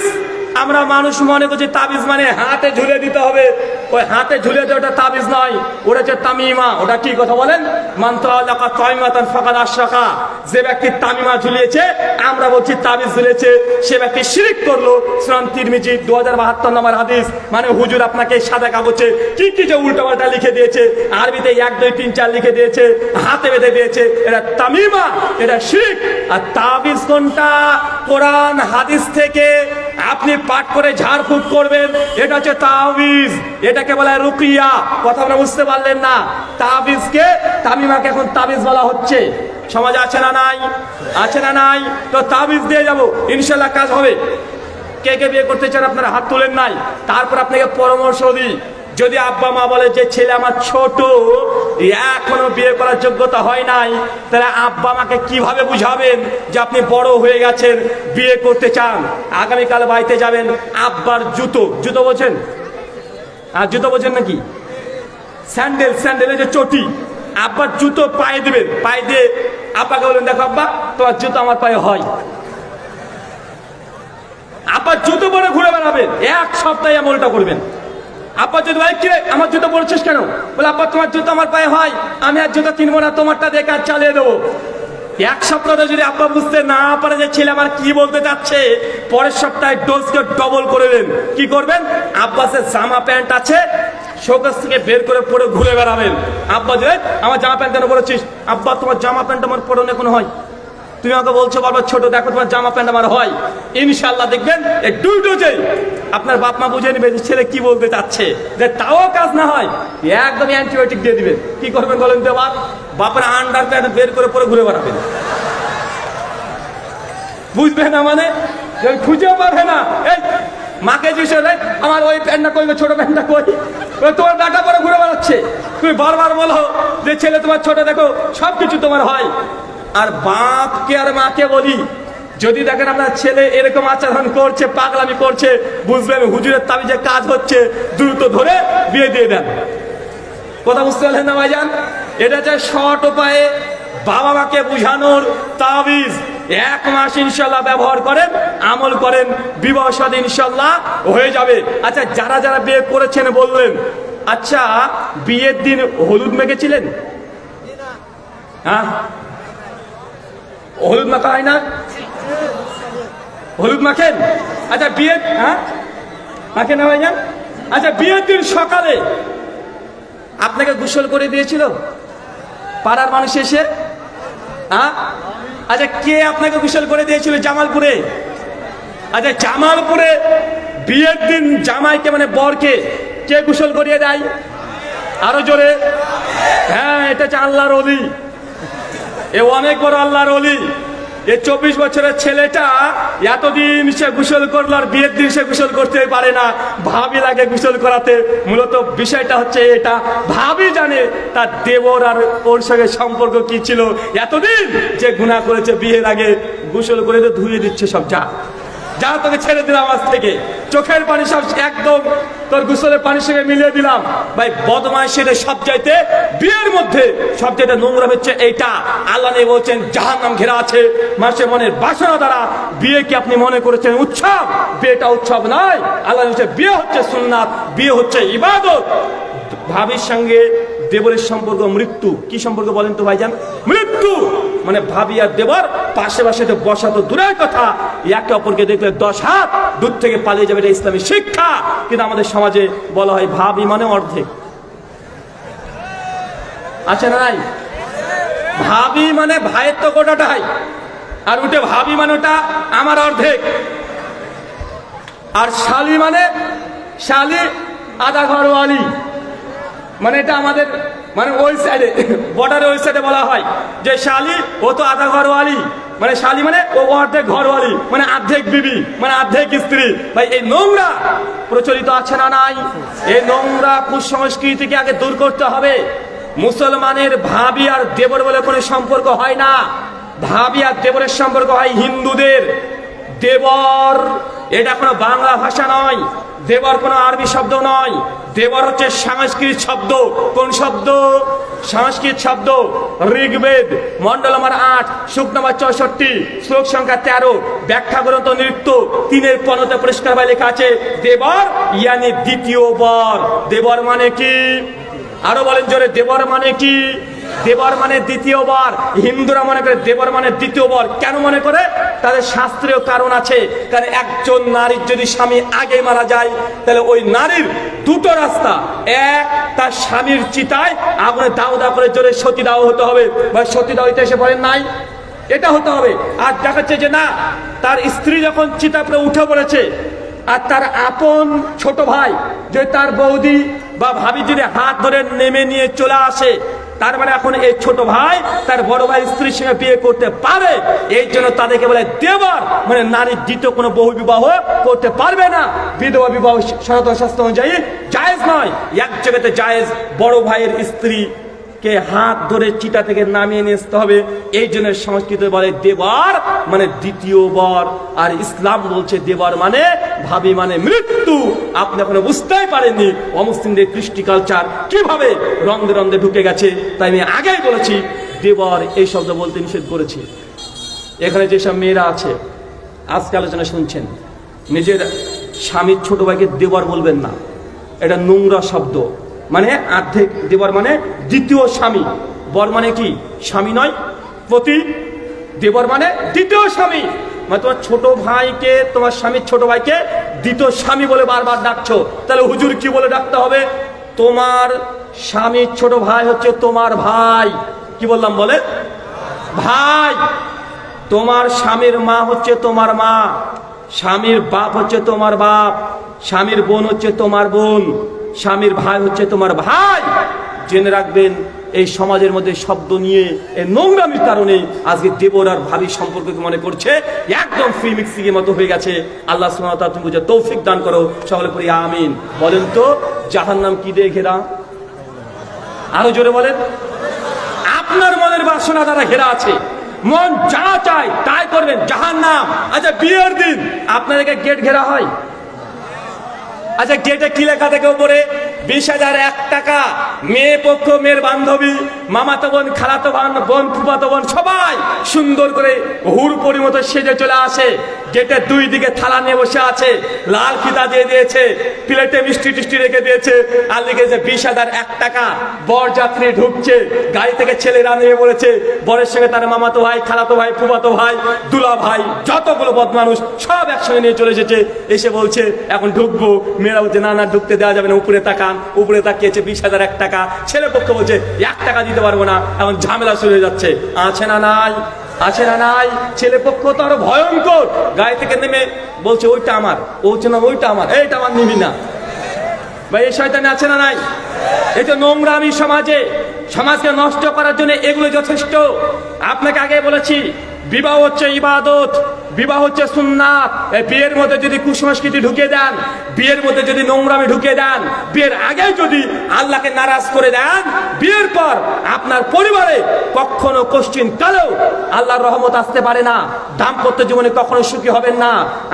আমরা মানুষ মনে করছি তাবিজ মানে হাতে ঝুলে দিতে হবে, ওই হাতে ঝুলে দেওয়া ওটা তাবিজ নয়, ওটা হচ্ছে তামিমা। ওটা কি কথা বলেন? মানতালাকা তামিমাতান ফাকাদ আশরাকা। যে ব্যক্তি তামিমা ঝুলিয়েছে, আমরা বলছি তাবিজ ঝুলিয়েছে, সে ব্যক্তি শিরক করলো। সুনান তিরমিজি 2072 নম্বর হাদিস। মানে হুজুর আপনাকে সাদা কাগজে কি কি যে উল্টাপাল্টা লিখে দিয়েছে, আরবিতে 1 2 3 4 লিখে দিয়েছে, হাতে বেঁধে দিয়েছে, এটা তামিমা, এটা শিরক। আর তাবিজ কোনটা? কোরআন হাদিস থেকে আপনি পাঠ করে ঝাড়ফুঁক করবেন, এটা হচ্ছে তাবিজ। এটাকে বলা হয় রুকিয়া। কথা আপনারা বুঝতে পারলেন না? তাবিজকে, তামিমাকে এখন তাবিজ বলা হচ্ছে। সমাজে আছে না নাই? আছে না নাই? তো তাবিজ দিয়ে যাবো ইনশাআল্লাহ, কাজ হবে। কে কে বিয়ে করতে চান আপনারা হাত তুলেন নাই? তারপর আপনাকে পরামর্শ দিই, যদি আব্বা মা বলে যে ছেলে আমার ছোট, এখনো বিয়ে করার যোগ্যতা হয় নাই, তাহলে আব্বা মাকে কিভাবে বুঝাবেন যে আপনি বড় হয়ে গেছেন, বিয়ে করতে চান? আগামীকাল বাড়িতে যাবেন, আব্বার জুতো, জুতো বোঝেন? আর জুতো বোঝেন নাকি? স্যান্ডেল, স্যান্ডেলের যে চটি, আব্বার জুতো পায়ে দিবেন, পায়ে দিয়ে আব্বাকে বলেন দেখো আব্বা, তোমার জুতো আমার পায়ে হয়। আব্বার জুতো পরে ঘুরে বেড়াবেন, 1 সপ্তাহে আমলটা করবেন। আব্বা যদি ভাই কিরে আমার জুতো পড়ছিস কেন? বলে আব্বা তোমার জুতো আমার পায়ে হয়, আমি আর জুতো কিনবো না, তোমারটা দেখে আর চালিয়ে দেবো। 1 সপ্তাহে যদি আব্বা বুঝতে না পারে যে ছেলে আমার কি বলতে চাচ্ছে, পরের সপ্তাহে ডোজকে ডবল করে দেন। কি করবেন? আব্বাসের জামা প্যান্ট আছে, শোকেস থেকে বের করে পরে ঘুরে বেড়াবেন। আব্বা যে আমার জামা প্যান্ট কেন পরেছিস? আব্বা তোমার জামা প্যান্ট আমার পরনে এখন হয়, তুমি আমাকে বলছো বারবার ছোট, দেখো তোমার জামা প্যান্ট আমার হয়। ইনশাআল্লাহ দেখবেন এই 2 ডোজে আপনার বাপ মা বুঝে নেবে ছেলে কি বলতে চাচ্ছে। যে তাও কাজ না হয়, একদম অ্যান্টিবায়োটিক দিয়ে দিবেন। কি করবেন বলেন তো? বাপের আন্ডার প্যান্ট বের করে পরে ঘুরে বেড়াবেন। বুঝবে না মানে খুঁজেও পাবে না। এই মাকে জিজ্ঞেস আমার ওই প্যান্টটা কই, ছোট প্যান্টটা কই, তোমার ডাটা পরে ঘুরে বেড়াচ্ছে। তুমি বারবার বলো যে ছেলে তোমার ছোট, দেখো সবকিছু তোমার হয়। আর বাপকে আর মাকে বলি, যদি দেখেন আপনার ছেলে এরকম আচরণ করছে, পাগলামি করছে, বুঝবেন হুজুরের তাবিজে কাজ হচ্ছে, দ্রুত ধরে বিয়ে দিয়ে দেন। কথা বুঝতে পারলেন না ভাইজান? এটা হচ্ছে শর্ট উপায়ে বাবা মাকে বুঝানোর তাবিজ। 1 মাস ইনশাল্লাহ ব্যবহার করেন, আমল করেন, বিবাহ শাদী ইনশাল্লাহ হয়ে যাবে। আচ্ছা, যারা যারা বিয়ে করেছেন বললেন, আচ্ছা বিয়ের দিন হলুদ মেখেছিলেন? হ্যাঁ, হলুদ মাখা হয় না? হলুদ মাখেন? আচ্ছা বিয়ে, হ্যাঁ মাখেন না ভাইজান? আচ্ছা বিয়ের দিন সকালে আপনাকে গোসল করে দিয়েছিল পাড়ার মানুষ এসে? হ্যাঁ, আচ্ছা কে আপনাকে গোসল করে দিয়েছিল জামালপুরে? আচ্ছা জামালপুরে বিয়ের দিন জামাইকে মানে বরকে কে গোসল করিয়ে দেয়? আরো জোরে। হ্যাঁ, এটা হচ্ছে আল্লাহর ওলি, এ অনেক বড় আল্লাহর ওলি। এই 24 বছরের ছেলেটা এতদিন সে গোসল করলো আর বিয়ের দিন সে গোসল করতে পারে না, ভাবি লাগে গোসল করাতে। মূলত বিষয়টা হচ্ছে এটা, ভাবি জানে তার দেবর আর ওর সঙ্গে সম্পর্ক কি ছিল। এতদিন যে গুনাহ করেছে বিয়ের আগে গোসল করে তো ধুয়ে দিচ্ছে সব, যা যা তোকে ছেড়ে দিলাম আজ থেকে, চোখের পানি সব একদম তোর গোসলের পানির সঙ্গে মিলিয়ে দিলাম। ভাই বদমাইশের সব চাইতে বিয়ের মধ্যে সবচেয়ে নোংরা হচ্ছে এইটা। আল্লাহ নেই বলছেন জাহান্নাম ঘেরা আছে মানুষের মনের বাসনা দ্বারা। বিয়ে কি আপনি মনে করেছেন উৎসব? বিয়েটা উৎসব নয়। আল্লাহ বলছে বিয়ে হচ্ছে সুন্নাত, বিয়ে হচ্ছে ইবাদত। ভাবির সঙ্গে দেবরের সম্পর্ক মৃত্যু। কি সম্পর্ক বলেন তো ভাইজান? মৃত্যু। মানে ভাবি আর দেবর পাশে পাশে তো বসা তো দূরের কথা, একে অপরকে দেখলে 10 হাত দূর থেকে পালিয়ে যাবে, এটা ইসলামী শিক্ষা। কিন্তু আমাদের সমাজে বলা হয় ভাবি মানে অর্ধেক। আছে না নাই? ভাবি মানে ভাইয়ের তো গোটাটাই, আর উঠে ভাবি মানে ওটা আমার অর্ধেক। আর শালি মানে শালি আধা ঘরওয়ালি, মানে এটা আমাদের মানে ওই সাইডে বর্ডারের ওই সাইডে বলা হয় যে শালি ও তো আধা ঘরওয়ালি, মানে শালি মানে ও অর্ধেক ঘরওয়ালি, মানে অর্ধেক বিবি, মানে অর্ধেক স্ত্রী। ভাই এই নোংরা প্রচলিত আছে না নাই? এই নোংরা কুসংস্কৃতিকে আগে দূর করতে হবে। মুসলমানের ভাবি আর দেবর বলে কোনো সম্পর্ক হয় না। ভাবি আর দেবরের সম্পর্ক হয় হিন্দুদের। দেবর এটা কোনো বাংলা ভাষা নয়, দেবর কোনো আরবি শব্দ নয়। দেবর হচ্ছে সংস্কৃত শব্দ। কোন শব্দ? সংস্কৃত শব্দ। ঋগ্বেদ মন্ডল নম্বর 8 সূক্ত নম্বর 64 শ্লোক সংখ্যা 13 ব্যাখ্যা গ্রন্থ নৃত্য 3:15 পরিষ্কার ভাবে লেখা আছে দেবর ইয়ানি দ্বিতীয় বর। দেবর মানে কি? আরো বলেন জোরে, দেবর মানে কি? দেবর মানে দ্বিতীয় বর। হিন্দুরা মনে করে দেবর মানে দ্বিতীয় বর। কেন মনে করে? তাদের শাস্ত্রীয় কারণ আছে। কারণ একজন নারীর যদি স্বামী আগে মারা যায় তাহলে ওই নারীর দুটো রাস্তা, এক তার স্বামীর চিতায় আগুনে দাও দাও করে জোরে সতীদাহ হতে হবে, বা সতীদাহ এসে বলেন নাই, এটা হতে হবে। আর দেখাচ্ছে যে না, তার স্ত্রী যখন চিতা পরে উঠে পড়েছে আর তার আপন ছোট ভাই যে তার বৌদি বা ভাবি যদি হাত ধরে নেমে নিয়ে চলে আসে, তার মানে এখন এই ছোট ভাই তার বড় ভাই স্ত্রীর সঙ্গে বিয়ে করতে পারে। এই জন্য তাদেরকে বলে দেবর, মানে নারী দ্বিতীয় কোনো বহু বিবাহ করতে পারবে না। বিধবা বিবাহ সনাতন শাস্ত্র অনুযায়ী জায়েজ নয়। এক জায়গাতে জায়েজ, বড় ভাইয়ের স্ত্রী কে হাত ধরে চিতা থেকে নামিয়ে নিয়ে আসতে হবে। এই জন্য সংস্কৃত বলে দেবর মানে দ্বিতীয় বর, আর ইসলাম বলছে দেবর মানে ভাবি মানে মৃত্যু। আপনি এখনো বুঝতেই পারেননি অমুসলিমদের কৃষ্টি কালচার কিভাবে রন্ধে রন্ধে ঢুকে গেছে। তাই আমি আগেই বলেছি দেবর এই শব্দ বলতে নিষেধ করেছি। এখানে যেসব মেয়েরা আছে আজকে আলোচনা শুনছেন, নিজের স্বামীর ছোট ভাইকে দেবর বলবেন না, এটা নোংরা শব্দ। মানে অর্ধেক দেবর মানে দ্বিতীয় স্বামী। বর মানে কি? স্বামী নয়, পতি। দেবর মানে দ্বিতীয় স্বামী। মানে তোমার ছোট ভাইকে, তোমার স্বামীর ছোট ভাইকে দ্বিতীয় স্বামী বলে বারবার ডাকছো, তাহলে হুজুর কি বলে ডাকতে হবে? তোমার স্বামীর ছোট ভাই হচ্ছে তোমার ভাই। কি বললাম বলে? ভাই। তোমার স্বামীর মা হচ্ছে তোমার মা, স্বামীর বাপ হচ্ছে তোমার বাপ, স্বামীর বোন হচ্ছে তোমার বোন, স্বামীর ভাই হচ্ছে তোমার ভাই। জেনে রাখবেন এই সমাজের মধ্যে শব্দ নিয়ে এই নোংরামির কারণে আজকে দেবর আর ভাবির সম্পর্ককে মনে করছে একদম ফ্রি মিক্সিং এর মতো হয়ে গেছে। আল্লাহ সুবহানাহু ওয়া তাআলা তুমি বুঝে তৌফিক দান করো, সকলে পড়ি আমিন। বলেন তো জাহান্নাম কি দিয়ে ঘেরা? আরো জোরে বলেন। আপনার মনের বাসনা দ্বারা ঘেরা আছে, মন যা চায় তাই করবেন, জাহান্নাম। আচ্ছা বিয়ের দিন আপনাদেরকে গেট ঘেরা হয়? আচ্ছা গেটে কি লেখা থাকে উপরে? 20,001 টাকা। মেয়ে পক্ষ, মেয়ের বান্ধবী, মামাতো বোন, খালাতো বোন, ফুফাতো বোন সবাই সুন্দর করে হুড়পড়ি মতো সেজে চলে আসে। গেটের দুই দিকে থালা নিয়ে বসে আছে, লাল ফিতা দিয়ে দিয়েছে, প্লেটে মিষ্টি টিষ্টি রেখে দিয়েছে, আর লিখেছে 20,001 টাকা। বর যাত্রী ঢুকছে, গাড়ি থেকে ছেলেরা নেমে পড়েছে, বরের সঙ্গে তার মামাতো ভাই, খালাতো ভাই, ফুফাতো ভাই, দুলা ভাই, যতগুলো বদমানুষ সব একসঙ্গে নিয়ে চলে এসেছে। এসে বলছে এখন ঢুকবো। মেয়েরা বলছে না না ঢুকতে দেওয়া যাবে না, উপরে তাকান। উপরে তাকিয়েছে 20,001 টাকা। ছেলে পক্ষ বলছে 1 টাকা দিতে পারবো না। এখন ঝামেলা শুরু হয়ে যাচ্ছে। আছে না নাই? আছে না নাই? ছেলে পক্ষ তো আরো ভয়ঙ্কর, গায়ে থেকে নেমে বলছে ওইটা আমার, ও হচ্ছে না ওইটা আমার, এইটা আমার নিবি না। ভাই এই শয়তানি আছে না নাই? এই যে নোংরামি সমাজে, সমাজকে নষ্ট করার জন্য এগুলো যথেষ্ট। আপনাকে আগে বলেছি বিবাহ হচ্ছে ইবাদত, বিবাহ হচ্ছে সুন্নাত। এই বিয়ের মধ্যে যদি কুসংস্কৃতি ঢুকে দেন, বিয়ের মধ্যে যদি নোংরামি ঢুকে দেন, বিয়ের আগে যদি আল্লাহকে নারাজ করে দেন, বিয়ের পর আপনার পরিবারে কখনো কোশ্চিন কালেও আল্লাহর রহমত আসতে পারে না। দাম্পত্য জীবনে কখনো সুখী হবেন না।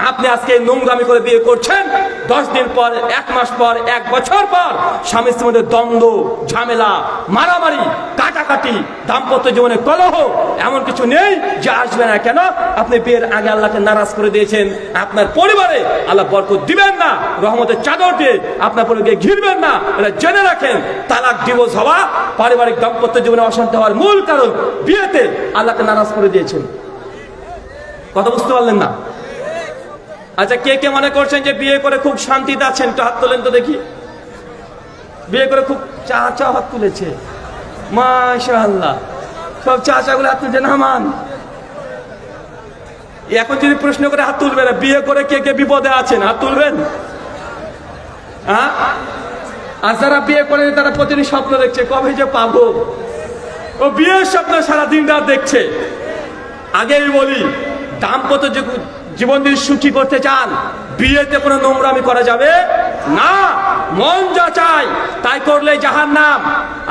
আপনি আজকে নোংরামি করে বিয়ে করছেন, 10 দিন পর, 1 মাস পর, 1 বছর পর স্বামী স্ত্রীর মধ্যে দ্বন্দ্ব, ঝামেলা, মারামারি, কাটাকাটি, দাম্পত্য জীবনে কলহ, এমন কিছু নেই যে আসবে না। কেন? আপনি বিয়ের আগে আল্লাহকে নারাজ করে দিয়েছেন। আপনার পরিবারে আল্লাহ বরকত দিবেন না, রহমতের চাদর দিয়ে আপনার পরিবারকে ঘিরবেন না। এটা জেনে রাখেন, তালাক ডিভোর্স হওয়া, পারিবারিক দাম্পত্য জীবনে অশান্তি হওয়ার মূল কারণ বিয়েতে আল্লাহকে নারাজ করে দিয়েছেন। কথা বুঝতে পারলেন না? আচ্ছা, কে কে মনে করছেন যে বিয়ে করে খুব শান্তিতে আছেন? একটু হাত তোলেন তো দেখি। বিয়ে করে খুব চাচা হাত তুলেছে, মাশাআল্লাহ। সব চাচাগুলো হাত তুলছে, নামান। এখন যদি প্রশ্ন করে হাত তুলবে না, বিয়ে করে কে কে বিপদে আছেন? হাত তুলবেন? হ্যাঁ? আর যারা বিয়ে করে তারা প্রতিদিন স্বপ্ন দেখছে, কবে যে পাবো। ও বিয়ের স্বপ্ন সারা দিন রাত দেখছে। আগেই বলি, দাম্পত্য জীবন যদি সুখী করতে চান, বিয়েতে কোনো নোংরামি করা যাবে না। মন যা চায় তাই করলে জাহান্নাম।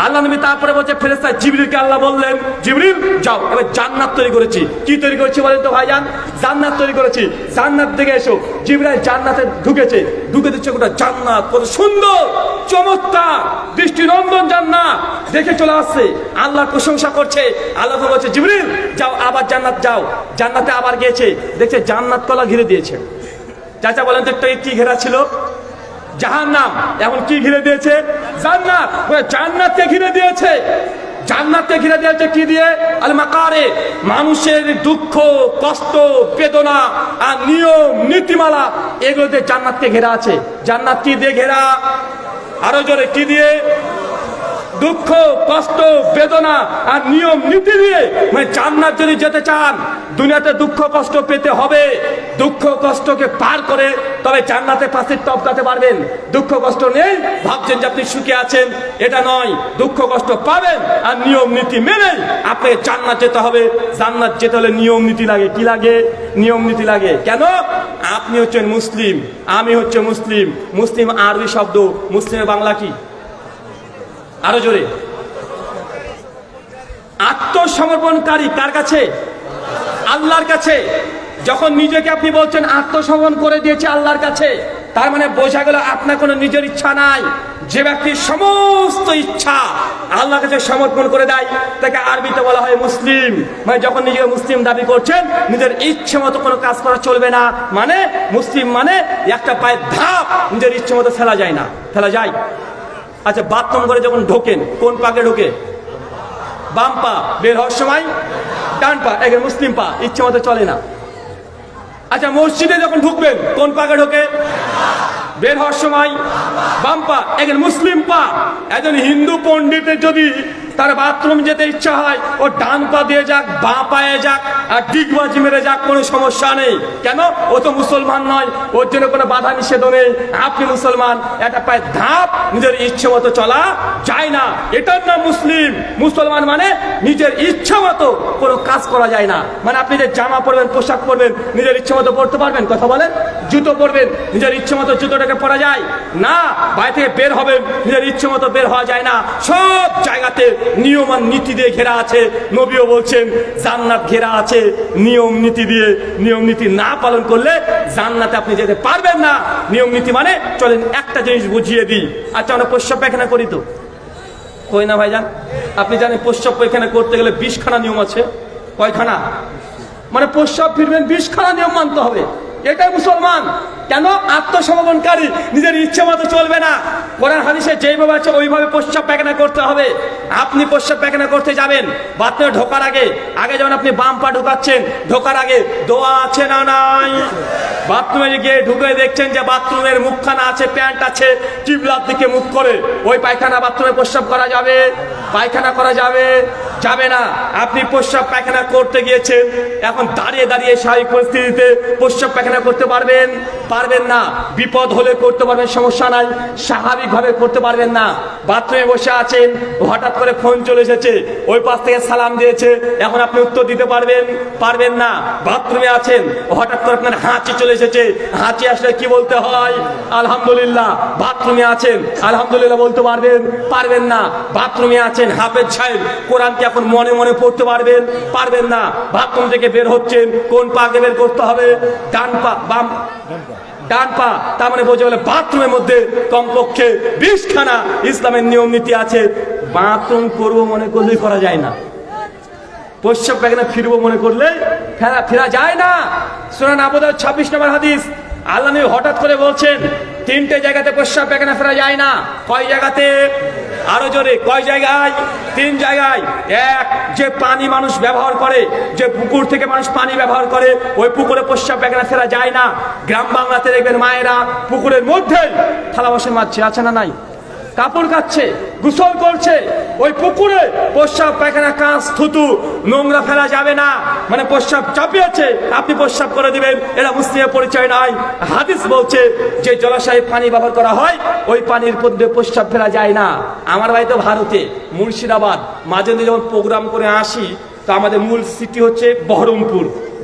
আল্লাহ নবী তারপরে বলছে, ফেরেশতা জিবরিলকে আল্লাহ বললেন, জিবরিল যাও, এবার জান্নাত তৈরি করেছি। কি তৈরি করেছি বলেন তো ভাইজান? জান্নাত তৈরি করেছি, জান্নাত দেখে এসো। জিবরাইল জান্নাতে ঢুকেছে, ঢুকে দিচ্ছে গোটা জান্নাত, কত সুন্দর, চমৎকার, দৃষ্টিনন্দন জান্নাত দেখে চলে আসছে, আল্লাহর প্রশংসা করছে। আল্লাহ বলছে, জিবরিল যাও, আবার জান্নাত যাও। জান্নাতে আবার গিয়েছে, দেখছে জান্নাত কলা ঘিরে দিয়েছে। চাচা বলেন তো, কি ঘেরা ছিল? জাহান্নাম। এখন কি ঘিরে দিয়েছে? জান্নাত। জান্নাতকে ঘিরে দিয়েছে। জান্নাতকে ঘিরে দিয়েছে কি দিয়ে? আল মাকারে, মানুষের দুঃখ, কষ্ট, বেদনা আর নিয়ম নীতিমালা, এগুলোতে জান্নাতকে ঘেরা আছে। জান্নাত কি দিয়ে ঘেরা? আরো জোরে, কি দিয়ে? দুঃখ, কষ্ট, বেদনা আর নিয়ম নীতি দিয়ে। মানে জান্নাত যদি যেতে চান, দুনিয়াতে দুঃখ কষ্ট পেতে হবে। দুঃখ কষ্টকে পার করে তবে জান্নাতে পাশে টপকাতে পারবেন। দুঃখ কষ্ট নেই, ভাবছেন যে আপনি সুখে আছেন, এটা নয়। দুঃখ কষ্ট পাবেন আর নিয়ম নীতি মেনে আপনাকে জান্নাত যেতে হবে। জান্নাত যেতে হলে নিয়ম নীতি লাগে। কি লাগে? নিয়ম নীতি লাগে। কেন? আপনি হচ্ছেন মুসলিম, আমি হচ্ছে মুসলিম। মুসলিম আরবি শব্দ, মুসলিমের বাংলা কি? আরো জোরে। আত্মসমর্পণকারী কার কাছে? আল্লাহর কাছে। যখন নিজেকে আপনি বলছেন আত্মসমর্পণ করে দিয়েছে আল্লাহর কাছে, তার মানে বোঝা গেল আপনার কোনো নিজের ইচ্ছা নাই। যে ব্যক্তির সমস্ত ইচ্ছা আল্লাহর কাছে সমর্পণ করে দেয় তাকে আরবিতে বলা হয় মুসলিম। মানে যখন নিজেকে মুসলিম দাবি করছেন, নিজের ইচ্ছে মতো কোনো কাজ করা চলবে না। মানে মুসলিম মানে একটা পায়ের ধাপ নিজের ইচ্ছে মতো ফেলা যায় না। ফেলা যায়? আচ্ছা, বাথরুম করে যখন ঢোকেন, কোন পাকে ঢোকে? বাম পা। বের হওয়ার সময় ডান পা। এখানে মুসলিম পা, ইচ্ছে মতো চলে না। আচ্ছা, মসজিদে যখন ঢুকবেন, কোন পাকে ঢোকে? বের হওয়ার সময় বাম পা। এখানে মুসলিম পা। একজন হিন্দু পণ্ডিতের যদি তার বাথরুম যেতে ইচ্ছা হয়, ও ডান পা দিয়ে যাক, বাঁ পায়ে যাক, আর ডিগবাজি মেরে যাক, কোনো সমস্যা নেই। কেন? ও তো মুসলমান নয়, ওর জন্য কোনো বাধা নিষেধ নেই। আপনি মুসলমান, একটা পায়ে ধাপ নিজের ইচ্ছে মতো চলা যায় না। এটার নাম মুসলিম। মুসলমান মানে নিজের ইচ্ছা মতো কোনো কাজ করা যায় না। মানে আপনি যে জামা পরবেন, পোশাক পরবেন, নিজের ইচ্ছে মতো পরতে পারবেন? কথা বলেন। জুতো পরবেন, নিজের ইচ্ছে মতো জুতোটাকে পরা যায় না। বাড়ি থেকে বের হবেন, নিজের ইচ্ছে মতো বের হওয়া যায় না। সব জায়গাতে নিয়ম আর নীতি দিয়ে ঘেরা আছে। নবীও বলছেন জান্নাত ঘেরা আছে নিয়ম নীতি দিয়ে। নিয়ম নীতি না পালন করলে জান্নাতে আপনি যেতে পারবেন না। নিয়ম নীতি মানে, চলেন একটা জিনিস বুঝিয়ে দিই। আচ্ছা, আমরা প্রস্রাব পায়খানা করি তো, কই না ভাইজান? আপনি জানেন প্রস্রাব পায়খানা করতে গেলে 20খানা নিয়ম আছে। কয়খানা? মানে প্রস্রাব ফিরবেন 20খানা নিয়ম মানতে হবে। এটাই মুসলমান। কেন? আত্মসমর্পণকারী। নিজের ইচ্ছে মতো চলবে না। কোরআন হাদিসে যেভাবে আছে ওইভাবে প্রস্রাব পায়খানা করতে হবে। আপনি প্রস্রাব পায়খানা করতে যাবেন, বাথরুমে ঢোকার আগে যেমন আপনি বাম পা ঢোকাচ্ছেন, ঢোকার আগে দোয়া আছে না নাই? বাথরুমে গিয়ে ঢুকে দেখছেন যে বাথরুমের মুখখানা আছে, প্যান্ট আছে, কিবলার দিকে মুখ করে, ওই পায়খানা বাথরুমে প্রস্রাব করা যাবে? পায়খানা করা যাবে? যাবে না। আপনি প্রস্রাব পায়খানা করতে গিয়েছেন, এখন দাঁড়িয়ে দাঁড়িয়ে স্বাভাবিক পরিস্থিতিতে প্রস্রাব পায়খানা করতে পারবেন না। বিপদ হলে করতে পারবেন, সমস্যা নাই, স্বাভাবিকভাবে করতে পারবেন না। বাথরুমে বসে আছেন, হঠাৎ করে ফোন চলে এসেছে, ওই পাশ থেকে সালাম দিয়েছে, এখন আপনি উত্তর দিতে পারবেন না। বাথরুমে আছেন, হঠাৎ করে আপনার হাঁচি চলে এসেছে, হাঁচি আসলে কি বলতে হয়? আলহামদুলিল্লাহ। বাথরুমে আছেন, আলহামদুলিল্লাহ বলতে পারবেন না। বাথরুমে আছেন, হাফেজ সাহেব কোরআন কি এখন মনে মনে পড়তে পারবেন না। বাথরুম থেকে বের হচ্ছেন, কোন পা দিয়ে বের করতে হবে? ডান পা, ডান পা। তার মানে বোঝা গেল বাথরুমের মধ্যে কমপক্ষে 20খানা ইসলামের নিয়ম নীতি আছে। বাথরুম করবো মনে করলেই করা যায় না, প্রস্রাব পায়খানা ফিরবো মনে করলে ফেরা যায় না। সুনান আবু দাউদ 26 নম্বর হাদিস, আল্লাহ নবী হঠাৎ করে বলছেন 3টে জায়গাতে প্রস্রাব পায়খানা ফেরা যায় না। কয় জায়গাতে? আরো জোরে, কয় জায়গায়? 3 জায়গায়। এক, যে পানি মানুষ ব্যবহার করে, যে পুকুর থেকে মানুষ পানি ব্যবহার করে, ওই পুকুরে প্রস্রাব পায়খানা ফেরা যায় না। গ্রাম বাংলাতে দেখবেন মায়েরা পুকুরের মধ্যে থালা বাসন মাজছে, আছে না নাই? কাপড় কাচ্ছে, গোসল করছে, ওই পুকুরে প্রস্রাব পায়খানা কাঁচ থুতু নোংরা ফেলা যাবে না। মানে প্রস্রাব চাপিয়েছে, আপনি প্রস্রাব করে দিবেন, এটা মুসলিমের পরিচয় নয়। হাদিস বলছে যে জলাশয়ে পানি ব্যবহার করা হয়, ওই পানির মধ্যে প্রস্রাব ফেলা যায় না। আমার বাড়ি তো ভারতে, মুর্শিদাবাদ। মাঝে মধ্যে যখন প্রোগ্রাম করে আসি, তো আমাদের মূল সিটি হচ্ছে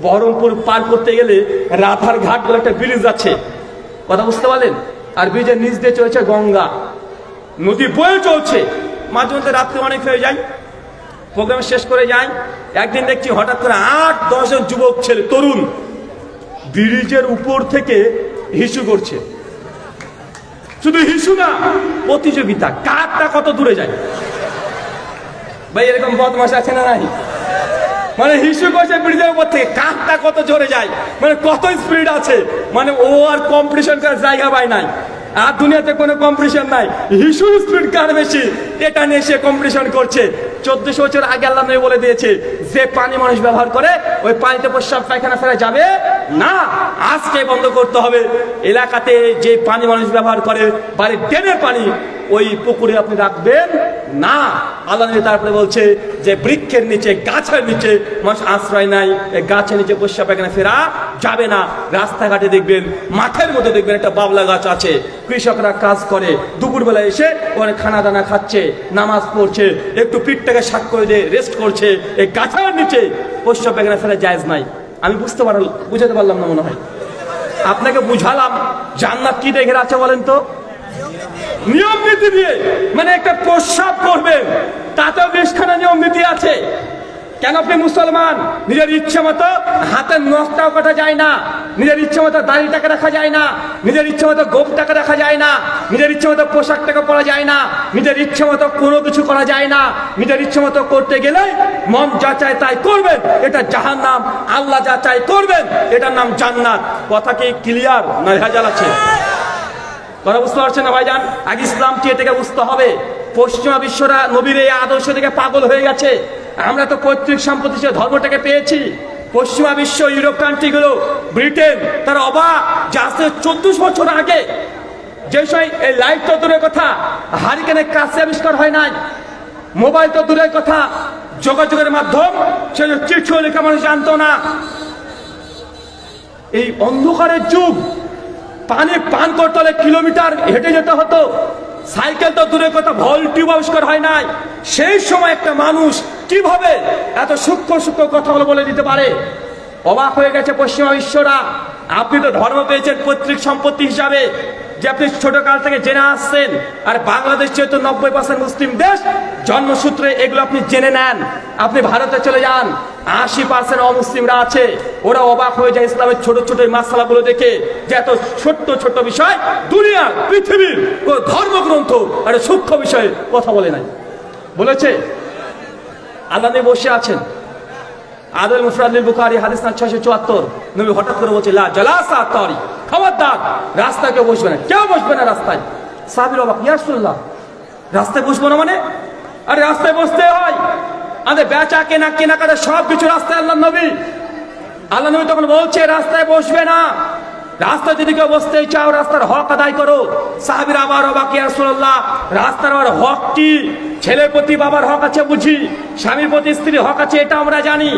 বহরমপুর পার করতে গেলে রাধার ঘাট বলে একটা ব্রিজ আছে, কথা বুঝতে পারলেন? আর ব্রিজের নিচ দিয়ে চলেছে গঙ্গা, নদী বয়ে চলছে। মাঝে মধ্যে রাত্রে অনেক হয়ে যায়, প্রোগ্রাম শেষ করে যায়। একদিন দেখছি হঠাৎ করে 8-10 জন যুবক ছেলে, তরুণ, ব্রিজের উপর থেকে হিসু করছে। শুধু হিসু না, প্রতিযোগিতা, কারটা কত দূরে যায়। ভাই এরকম বদমাশ আছে না নাই? মানে হিসু করছে ব্রিজের উপর থেকে, কারটা কত জোরে যায়, মানে কত স্পিড আছে। মানে ও আর কম্পিটিশন করার জায়গা পায় নাই। আর দুনিয়াতে কোনো কম্পিটিশন নাই, হিসু স্পিড কার বেশি, এটা নিয়ে সে কম্পিটিশন করছে। 1400 বছর আগে আল্লাহ নবী বলে দিয়েছে, যে পানি মানুষ ব্যবহার করে ওই পানিতে প্রস্রাব পায়খানা ফেরা যাবে না, আজকে বন্ধ করতে হবে। এলাকাতে যে পানি মানুষ ব্যবহার করে, বাড়ির ড্রেনের পানি, ওই পুকুরে আপনি রাখবেন না। আল্লাহ নবী তারপরে বলছে যে বৃক্ষের নিচে, গাছের নিচে মানুষ আশ্রয় নাই, গাছের নিচে প্রস্রাব পায়খানা ফেরা যাবে না। রাস্তাঘাটে দেখবেন, মাঠের মধ্যে দেখবেন একটা বাবলা গাছ আছে, কৃষকরা কাজ করে, দুপুরবেলা এসে ওখানে খানা দানা খাচ্ছে, নামাজ পড়ছে, একটু পিঠটাকে শাক করে দিয়ে রেস্ট করছে। এই গাছের নিচে প্রস্রাব পায়খানা ফেলা জায়েজ নাই। আমি বুঝাতে পারলাম না মনে হয়। আপনাকে বুঝালাম জান্নাত কি দেখে আছে বলেন তো? নিয়ম নীতি দিয়ে। মানে একটা প্রস্রাব করবেন, তাতেও 20খানা নিয়ম নীতি আছে। কেন? আপনি মুসলমান, নিজের ইচ্ছে মতো হাতের নখটাও কাটা যায় না, নিজের ইচ্ছে মতো দাড়িটাকে রাখা যায় না, নিজের ইচ্ছে মতো গোঁফটাকে রাখা যায় না, নিজের ইচ্ছে মতো পোশাকটাকে পরা যায় না, নিজের ইচ্ছে মতো কোনো কিছু করা যায় না। নিজের ইচ্ছে মতো করতে গেলে মন যা চায় তাই করবেন, এটা জাহান্নাম। আল্লাহ যা চায় করবেন, এটার নাম জান্নাত। কথা কি ক্লিয়ার না ভেজাল আছে? কথা বুঝতে পারছেন না ভাইজান? আগে ইসলামটি এটাকে বুঝতে হবে। পশ্চিমা বিশ্বরা নবীর এই আদর্শ থেকে পাগল হয়ে গেছে। আমরা তো পৈতৃক সম্পত্তি ধর্মটাকে পেয়েছি। পশ্চিমা বিশ্ব, ইউরোপ কান্ট্রিগুলো, ব্রিটেন, তারা অবাক যে আজকে 1400 বছর আগে যে সময় এই লাইট তো দূরের কথা, হারিকেনের কাছে আবিষ্কার হয় নাই, মোবাইল তো দূরের কথা, যোগাযোগের মাধ্যম সে চিঠি লেখা মানুষ জানতো না। এই অন্ধকারের যুগ, পানি পান করতে হলে কিলোমিটার হেঁটে যেতে হতো, সাইকেল তো দূরের কথা, ভলটিউব আবিষ্কার হয় নাই। সেই সময় একটা মানুষ কিভাবে এত সূক্ষ্ম কথা বলে দিতে পারে? অবাক হয়ে গেছে পশ্চিমা বিশ্বরা। আপনি তো ধর্ম পেয়েছেন পৈতৃক সম্পত্তি হিসাবে, যে আপনি ছোট কাল থেকে জেনে আসছেন। আর বাংলাদেশ যেহেতু 90% মুসলিম দেশ, জন্মসূত্রে এগুলো আপনি জেনে নেন। আপনি ভারতে চলে যান, 80% অমুসলিমরা আছে, ওরা অবাক হয়ে যায় ইসলামের ছোট ছোট মাসালাগুলো দেখে, যে এত ছোট্ট বিষয় দুনিয়ার, পৃথিবীর কোন ধর্মগ্রন্থ একটা সূক্ষ্ম বিষয়ে কথা বলে নাই। বলেছে আল্লাহ নবী বসে আছেন, আদল মুফরাদুল বুখারী হাদিস নাম্বার 674, নবী হঠাৎ করে বলছে লা জালাসা তারি, খবরদার রাস্তায় কেউ বসবে না, কেউ বসবে না রাস্তায়। সাহাবীরা অবাক, ইয়া রাসূলুল্লাহ রাস্তায় বসবো না মানে? আরে রাস্তায় বসতে হয়, আমাদের বেচা কেনাকাটা সব কিছু রাস্তায়। আল্লাহ নবী তখন বলছে রাস্তায় বসবে না, রাস্তা যদি কেউ বসতে চাও রাস্তার হক আদায় করো। সাহাবীরা আবার অবাক, ইয়া রাসূলুল্লাহ রাস্তার আবার হক কি? ছেলের প্রতি বাবার হক আছে বুঝি, স্বামীর প্রতি স্ত্রীর হক আছে এটা আমরা জানি,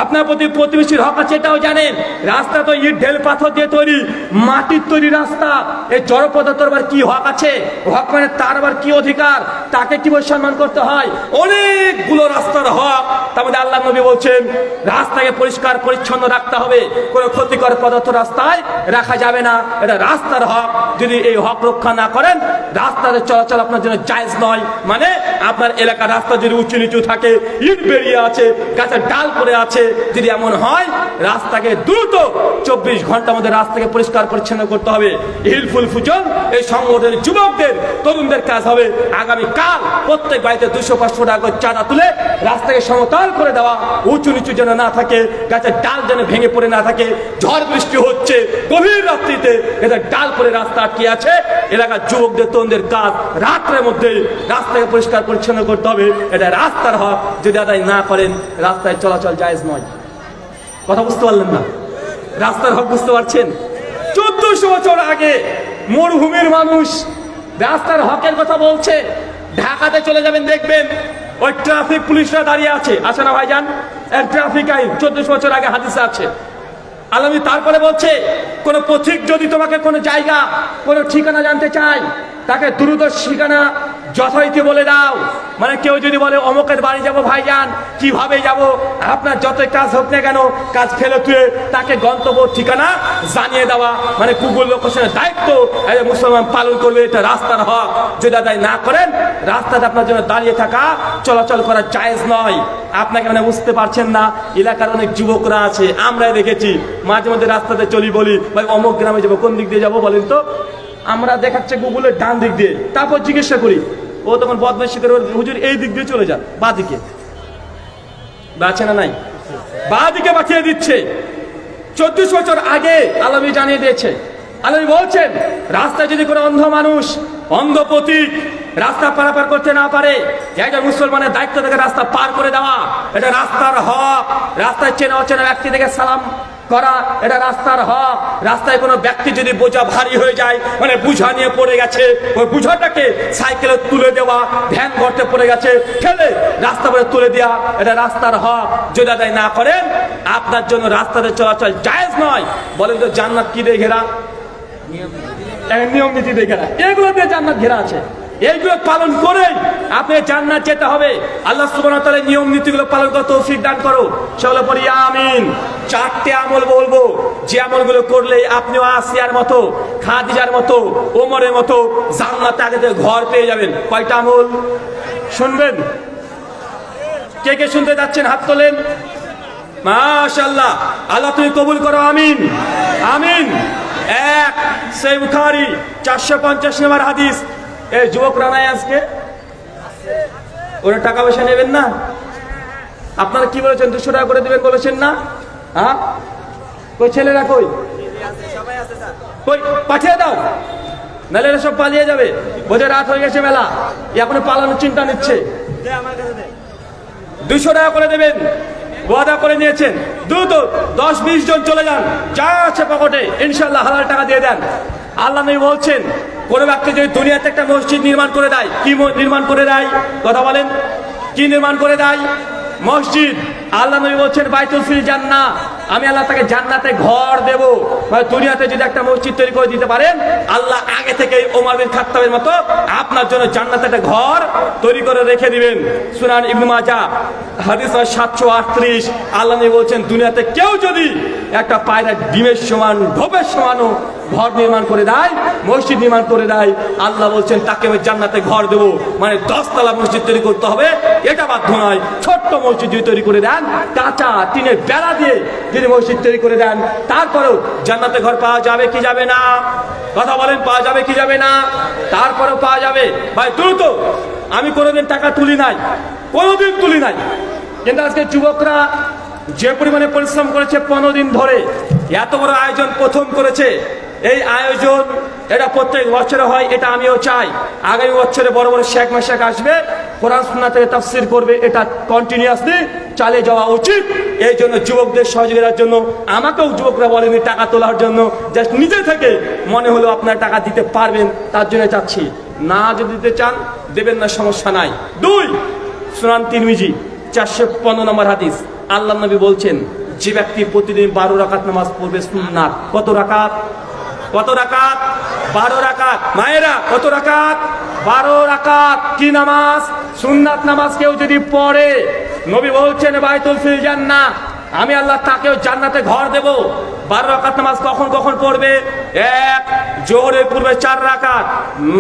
আপনার প্রতি প্রতিবেশীর হক আছে এটাও জানেন। রাস্তা তো ইট ঢেল পাথর দিয়ে তৈরি, মাটির তৈরি রাস্তা, এই জড় পদার্থের আবার কি হক আছে? হক মানে তার আবার কি অধিকার, তাকে কিভাবে সম্মান করতে হয়? অনেকগুলো রাস্তার হক। তার মধ্যে আল্লাহ নবী বলছেন রাস্তাকে পরিষ্কার পরিচ্ছন্ন রাখতে হবে, কোনো ক্ষতিকর পদার্থ রাস্তায় রাখা যাবে না, এটা রাস্তার হক। যদি এই হক রক্ষা না করেন রাস্তাতে চলাচল আপনার জন্য জায়েজ নয়। মানে আপনার এলাকার রাস্তা যদি উঁচু নিচু থাকে, ইট বেরিয়ে আছে, গাছের ডাল পড়ে আছে, যদি এমন হয় রাস্তাকে দ্রুত 24 ঘন্টার মধ্যে রাস্তাকে পরিষ্কার পরিচ্ছন্ন করতে হবে। হিলফুল ফুজল এই সংগঠনের যুবকদের তরুণদের কাজ হবে আগামী কাল প্রত্যেক বাড়িতে 200-500 টাকা করে চাঁদা তুলে রাস্তাকে সমতল করে দেওয়া, উঁচু নিচু যেন না থাকে, গাছের ডাল যেন ভেঙে পড়ে না থাকে। ঝড় বৃষ্টি হচ্ছে গভীর রাত্রিতে, এদের ডাল পড়ে রাস্তা আটকে আছে, এলাকার যুবকদের তরুণদের কাজ রাত্রের মধ্যে রাস্তাকে পরিষ্কার পরিচ্ছন্ন করতে হবে। এটা রাস্তার হক, যদি আদায় না করেন রাস্তায় চলাচল জায়েজ নয়। কথা বুঝতে পারলেন না? রাস্তার হক বুঝতে পারছেন? 1400 বছর আগে মরুভূমির মানুষ রাস্তার হকের কথা বলছে। ঢাকাতে চলে যাবেন দেখবেন ওই ট্রাফিক পুলিশরা দাঁড়িয়ে আছে, আছে না ভাইজান? ট্রাফিক আইন 1400 বছর আগে হাদিসে আছে। আল্লাহ তারপরে বলছে কোন পথিক যদি তোমাকে কোনো জায়গা কোনো ঠিকানা জানতে চায় তাকে দ্রুত ঠিকানা যথারীতি বলে দাও। মানে কেউ যদি বলে অমুকের বাড়ি যাব ভাইজান, কিভাবে যাব? আপনার যতই কাজ হোক না কেন কাজ ফেলে তুলে তাকে গন্তব্য ঠিকানা জানিয়ে দেওয়া, মানে গুগল লোকেশনের দায়িত্ব মুসলমান পালন করবে। এটা রাস্তার হক, যদি আদায় না করেন রাস্তাতে আপনার জন্য দাঁড়িয়ে থাকা চলাচল করা জায়েজ নয়। আপনাকে মানে বুঝতে পারছেন না, এলাকার অনেক যুবকরা আছে, আমরাই দেখেছি মাঝে মধ্যে রাস্তাতে চলি, বলি ভাই অমুক গ্রামে যাবো, কোন দিক দিয়ে যাবো বলেন তো? আমরা দেখাচ্ছে গুগলের ডান দিক দিয়ে, তারপর জিজ্ঞাসা করি, ও তখন বদমাইশি করে হুজুর এই দিক দিয়ে চলে যান, বা দিকে বাঁচে না নাই, বা দিকে পাঠিয়ে দিচ্ছে। 1400 বছর আগে আল্লাহ জানিয়ে দিয়েছে। আল্লাহ বলছেন রাস্তায় যদি কোনো অন্ধ মানুষ, অন্ধ পথিক রাস্তা পারাপার করতে না পারে, একজন মুসলমানের দায়িত্ব থেকে রাস্তা পার করে দেওয়া, এটা রাস্তার হক। রাস্তায় চেনা অচেনা ব্যক্তি থেকে সালাম করা, এটা রাস্তার হক। রাস্তায় কোনো ব্যক্তি যদি বোঝা ভারী হয়ে যায়, মানে বুঝা নিয়ে পড়ে গেছে, ওই বুঝাটাকে সাইকেলে তুলে দেওয়া, ভ্যান গর্তে পড়ে গেছে ফেলে রাস্তা পরে তুলে দেওয়া, এটা রাস্তার হক। যদি আদায় না করেন আপনার জন্য রাস্তাতে চলাচল জায়েজ নয়। বলেন তো জান্নাত কি দিয়ে ঘেরা? নিয়ম নীতি দিয়ে ঘেরা, এগুলো দিয়ে জান্নাত ঘেরা আছে। এইগুলো পালন করে আপনি জান্নাত যেতে হবে। আল্লাহ সুবহানাহু ওয়া তাআলা নিয়ম নীতিগুলো পালন করে তৌফিক দান করো। সকলে পড়ি আমিন। 4টে আমল বলবো, যে আমলগুলো করলে আপনিও আসিয়ার মতো, খাদিজার মতো, ওমরের মতো জান্নাতে আগে থেকে ঘর পেয়ে যাবেন। কয়টা আমল শুনবেন? কে কে শুনতে যাচ্ছেন হাত তোলেন। মাশাআল্লাহ, আল্লাহ তুমি কবুল করো, আমিন আমিন। 1 সহিহ বুখারী 450 নম্বর হাদিস। এই যুবকরা নাই আজকে, ওরা টাকা পয়সা নেবেন না? আপনারা কি বলেছেন? 200 টাকা করে দেবেন বলেছেন না? হ্যাঁ, কই ছেলেরা কই? কই পাঠিয়ে দাও, নাহলে এরা সব পালিয়ে যাবে। বোঝে রাত হয়ে গেছে, মেলা, এখনো পালানোর চিন্তা নিচ্ছে। 200 টাকা করে দেবেন, ওয়াদা করে নিয়েছেন। দ্রুত 10-20 জন চলে যান, যা আছে পকেটে ইনশাআল্লাহ হালাল টাকা দিয়ে দেন। আল্লাহ নবী বলছেন কোন ব্যক্তি যদি দুনিয়াতে একটা মসজিদ নির্মাণ করে দেয়, কি নির্মাণ করে দেয়? কথা বলেন, কি নির্মাণ করে দেয়? মসজিদ। আল্লাহ নবী বলছেন বাইতুল ফিল জান্নাহ, আমি আল্লাহ তাকে জান্নাতে ঘর দেব। মানে দুনিয়াতে যদি একটা মসজিদ তৈরি করে দিতে পারেন, আল্লাহ আগে থেকে ওমর বিন খাত্তাবের মতো আপনার জন্য জান্নাতে একটা ঘর তৈরি করে রেখে দিবেন। সুনান ইবনে মাজাহ হাদিস 738। আল্লাহ নবী বলছেন দুনিয়াতে কেউ যদি একটা পায়রা ডিমের সমান, ঢোপের সমানও ঘর নির্মাণ করে দেয়, মসজিদ নির্মাণ করে দেয়, আল্লাহ বলছেন তাকে আমি জান্নাতে ঘর দেব। মানে 10 তলা মসজিদ তৈরি করতে হবে এটা বাধ্য নয়। ছোট্ট মসজিদ যদি তৈরি করে দেন, কাঁচা টিনের বেড়া দিয়ে যদি মসজিদ তৈরি করে দেন, তারপরেও জান্নাতে ঘর পাওয়া যাবে কি যাবে না? কথা বলেন, পাওয়া যাবে কি যাবে না? তারপরেও পাওয়া যাবে। ভাই দ্রুত, আমি কোনোদিন টাকা তুলি নাই, কোনোদিন তুলি নাই, কিন্তু আজকে যুবকরা যে পরিমাণে পরিশ্রম করেছে 15 দিন ধরে, এত বড় আয়োজন প্রথম করেছে। এই আয়োজন এটা প্রত্যেক বছরে হয়, এটা আমিও চাই। আগামী বছরে বড় বড় শেখ মাসাক আসবে, কোরআন সুন্নাহ থেকে তাফসীর করবে, এটা কন্টিনিউয়াসলি চালিয়ে যাওয়া উচিত। এই জন্য যুবকদের সহযোগিতার জন্য আমাকেও যুবকরা বলেনি টাকা তোলার জন্য, জাস্ট নিজে থেকে মনে হলো আপনার টাকা দিতে পারবেন তার জন্য চাচ্ছি, না যদি দিতে চান দেবেন না, সমস্যা নাই। 2 সুনান তিরমিজি 415 নম্বর হাদিস, আল্লাহ নবী বলছেন যে ব্যক্তি প্রতিদিন 12 রাকাত নামাজ পড়বে সুন্নাত, কত রাকাত? কত রাকাত? 12 রাকাত। মায়েরা কত রাকাত? 12 রাকাত। কি নামাজ? সুন্নাত নামাজ কেউ যদি পড়ে, নবী বলছেন বাইতুল ফিল জান্নাহ, আমি আল্লাহ তাকেও জান্নাতে ঘর দেব। 12 রাকাত নামাজ কখন কখন পড়বে? 1 জোহরের পূর্বে 4 রাকাত,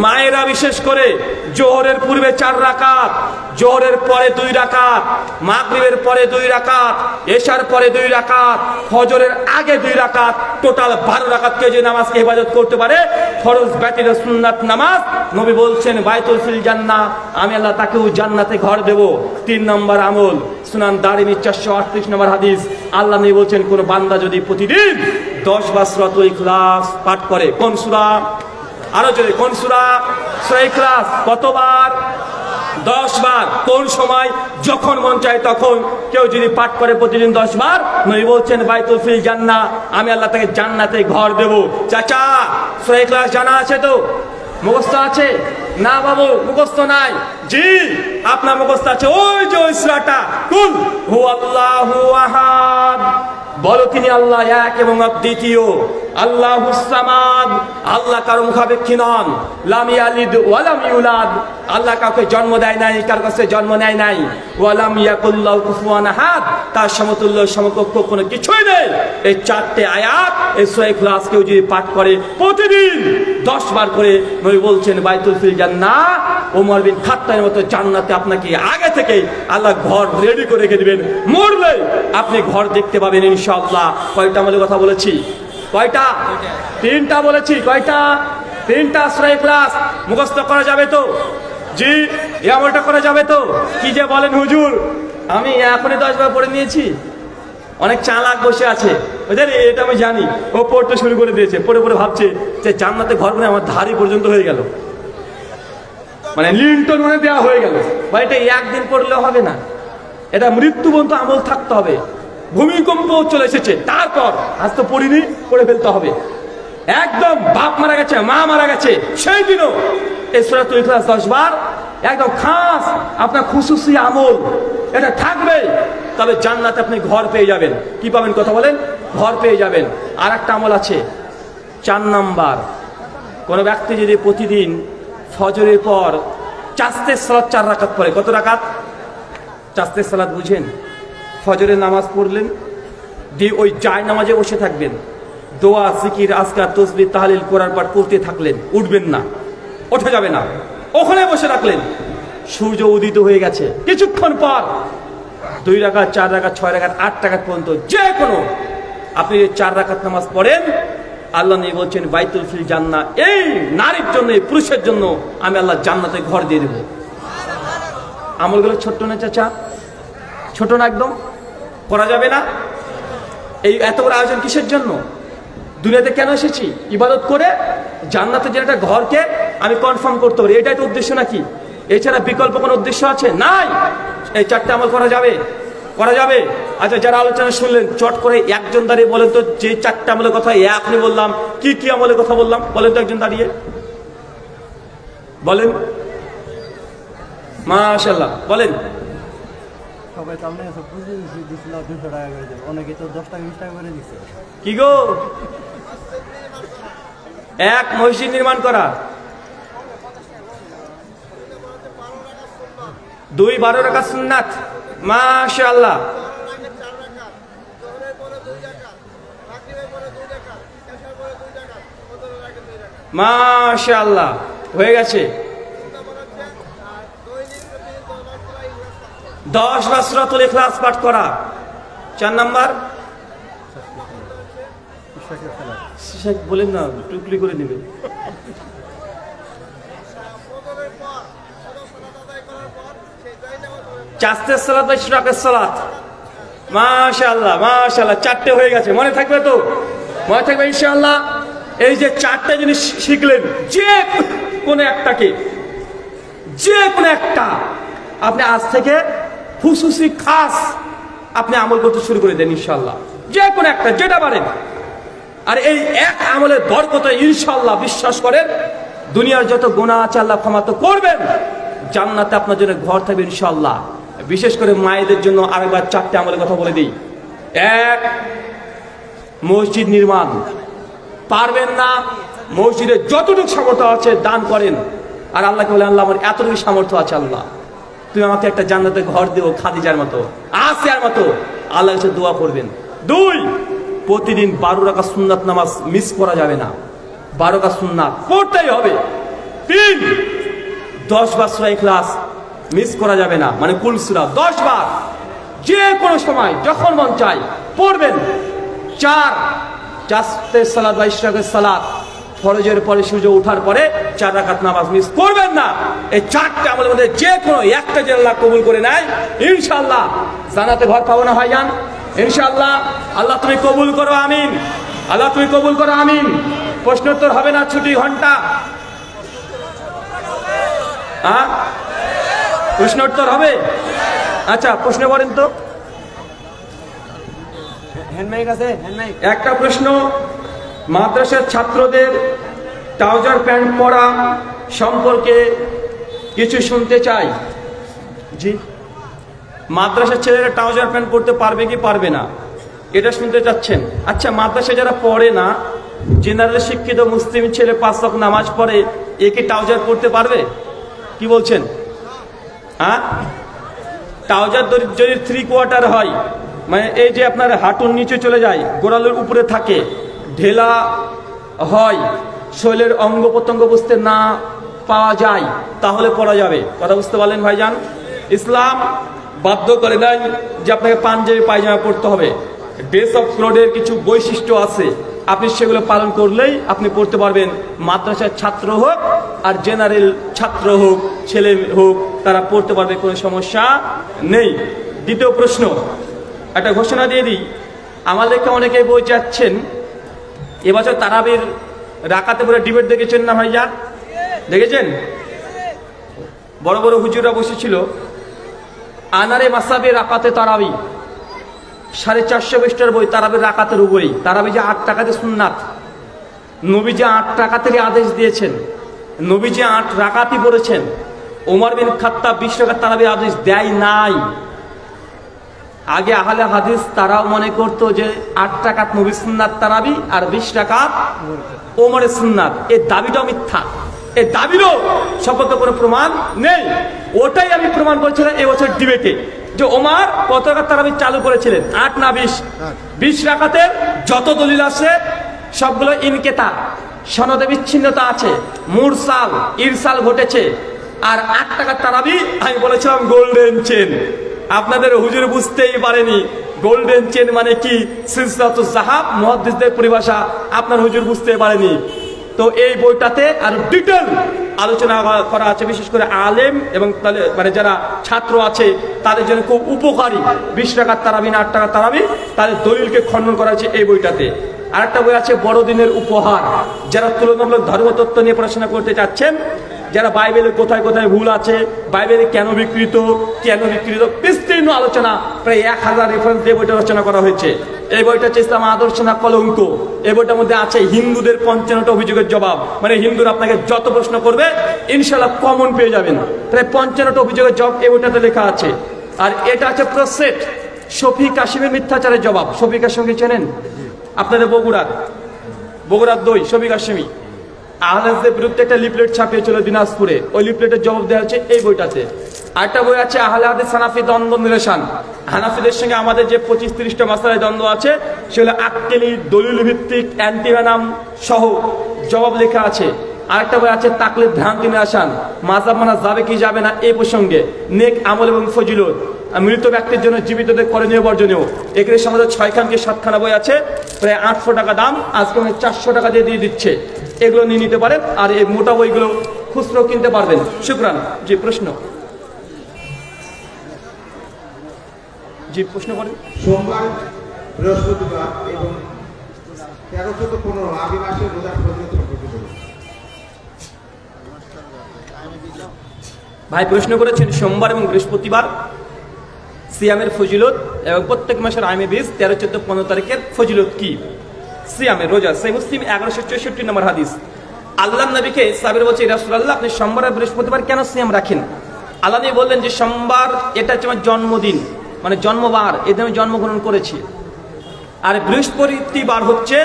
মায়েরা বিশেষ করে জোহরের পূর্বে 4 রাকাত, জোহরের পরে 2 রাকাত, মাগরিবের পরে 2 রাকাত, এশার পরে 2 রাকাত, ফজরের আগে 2 রাকাত, টোটাল 12 রাকাত কে যে নামাজকে ইবাদত করতে পারে ফরজ ব্যতীত সুন্নাত নামাজ, নবী বলছেন বাইতুল ফিল জান্নাহ, আমি আল্লাহ তাকেও জান্নাতে ঘর দেব। 3 নম্বর আমল, সুনান দারিমি 438 নম্বর হাদিস, আল্লাহ নবী বলছেন কোন বান্দা যদি প্রতিদিন 10 বার সূরাতুল ইখলাস পাঠ করে, কোন সূরা? আরো জোরে, কোন সূরা? সূরা ইখলাস। কতবার? 10 বার। কোন সময়? যখন মন চায় তখন কেউ যদি পাঠ করে প্রতিদিন 10 বার, নবী বলছেন বাইতুল ফিল জান্নাহ, আমি আল্লাহ তাকে জান্নাতে ঘর দেব। চাচা সূরা ইখলাস জানা আছে তো? মুখস্থ আছে? না বাবু মুখস্থ নাই। জি আপনার মুখস্থ আছে, ওই যে ওই সূরাটা, কুল হুয়াল্লাহু আহাদ, বলো তিনি আল্লাহ এক এবং অদ্বিতীয়, আল্লাহুস সামাদ, আল্লাহ কারো মুখাপেক্ষী নন, লাম ইয়ালিদ ওয়া লাম ইউলাদ, আল্লাহ কাউকে জন্ম দেয় নাই, কার কাছে জন্ম নেয় নাই, ওয়া লাম ইয়াকুল লাহু কুফুয়ান আহাদ, তার সমতুল্য সমকক্ষ কোনো কিছুই নেই। এই 4টে আয়াত এই সূরা ইখলাস কেউ যদি পাঠ করে প্রতিদিন 10 বার করে, নবী বলছেন বাইতুল ফিল জান্নাহ, ওমর বিন খাত্তাবের মতো জান্নাতে আপনাকে আগে থেকে আল্লাহ ঘর রেডি করে রেখে দিবেন, মরলে আপনি ঘর দেখতে পাবেন ইনশাআল্লাহ। কয়টা আমলের কথা বলেছি? কয়টা? 3টা বলেছি। কয়টা? 3টা। সূরা ইখলাস মুখস্থ করা যাবে তো? জি এই আমলটা করা যাবে তো? কি যে বলেন হুজুর, আমি এখনই 10 বার পড়ে নিয়েছি। অনেক চালাক বসে আছে, এটা আমি জানি, ও পড়তে শুরু করে দিয়েছে, পড়ে পড়ে ভাবছে যে জান্নাতে ঘর মানে আমার ধারি পর্যন্ত হয়ে গেল, মানে লিন্টন মানে দেওয়া হয়ে গেল। বা এটা একদিন পড়লে হবে না, এটা মৃত্যু পর্যন্ত আমল থাকতে হবে। ভূমিকম্প চলে এসেছে, তারপর আজ তো পড়িনি, পড়ে ফেলতে হবে। একদম বাপ মারা গেছে, মা মারা গেছে, সেই দিনও এই সূরাতুল ইখলাস 10 বার একদম খাস আপনার খুশুসি আমল, এটা থাকবে, তবে জান্নাতে আপনি ঘর পেয়ে যাবেন। কি পাবেন? কথা বলেন। ঘর পেয়ে যাবেন। আর একটা আমল আছে 4 নাম্বার, কোন ব্যক্তি যদি প্রতিদিন ফজরের পর চাস্তের সালাত 4 রাকাত পড়ে, কত রাকাত? চাস্তের সালাত বুঝেন? ফজরের নামাজ পড়লেন, দিয়ে ওই জায় নামাজে বসে থাকবেন, দোয়া জিকির আজকার তাসবিহ তাহলিল কোরআন পাঠ করতে থাকলেন, উঠবেন না, ওঠা যাবে না, ওখানে বসে রাখলেন। সূর্য উদিত হয়ে গেছে, কিছুক্ষণ পর 2 রাকাত 4 রাকাত 6 রাকাত 8 রাকাত পর্যন্ত যে কোনো আপনি 4 রাকাত নামাজ পড়েন, আল্লাহ নবী বলছেন বাইতুল ফিল জান্নাহ, এই নারীর জন্য, এই পুরুষের জন্য আমি আল্লাহ জান্নাতে ঘর দিয়ে দেব। আমলগুলো ছোট্ট না চাচা? ছোট না একদম? করা যাবে না? এই এত বড় আয়োজন কিসের জন্য? দুনিয়াতে কেন এসেছি? ইবাদত করে জান্নাতে যে একটা ঘরকে আমি কনফার্ম করতে পারি, এটাই তো উদ্দেশ্য নাকি? এছাড়া বিকল্প কোনো উদ্দেশ্য আছে? নাই। এই 4টে আমল করা যাবে? করা যাবে। আচ্ছা যারা আলোচনা শুনলেন চট করে একজন দাঁড়িয়ে বলেন তো, যে 4টে আমলের কথা আপনি বললাম, কি কি আমলের কথা বললাম বলেন তো, একজন দাঁড়িয়ে বলেন। মাশাআল্লাহ, বলেন। সবাই সামনে এসে বুঝে দিছিল 200 টাকা করে দেবে, অনেকে তো 10 টাকা 20 টাকা করে দিচ্ছে। কি গো? এক মসজিদ নির্মাণ করা, 2 12 রাকাত সুন্নাত। মাশাআল্লাহ, মাশাআল্লাহ, হয়ে গেছে। 10 বার সূরাতুল ইখলাস পাঠ করা। 4 নাম্বার বলেন না, টুকলি করে নেবে। চাস্তের সালাত বা ইশরাকের সালাত। মাশাআল্লাহ, মাশাআল্লাহ, 4টে হয়ে গেছে। মনে থাকবে তো? মনে থাকবে ইনশাআল্লাহ। এই যে 4টে জিনিস শিখলেন, যে কোনো একটাকে, যে কোনো একটা আপনি আজ থেকে খুশুসি খাস আপনি আমল করতে শুরু করে দেন ইনশাআল্লাহ, যে কোনো একটা, যেটা পারেন। আর এই এক আমলের বরকতে ইনশাআল্লাহ বিশ্বাস করেন দুনিয়ার যত গুনাহ আছে আল্লাহ ক্ষমা তো করবেন, জান্নাতে আপনার জন্য ঘর থাকবে ইনশাআল্লাহ। বিশেষ করে মায়েদের জন্য আরেকবার 4টে আমলের কথা বলে দিই। এক, মসজিদ নির্মাণ। পারবেন না, মসজিদে যতটুকু সামর্থ্য আছে দান করেন। আর আল্লাহকে বলেন, আল্লাহ আমার এতটুকু সামর্থ্য আছে, আল্লাহ তুমি আমাকে একটা জান্নাতে ঘর দিও খাদিজার মতো, আসিয়ার মতো। আল্লাহর কাছে দোয়া করবেন। 2, প্রতিদিন 12 রাকাত সুন্নাত নামাজ মিস করা যাবে না, 12 রাকাত সুন্নাত পড়তেই হবে। 3, 10 বার সূরা ইখলাস মিস করা যাবে না, মানে কুল সূরা 10 বার যে কোনো সময় যখন মন চায় পড়বেন। 4, চারতে সালাত বা ইশরাকের সালাত, ফরজের পরে সূর্য ওঠার পরে 4 রাকাত নামাজ মিস করবেন না। এই 4টে আমলের মধ্যে যে কোনো একটা যে আল্লাহ কবুল করে নেয় ইনশাআল্লাহ জান্নাতে ঘর পাবো না ভাইজান ইনশাআল্লাহ। আল্লাহ তুমি কবুল করো, আমিন। আল্লাহ তুমি কবুল করো, আমিন। প্রশ্নোত্তর হবে না, ছুটি ঘন্টা? হ্যাঁ, প্রশ্নোত্তর হবে? আচ্ছা, প্রশ্ন করেন তো। হ্যান্ডমাইক আছে? হ্যান্ডমাইক। একটা প্রশ্ন, মাদ্রাসার ছাত্রদের ট্রাউজার প্যান্ট পরা সম্পর্কে কিছু শুনতে চাই। জি, মাদ্রাসার ছেলেরা ট্রাউজার প্যান্ট পরতে পারবে কি পারবে না এটা শুনতে চাচ্ছেন? আচ্ছা, মাদ্রাসায় যারা পড়ে না, জেনারেল শিক্ষিত মুসলিম ছেলে 5 ওয়াক্ত নামাজ পড়ে, এ কি ট্রাউজার পরতে পারবে? কি বলছেন? হ্যাঁ, ট্রাউজার যদি 3/4 হয়, মানে এই যে আপনার হাঁটুর নিচে চলে যায়, গোড়ালের উপরে থাকে, ঢেলা হয়, শরীরের অঙ্গ প্রত্যঙ্গ বুঝতে না পাওয়া যায়, তাহলে পড়া যাবে। কথা বুঝতে পারলেন ভাইজান? ইসলাম বাধ্য করে নাই যে আপনাকে পাঞ্জাবি পায়জামা পড়তে হবে। ড্রেস অফ কোডের কিছু বৈশিষ্ট্য আছে, আপনি সেগুলো পালন করলেই আপনি পড়তে পারবেন। মাদ্রাসার ছাত্র হোক আর জেনারেল ছাত্র হোক, ছেলে হোক, তারা পড়তে পারবে, কোনো সমস্যা নেই। দ্বিতীয় প্রশ্ন, একটা ঘোষণা দিয়ে দিই, আমাদেরকে অনেকেই বই যাচ্ছেন এবছর তারাবির রাকাতে পরে ডিবেট দেখেছেন না ভাইয়া? দেখেছেন? বড় বড় হুজুরা বসেছিল, আনারে মাসাবে রাকাতে তারাবি, 450 পৃষ্ঠার বই তারাবির রাকাতের উপরেই। তারাবি যে 8 টাকাতে সুন্নাত, নবী যে 8 টাকাতের আদেশ দিয়েছেন, নবী যে 8 রাকাতই পড়েছেন। ওমর বিন খাত্তাব 20 টাকার তারাবির আদেশ দেয় নাই। আগে আহলে হাদিস তারাও মনে করতো যে 8 টাকাত নবী সুন্নাত তারাবি আর 20 টাকাত ওমরের সুন্নাত। এই দাবিটাও মিথ্যা, এই দাবিরও সম্পর্কে কোনো প্রমাণ নেই। ওটাই আমি প্রমাণ করেছিলাম এবছর ডিবেটে, যে ওমর কত টাকার তারাবি চালু করেছিলেন, 8 না 20? 20 রাকাতের যত দলিল আছে সবগুলো ইনকেতা, সনদে বিচ্ছিন্নতা আছে, মুরসাল ইরসাল ঘটেছে। আর 8 টাকার তারাবি আমি বলেছিলাম গোল্ডেন চেন। আপনাদের হুজুর বুঝতেই পারেনি গোল্ডেন চেন মানে কি, সিলসিলাতুজ যাহাব মুহাদ্দিসদের পরিভাষা, আপনার হুজুর বুঝতে পারেনি। তো এই বইটাতে আর ডিটেল আলোচনা করা আছে, বিশেষ করে আলেম এবং মানে যারা ছাত্র আছে তাদের জন্য খুব উপকারী। 20 টাকার তারাবি না 8 টাকার তারাবি, তাদের দলিলকে খণ্ডন করা হয়েছে এই বইটাতে। আরেকটা বই আছে বড়দিনের উপহার, যারা তুলনামূলক ধর্মতত্ত্ব নিয়ে পড়াশোনা করতে চাচ্ছেন, যারা বাইবেলে কোথায় কোথায় ভুল আছে, বাইবেলে কেন বিকৃত, বিস্তীর্ণ আলোচনা, প্রায় 1000 রেফারেন্স দিয়ে বইটা রচনা করা হয়েছে। এই বইটা হচ্ছে ইসলাম আদর্শ না কলঙ্ক। এই বইটার মধ্যে আছে হিন্দুদের 55টা অভিযোগের জবাব, মানে হিন্দুরা আপনাকে যত প্রশ্ন করবে ইনশাআল্লাহ কমন পেয়ে যাবেন। প্রায় 55টা অভিযোগের জবাব এই বইটাতে লেখা আছে। আর এটা আছে প্রসেট শফি কাশিমের মিথ্যাচারের জবাব। শফি কাশিমকে চেনেন? আপনাদের বগুড়ার দই শফি কাশিমি আহলাদের বিরুদ্ধে একটা লিফলেট ছাপিয়েছিল দিনাজপুরে, ওই লিফলেটের জবাব দেওয়া হচ্ছে এই বইটাতে। আরেকটা বই আছে আহলে হাদিস হানাফি দ্বন্দ্ব নিরসন। হানাফিদের সঙ্গে আমাদের যে 25-30টা মাসালায় দ্বন্দ্ব আছে সেগুলো আক্কেলি দলিল ভিত্তিক অ্যান্টিভেনাম সহ জবাব লেখা আছে। আরেকটা বই আছে তাকলিদ ভ্রান্তি নিরসন, মাযহাব মানা যাবে কি যাবে না এই প্রসঙ্গে, নেক আমল এবং ফজিলত, মৃত ব্যক্তির জন্য জীবিতদের করণীয় বর্জনীয়। এখানে সমাজে 6খান কি 7খানা বই আছে, প্রায় 800 টাকা দাম, আজকে 400 টাকা দিয়ে দিচ্ছে। এগুলো নিয়ে নিতে পারেন, আর এই মোটা বইগুলো খুচরো কিনতে পারবেন। শুকরান। জি, প্রশ্ন? জি, প্রশ্ন করেন। সোমবার, বৃহস্পতিবার এবং 13, 14, 15 আদি মাসে রোজার ফজিলত সম্পর্কে বলুন। ভাই প্রশ্ন করেছেন সোমবার এবং বৃহস্পতিবার সিয়ামের ফজিলত এবং প্রত্যেক মাসের আইমে 20, 13, 14, 15 তারিখের ফজিলত কি? সিয়ামের রোজা সহিহ মুসলিম 1164 নম্বর হাদিস। আল্লাহ নবীকে সাহাবীরা বলছে, ইয়া রাসূলুল্লাহ আপনি সোমবার আর বৃহস্পতিবার কেন সিয়াম রাখেন? আল্লাহ নবী বললেন যে সোমবার এটা হচ্ছে আমার জন্মদিন, মানে জন্মবার, এতে আমি জন্মগ্রহণ করেছি। আর বৃহস্পতিবার হচ্ছে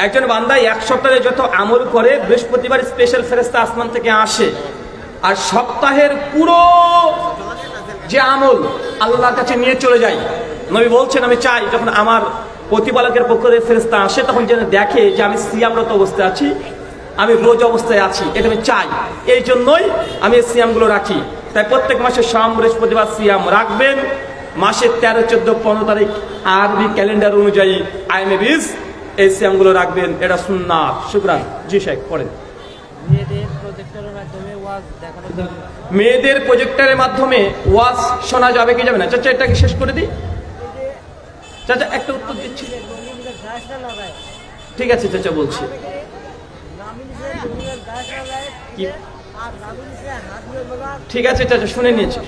একজন বান্দা এক সপ্তাহে যত আমল করে বৃহস্পতিবার স্পেশাল ফেরেশতা আসমান থেকে আসে, আর সপ্তাহের পুরো যে আমল আল্লাহর কাছে নিয়ে চলে যায়। নবী বলছেন আমি চাই যখন আমার প্রতিপালকের পক্ষ থেকে ফেরেশতা আসে তখন যেন দেখে যে আমি সিয়ামরত অবস্থায় আছি, আমি রোজা অবস্থায় আছি, এটা আমি চাই। এই জন্যই আমি এই সিয়ামগুলো রাখি। তাই প্রত্যেক মাসে সোম বৃহস্পতিবার সিয়াম রাখবেন। মাসের 13, 14, 15 তারিখ আরবি ক্যালেন্ডার অনুযায়ী আইমে 20 এই সিয়ামগুলো রাখবেন, এটা সুন্নাত। শুকরান। জি শেখ পড়েন। মেয়েদের প্রজেক্টরের মাধ্যমে ওয়াজ শোনা যাবে কি যাবে না? চাচা এটাকে শেষ করে দিই। চাচা একটা উত্তর দিচ্ছি। ঠিক আছে চাচা বলছি। ঠিক আছে চাচা শুনে নিয়েছি।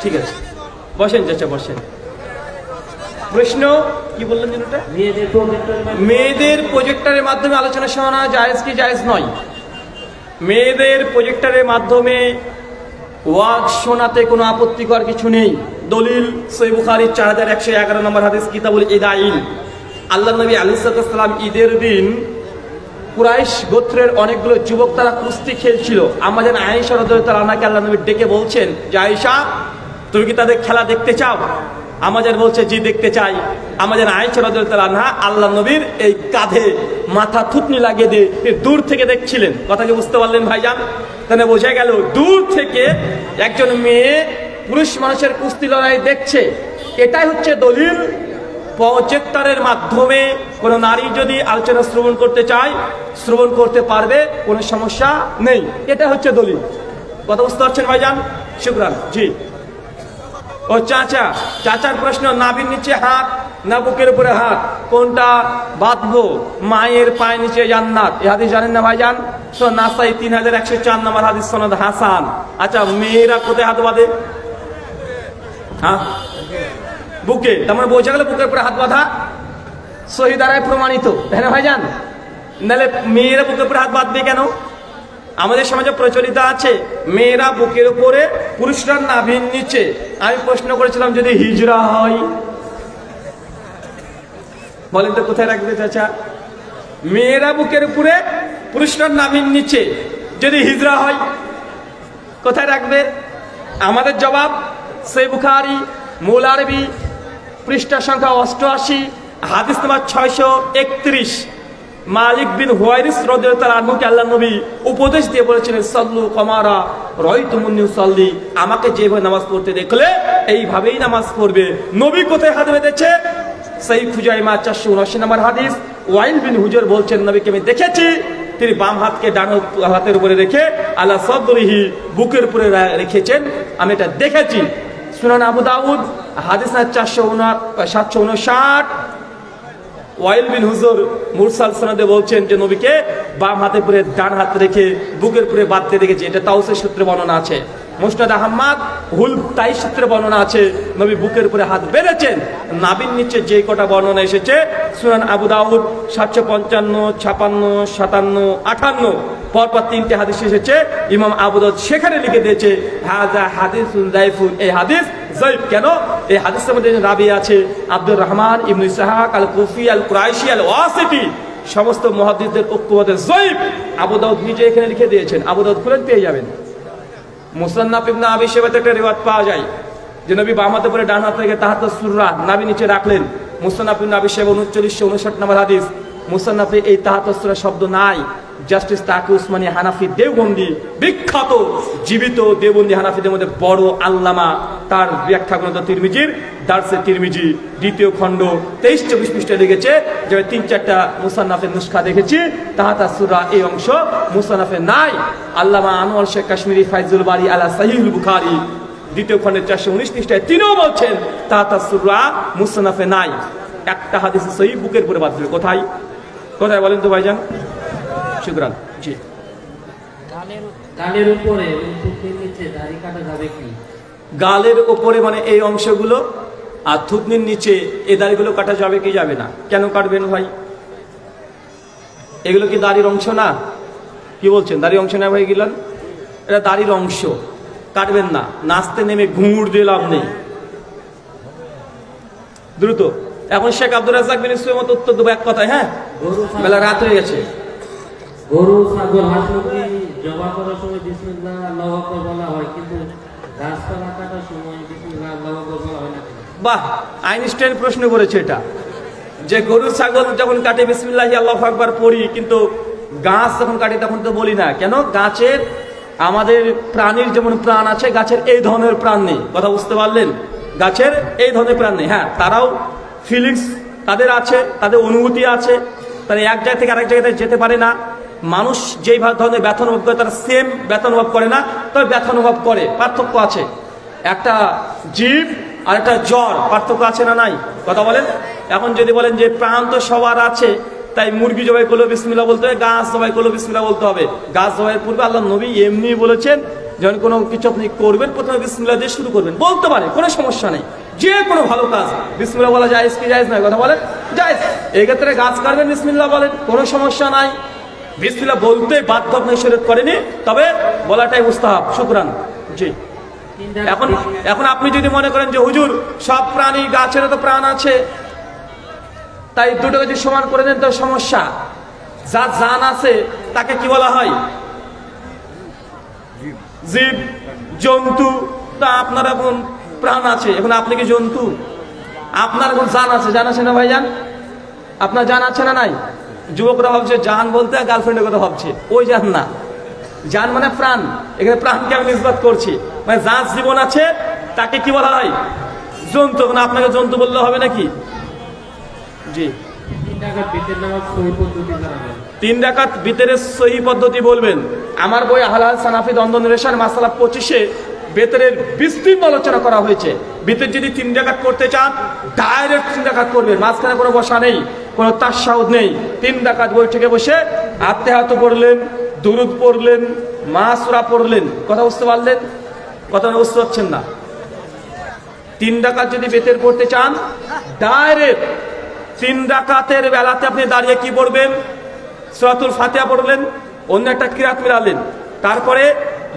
ঠিক আছে বসেন চাচা বসেন। প্রশ্ন কি বললেন যেন? মেয়েদের প্রজেক্টরের মাধ্যমে আলোচনা শোনা জায়েজ কি জায়েজ নয়? মেয়েদের প্রজেক্টরের মাধ্যমে ওয়াজ শোনাতে কোনো আপত্তিকর কিছু নেই। দলিল সহিহ বুখারী 4111 নম্বর হাদিস, কিতাবুল ইদাইল। আল্লাহ নবী আলাইহিস সালাম ঈদের দিন কুরাইশ গোত্রের অনেকগুলো যুবক তারা কুস্তি খেলছিল। আমাদের আয়েশা রাদিয়াল্লাহু আনহাকে আল্লাহ নবী ডেকে বলছেন যে আয়েশা তুমি কি তাদের খেলা দেখতে চাও? আমাদের বলছে জি দেখতে চাই। আমাদের আয়েশা রাদিয়াল্লাহু আনহা আল্লাহ নবীর এই কাঁধে মাথা থুতনি লাগিয়ে দিয়ে দূর থেকে দেখছিলেন। কথা কি বুঝতে পারলেন ভাইজান? তাহলে বোঝা গেল দূর থেকে একজন মেয়ে পুরুষ মানুষের কুস্তি লড়াই দেখছে। এটাই হচ্ছে দলিল। প্রজেক্টরের মাধ্যমে কোনো নারী যদি আলোচনা শ্রবণ করতে চায় শ্রবণ করতে পারবে, কোনো সমস্যা নেই। এটা হচ্ছে দলিল। কথা বুঝতে পারছেন ভাইজান? শুকরান। জি ও চাচার প্রশ্ন, নাভির নিচে হাত না বুকের উপরে হাত, কোনটা বাঁধবো? মায়ের পায়ের নিচে জান্নাত, এই হাদিস জানেন না ভাইজান? তো নাসাই 3104 নম্বর হাদিস, সনদ হাসান। আচ্ছা মেয়েরা কোথায় হাত বাঁধে? হ্যাঁ বুকে। তার মানে বোঝা গেল বুকের উপরে হাত বাঁধা সহি দ্বারাই প্রমাণিত, তাই না ভাইজান? নাহলে মেয়েরা বুকের উপরে হাত বাঁধবে কেন? আমাদের সমাজে প্রচলিত আছে মেয়েরা বুকের উপরে, পুরুষরা নাভির নিচে। আমি প্রশ্ন করেছিলাম যদি হিজরা হয়, বলেন তো কোথায় রাখবে চাচা? মেয়েরা বুকের উপরে, পুরুষরা নাভির নিচে, যদি হিজরা হয় কোথায় রাখবে? আমাদের জবাব সহিহ বুখারী মূল আরবি পৃষ্ঠা সংখ্যা 88 হাদিস নাম্বার 631। মালিক বিন হুয়াইরিস রাদিয়াল্লাহু আনহুকে আল্লাহ নবী উপদেশ দিয়ে বলেছিলেন সাল্লু কামারা রাআইতুমুনি উসাল্লি, আমাকে যেভাবে নামাজ পড়তে দেখলে এইভাবেই নামাজ পড়বে। নবী কোথায় হাত বেঁধেছে? সহিহ খুজাইমা 479 নম্বর হাদিস। ওয়াইল বিন হুজর বলছেন নবীকে আমি দেখেছি তিনি বাম হাতকে ডান হাতের উপরে রেখে আলা সাদরিহি বুকের উপরে রেখেছেন, আমি এটা দেখেছি। সুনান আবু দাউদ হাদিস 759। ওয়াইল বিন হুজর মুরসাল সনদে বলছেন যে নবীকে বাম হাতে পরে ডান হাত রেখে বুকের উপরে বাঁধতে দেখেছি। এটা তাওসের সূত্রে বর্ণনা আছে। মুসনাদ আহমদ হুল তাই সূত্রে বর্ণনা আছে নবী বুকের উপরে হাত বেঁধেছেন। নাভির নিচে যে কটা বর্ণনা এসেছে সুনান আবু দাউদ 755, 56, 57, 58 পরপর 3টে হাদিস এসেছে। ইমাম আবু দাউদ সেখানে লিখে দিয়েছে হাযা হাদিসুন যায়ফুন, এই হাদিস যায়ফ। কেন? এই হাদিসের মধ্যে রাবি আছে আব্দুর রহমান ইবনে ইসহাক আল কুফি আল কুরাইশি আল ওয়াসিতি, সমস্ত মুহাদ্দিসদের ঐক্যমতে যায়ফ। আবু দাউদ নিজে এখানে লিখে দিয়েছেন, আবু দাউদ খুলে পেয়ে যাবেন। মুসান্নাফ ইবনে আবি শাইবাতে একটা রিওয়ায়াত পাওয়া যায় যে নবী বাম হাতে পরে ডান হাত থেকে তাহাত সুররা নাভি নিচে রাখলেন। মুসান্নাফ ইবনে আবি শাইবা 3959 নম্বর হাদিস। মুসান্নাফে এই তাহাত সুররা শব্দ নাই। জাস্টিস তাকি উসমানী হানাফি দেওবন্দি, বিখ্যাত জীবিত দেওবন্দি হানাফিদের মধ্যে বড় আল্লামা, তার ব্যাখ্যা গ্রন্থ তিরমিজির দারসে তিরমিজি 2য় খণ্ড 23-24 পৃষ্ঠায় লিখেছে যে 3-4টা মুসান্নাফের নুসখা দেখেছি তাহাতা সূরা এই অংশ মুসান্নাফে নাই। আল্লামা আনোয়ার শেখ কাশ্মীরি ফাইজুল বারি আলা সহিহুল বুখারী 2য় খণ্ডের 419 পৃষ্ঠায় তিনিও বলছেন তাহাতা সূরা মুসান্নাফে নাই। একটা হাদিস সহিহ বুকের উপরে বাঁধবে। কোথায় বলেন তো ভাইজান? শুকরান। জি গালের উপরে এবং থুতনির নিচে দাড়ি কাটা যাবে কি? গালের ওপরে মানে এই অংশগুলো আর থুতনির নিচে এই দাড়িগুলো কাটা যাবে কি যাবে না? কেন কাটবেন ভাই? এগুলো কি দাড়ির অংশ না? কি বলছেন, দাড়ির অংশ না ভাই? গেলেন এটা দাড়ির অংশ, কাটবেন না। নাচতে নেমে ঘুঙুর দিয়ে লাভ নেই। দ্রুত এখন শেখ আব্দুর রাজ্জাক বিন ইউসুফের মতো উত্তর দেবো এক কথায়। হ্যাঁ, বেলা রাত হয়ে গেছে। গরু, ছাগল, হাঁস মুরগি জবা করার সময় বিসমিল্লাহ আল্লাহু আকবার বলা হয়, কিন্তু গাছপালা কাটার সময় বিসমিল্লাহ আল্লাহু আকবার বলা হয় না কেন? বাহ, আইনস্টাইন প্রশ্ন করেছে এটা, যে গরু ছাগল যখন কাটে বিসমিল্লাহি আল্লাহু আকবার পড়ি, কিন্তু গাছ যখন কাটে তখন তো বলি না কেন? গাছের আমাদের প্রাণীর যেমন প্রাণ আছে, গাছের এই ধরনের প্রাণ নেই। কথা বুঝতে পারলেন? গাছের এই ধরনের প্রাণ নেই। হ্যাঁ, তারাও ফিলিংস তাদের আছে, তাদের অনুভূতি আছে, তারা এক জায়গা থেকে আরেক জায়গায় যেতে পারে না। মানুষ যেই ধরনের ব্যথা অনুভব করে তারা সেম ব্যথা অনুভব করে না, তবে ব্যথা অনুভব করে। পার্থক্য আছে। একটা জীব আর একটা জ্বর, পার্থক্য আছে না নাই? কথা বলেন। এখন যদি বলেন যে প্রাণ তো সবার আছে, তাই মুরগি জবাই করলেও বিসমিল্লাহ বলতে হবে, গাছ জবাই করলেও বিসমিল্লাহ বলতে হবে। গাছ জবাইয়ের পূর্বে আল্লাহ নবী এমনি বলেছেন, যখন কোনো কিছু আপনি করবেন প্রথমে বিসমিল্লাহ দিয়ে শুরু করবেন। বলতে পারে, কোনো সমস্যা নেই। যে কোনো ভালো কাজ বিসমিল্লাহ বলা জায়েজ কি জায়েজ নয়? কথা বলেন, জায়েজ। এই ক্ষেত্রে গাছ কাটবেন বিসমিল্লাহ বলেন, কোনো সমস্যা নাই। বিসমিল্লাহ বলতে বাধ্য আপনি শরীয়ত করেনি, তবে বলাটাই মুস্তাহাব। শুকরান। জি, এখন আপনি যদি মনে করেন যে হুজুর সব প্রাণী, গাছেরও তো প্রাণ আছে, তাই দুটোকে যদি সমান করে দেন তো সমস্যা। যার জান আছে তাকে কি বলা হয়? জীব, জন্তু। তা আপনার এখন প্রাণ আছে, এখন আপনি কি জন্তু? আপনার এখন জান আছে, জান আছে না ভাইজান? আপনার জান আছে না নাই? যুবকরা ভাবছে জান বলতে গার্লফ্রেন্ডের কথা ভাবছে, ওই জান না। জান মানে প্রাণ। এখানে প্রাণকে আমি নিসবত করছি, মানে যার জীবন আছে তাকে কি বলা হয়? জন্তু। মানে আপনাকে জন্তু বললে হবে নাকি? জি, 3 রাকাত বিতের নামাজ সহি পদ্ধতি জানাবেন। 3 রাকাত বিতের সহি পদ্ধতি বলবেন। আমার বই হালাল সানাফি দ্বন্দ্ব নিরসন মাসালা 25-এ বেতরের বিস্তীর্ণ আলোচনা করা হয়েছে। বিতের যদি 3 রাকাত করতে চান, ডাইরেক্ট 3 রাকাত করবেন, মাঝখানে কোনো বসা নেই, কোনো তাশাহুদ নেই। 3 রাকাত বৈঠকে বসে আত্তেহাত পড়লেন, দুরুদ পড়লেন, মা সূরা পড়লেন। কথা বুঝতে পারলেন? কথা বুঝতে পারছেন না? 3 রাকাত যদি বেতের পড়তে চান, ডাইরেক্ট 3 রাকাতের বেলাতে আপনি দাঁড়িয়ে কি পড়বেন? সূরাতুল ফাতিহা পড়লেন, অন্য একটা কিরাত মিলালেন। তারপরে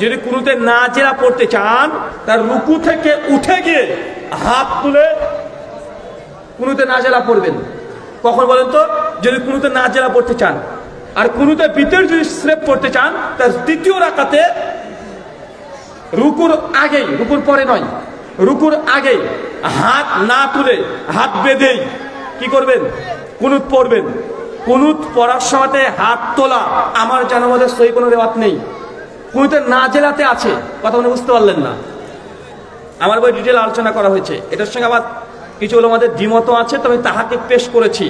যদি কুনুতে নাজেলা পড়তে চান, তার রুকু থেকে উঠে গিয়ে হাত তুলে কুনুতে নাজেলা পড়বেন। কখন বলেন তো? যদি কুনুতে নাজেলা পড়তে চান। আর কুনুতে বিতের যদি স্রেফ পড়তে চান, তার দ্বিতীয় রাকাতে রুকুর আগেই, রুকুর পরে নয়, রুকুর আগেই হাত না তুলে হাত বেঁধেই কি করবেন? কুনুত পড়বেন। কুনুত পড়ার সময় হাত তোলা আমার জানার মধ্যে সহি কোনো রেওয়াত নেই। কুনুতে নাজেলাতে আছে। কথা মনে বুঝতে পারলেন না? আমার বই ডিটেল আলোচনা করা হয়েছে। এটার সঙ্গে আবার কিছু আমাদের দ্বিমত আছে, তবে তাহাকে পেশ করেছি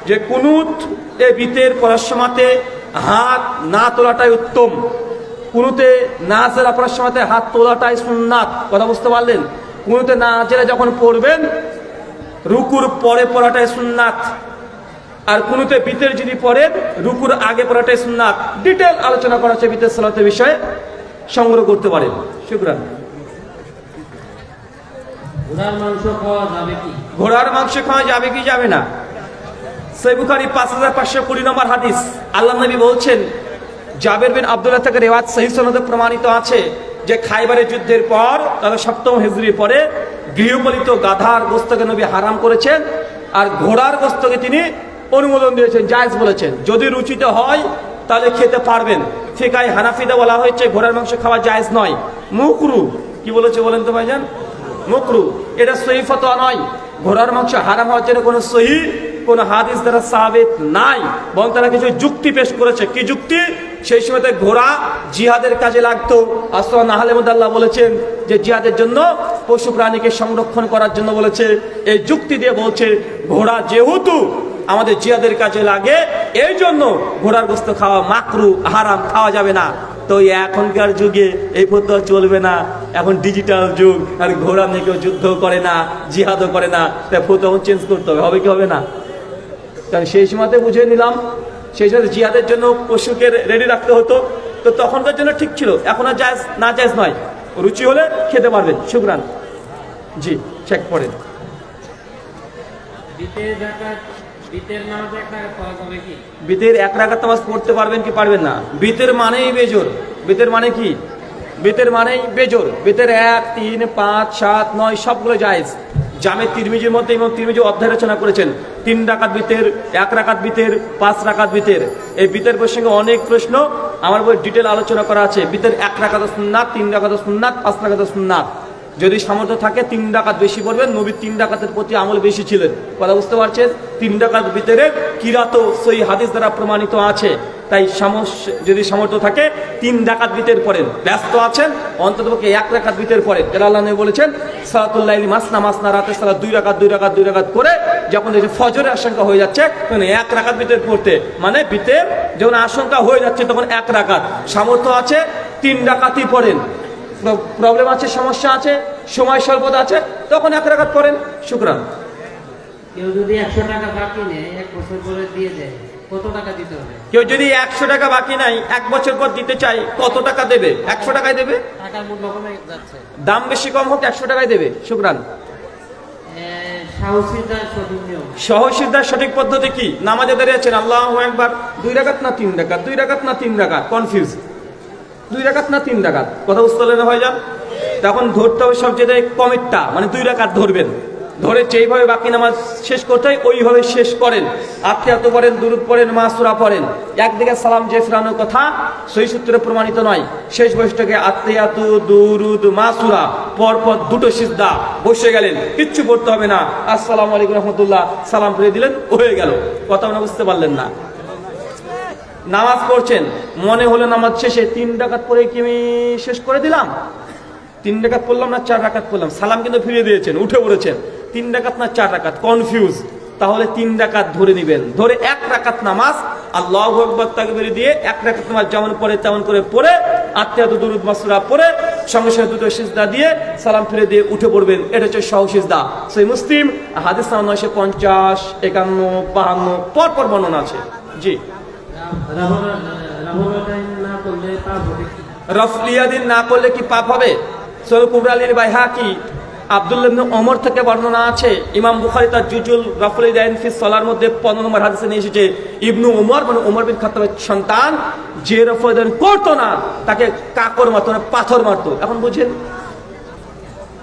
যে কুনুত এ বিতের পড়ার সময়তে হাত না তোলাটাই উত্তম। কুনুতে নাজেলা পড়ার সময়তে হাত তোলাটাই সুন্নাত। কথা বুঝতে পারলেন? কুনুতে নাজেলা যখন পড়বেন, রুকুর পরে পড়াটাই সুন্নাত। আর কুনুতে বিতের যদি পড়েন, রুকুর আগে পড়াটাই সুন্নাত। ডিটেল আলোচনা করা হচ্ছে বিতের সালাতের বিষয়ে, সংগ্রহ করতে পারেন। শুকরান। ঘোড়ার মাংস খাওয়া যাবে কি? ঘোড়ার মাংস খাওয়া যাবে কি যাবে না? সহিহ বুখারী 5520 নম্বর হাদিস। আল্লাহ নবী বলছেন, জাবের বিন আব্দুল্লাহ থেকে রিওয়ায়াত সহিহ সনদে প্রমাণিত আছে যে খাইবারের যুদ্ধের পর, তাহলে 7ম হিজরির পরে গৃহপালিত গাধার গোশতকে নবী হারাম করেছেন, আর ঘোড়ার গোশতকে তিনি অনুমোদন দিয়েছেন, জায়েজ বলেছেন। যদি রুচিতে হয় তাহলে খেতে পারবেন। ফিকায়ে হানাফিতে বলা হয়েছে ঘোড়ার মাংস খাওয়া জায়েজ নয়, মুকরু। কি বলেছে বলেন তো ভাইজান? মুকরু। এটা সহিহ ফতোয়া নয়। ঘোড়ার মাংস হারাম হওয়ার জন্য কোনো সহিহ কোন হাদিস দ্বারা সাবিত নাই, বরং তারা কিছু যুক্তি পেশ করেছে। কি যুক্তি? সেই সময়তে ঘোড়া জিহাদের কাজে লাগতো। আসরা নাহলে মধ্যে আল্লাহ বলেছেন যে জিহাদের জন্য পশু প্রাণীকে সংরক্ষণ করার জন্য বলেছে। এই যুক্তি দিয়ে বলছে ঘোড়া যেহেতু আমাদের জিহাদের কাজে লাগে, এই জন্য ঘোড়ার গোশত খাওয়া মাকরু, হারাম, খাওয়া যাবে না। তো এখনকার যুগে এই ফতোয়া চলবে না। এখন ডিজিটাল যুগ, আর ঘোড়া নিয়ে কেউ যুদ্ধ করে না, জিহাদও করে না, তাই ফতোয়া চেঞ্জ করতে হবে। হবে কি হবে না? কারণ সেই সময়তে বুঝে নিলাম, সেই সময় জিহাদের জন্য পশুকে রেডি রাখতে হতো। তো তখনকার জন্য ঠিক ছিল, এখন আর জায়েজ না জায়েজ নয়, রুচি হলে খেতে পারবেন। শুকরান। জি, চেক করেন। বিতের 1 রাকাত নামাজ পড়তে পারবেন কি পারবেন না? বিতের মানেই বেজোর। বিতের মানে কি? বিতের মানেই বেজোর। বিতের 1, 3, 5, 7, 9 সবগুলো জায়েজ। জামে তিরমিজির মধ্যে ইমাম তিরমিজি অধ্যায় রচনা করেছেন 3 রাকাত বিতের, 1 রাকাত বিতের, 5 রাকাত বিতের। এই বিতের প্রসঙ্গে অনেক প্রশ্ন আমার বই ডিটেল আলোচনা করা আছে। বিতের 1 রাকাত সুন্নাত, 3 রাকাত সুন্নাত, 5 রাকাত সুন্নাত। যদি সামর্থ্য থাকে 3 রাকাত বেশি পড়বেন, নবী 3 রাকাতের প্রতি আমল বেশি ছিলেন। কথা বুঝতে পারছেন? 3 রাকাত বিতের কিরাত সহিহ হাদিস দ্বারা প্রমাণিত আছে। তাই যদি সামর্থ্য থাকে 3 রাকাত বিতের পড়েন। ব্যস্ত আছেন অন্ততপক্ষে 1 রাকাত বিতের পড়েন। আল্লাহ নবী বলেছেন সালাতুল লাইলি মাসনা মাসনা, রাতের সালাত 2 রাকাত 2 রাকাত 2 রাকাত করে যখন দেখে ফজরের আশঙ্কা হয়ে যাচ্ছে তখন 1 রাকাত বিতের পড়তে, মানে বিতের যখন আশঙ্কা হয়ে যাচ্ছে তখন 1 রাকাত। সামর্থ্য আছে 3 রাকাতই পড়েন। প্রবলেম আছে, সমস্যা আছে, সময় স্বল্পতা আছে, তখন 1 রাকাত পড়েন। শুকরান। কেউ যদি 100 টাকা বাকি নেয় 1 বছর পরে দিয়ে দেয়, কত টাকা দিতে হবে? কেউ যদি 100 টাকা বাকি নাই 1 বছর পর দিতে চাই, কত টাকা দেবে? 100 টাকায় দেবে। টাকার মূল্য কমে যাচ্ছে, দাম বেশি কম হোক 100 টাকায় দেবে। শুকরান। সহসিদ্ধার সঠিক পদ্ধতি কি? নামাজে দাঁড়িয়েছেন আল্লাহু আকবার, 2 রাকাত না 3 রাকাত, 2 রাকাত না 3 রাকাত, কনফিউজ, 2 রাকাত না 3 রাকাত, কথা বুঝতে হলে হয়ে যান। তখন ধরতে হবে সবচেয়ে কমিটটা, মানে 2 রাকাত ধরবেন। ধরে যেইভাবে বাকি নামাজ শেষ করতে হয় ওইভাবে শেষ করেন। আত্মীয়াত পড়েন, দুরুদ পড়েন, মাসুরা পড়েন। একদিকে সালাম যে ফেরানোর কথা সহি সূত্রে প্রমাণিত নয়। শেষ বয়সটাকে আত্মীয়াত, দুরুদ, মাসুরা পরপর 2টো সিজদা, বসে গেলেন, কিচ্ছু পড়তে হবে না। আসসালামু আলাইকুম রহমতুল্লাহ, সালাম ফিরে দিলেন, হয়ে গেল। কথা না বুঝতে পারলেন না? নামাজ পড়ছেন, মনে হলো নামাজ শেষে 3 রাকাত পড়ে কি আমি শেষ করে দিলাম? 3 রাকাত পড়লাম না 4 রাকাত পড়লাম? সালাম কিন্তু ফিরিয়ে দিয়েছেন, উঠে পড়েছেন। 3 রাকাত না 4 রাকাত, কনফিউজ। তাহলে 3 রাকাত ধরে নেবেন। ধরে 1 রাকাত নামাজ আল্লাহু আকবার তাকবীর দিয়ে 1 রাকাত নামাজ যেমন পড়ে তেমন করে পড়ে আত্মীয়াত দুরুদ মাসুরা পড়ে সঙ্গে সঙ্গে 2টো সিজদা দিয়ে সালাম ফিরে দিয়ে উঠে পড়বেন। এটা হচ্ছে সহ সিজদা। সহিহ মুসলিম হাদিস নাম্বার 950, 51, 52 পরপর বর্ণনা আছে। জি। রফলিয়াদিন না করলে কি পাপ হবে? সূরা কুবরা আল বাইহাকি আব্দুল্লাহ ইবনে ওমর থেকে বর্ণনা আছে। ইমাম বুখারী তার জুজুল রাফলিদাইন ফি সালার মধ্যে 15 নম্বর হাদিসে নিয়ে এসেছে ইবনু ওমর মানে ওমর বিন খাত্তাবের সন্তান যে রফলিদাইন করতো না তাকে কাকর মারতো না, পাথর মারতো। এখন বুঝেন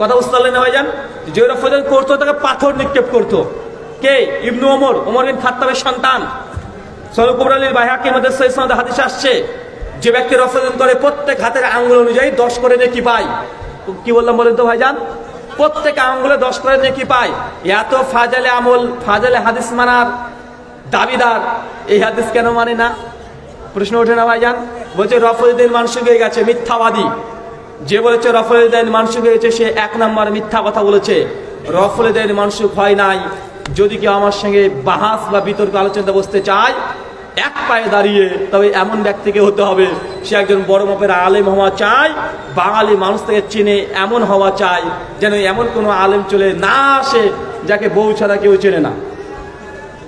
কথা বুঝতে পারলেন না ভাইজান? যে রফলিদাইন করতো তাকে পাথর নিক্ষেপ করতো। কে? ইবনু ওমর, ওমর বিন খাত্তাবের সন্তান। সূরা কুবরা আল বাইহাকির মধ্যে সহিহ সনদে হাদিস আসছে যে ব্যক্তি রফলিদাইন করে প্রত্যেক হাতের আঙ্গুল অনুযায়ী 10 করে নেকি পায়। কি বললাম বলেন তো ভাইজান? প্রত্যেক আঙ্গুলে 10 করে নেকি পায়। এত ফাজালে আমল, ফাজালে হাদিস মানার দাবিদার এই হাদিস কেন মানে না? প্রশ্ন ওঠে না ভাইজান? বলছে রফলিদাইন মানসুখ হয়ে গেছে, মিথ্যাবাদী। যে বলেছে রফলিদাইন মানসুখ হয়েছে সে 1 নম্বর মিথ্যা কথা বলেছে। রফলিদাইন মানসুখ হয় নাই। যদি কেউ আমার সঙ্গে বাহাস বা বিতর্ক আলোচনা বসতে চায় 1 পায়ে দাঁড়িয়ে, তবে এমন ব্যক্তিকে হতে হবে সে একজন বড় মাপের আলেম হওয়া চাই, বাঙালি মানুষ থেকে চিনে এমন হওয়া চাই যেন এমন কোনো আলেম চলে না আসে যাকে বউ ছাড়া কেউ চেনে না।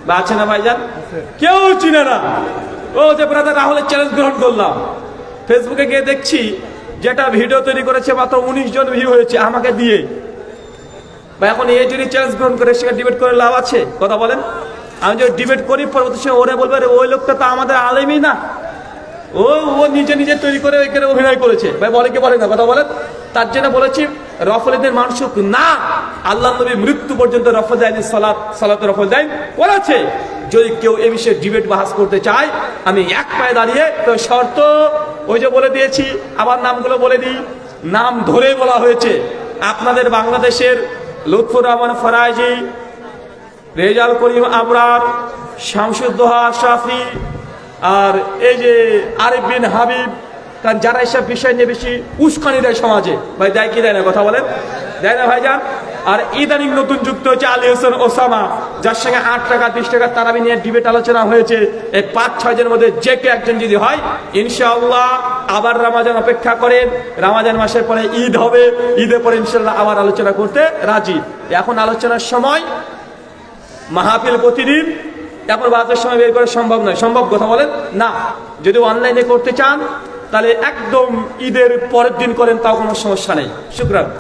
বা আছে না ভাইজান? কেউ চিনে না। ও যে ব্রাদার রাহুলের চ্যালেঞ্জ গ্রহণ করলাম, ফেসবুকে গিয়ে দেখছি যেটা ভিডিও তৈরি করেছে মাত্র 19 জন ভিউ হয়েছে আমাকে দিয়ে। বা এখন এই যদি চ্যালেঞ্জ গ্রহণ করে সেখানে ডিবেট করে লাভ আছে? কথা বলেন। আমি যদি ডিবেট করি পরবর্তী সময় ওরা বলবে ওই লোকটা তো আমাদের আলেমই না, ও নিজে নিজে তৈরি করে ওইখানে অভিনয় করেছে। ভাই বলে কি বলে না? কথা বলেন। তার জন্য বলেছি রফলিদাইন মানসুখ না। আল্লাহ নবী মৃত্যু পর্যন্ত রফলিদাইন সালাত রফলিদাইন করেছে। যদি কেউ এ বিষয়ে ডিবেট বাহাস করতে চায় আমি 1 পায়ে দাঁড়িয়ে, তো শর্ত ওই যে বলে দিয়েছি, আবার নামগুলো বলে দিই। নাম ধরে বলা হয়েছে আপনাদের বাংলাদেশের লুৎফুর রহমান ফরাজি, রেজাল করিম আবরার, শামসুদ্দোহা শাফি, আর এই যে আরিফ বিন হাবিব। কারণ যারা এসব বিষয় নিয়ে বেশি উস্কানি দেয় সমাজে, ভাই দেয় কি দেয় না? কথা বলেন, দেয় না ভাইজান? আর ইদানিং নতুন যুক্ত হচ্ছে আলী হোসেন ওসামা, যার সঙ্গে 8 টাকা 20 টাকা তারাবি নিয়ে ডিবেট আলোচনা হয়েছে। এই 5-6 জনের মধ্যে যে কেউ একজন যদি হয় ইনশাআল্লাহ আবার রমজান অপেক্ষা করেন। রমজান মাসের পরে ঈদ হবে, ঈদের পরে ইনশাআল্লাহ আবার আলোচনা করতে রাজি। এখন আলোচনার সময় মাহফিল প্রতিদিন এখন বাজার সময় বের করা সম্ভব নয়। সম্ভব? কথা বলেন না। যদি অনলাইনে করতে চান তাহলে একদম ঈদের পরের দিন করেন, তাও কোনো সমস্যা নেই। শুকরান।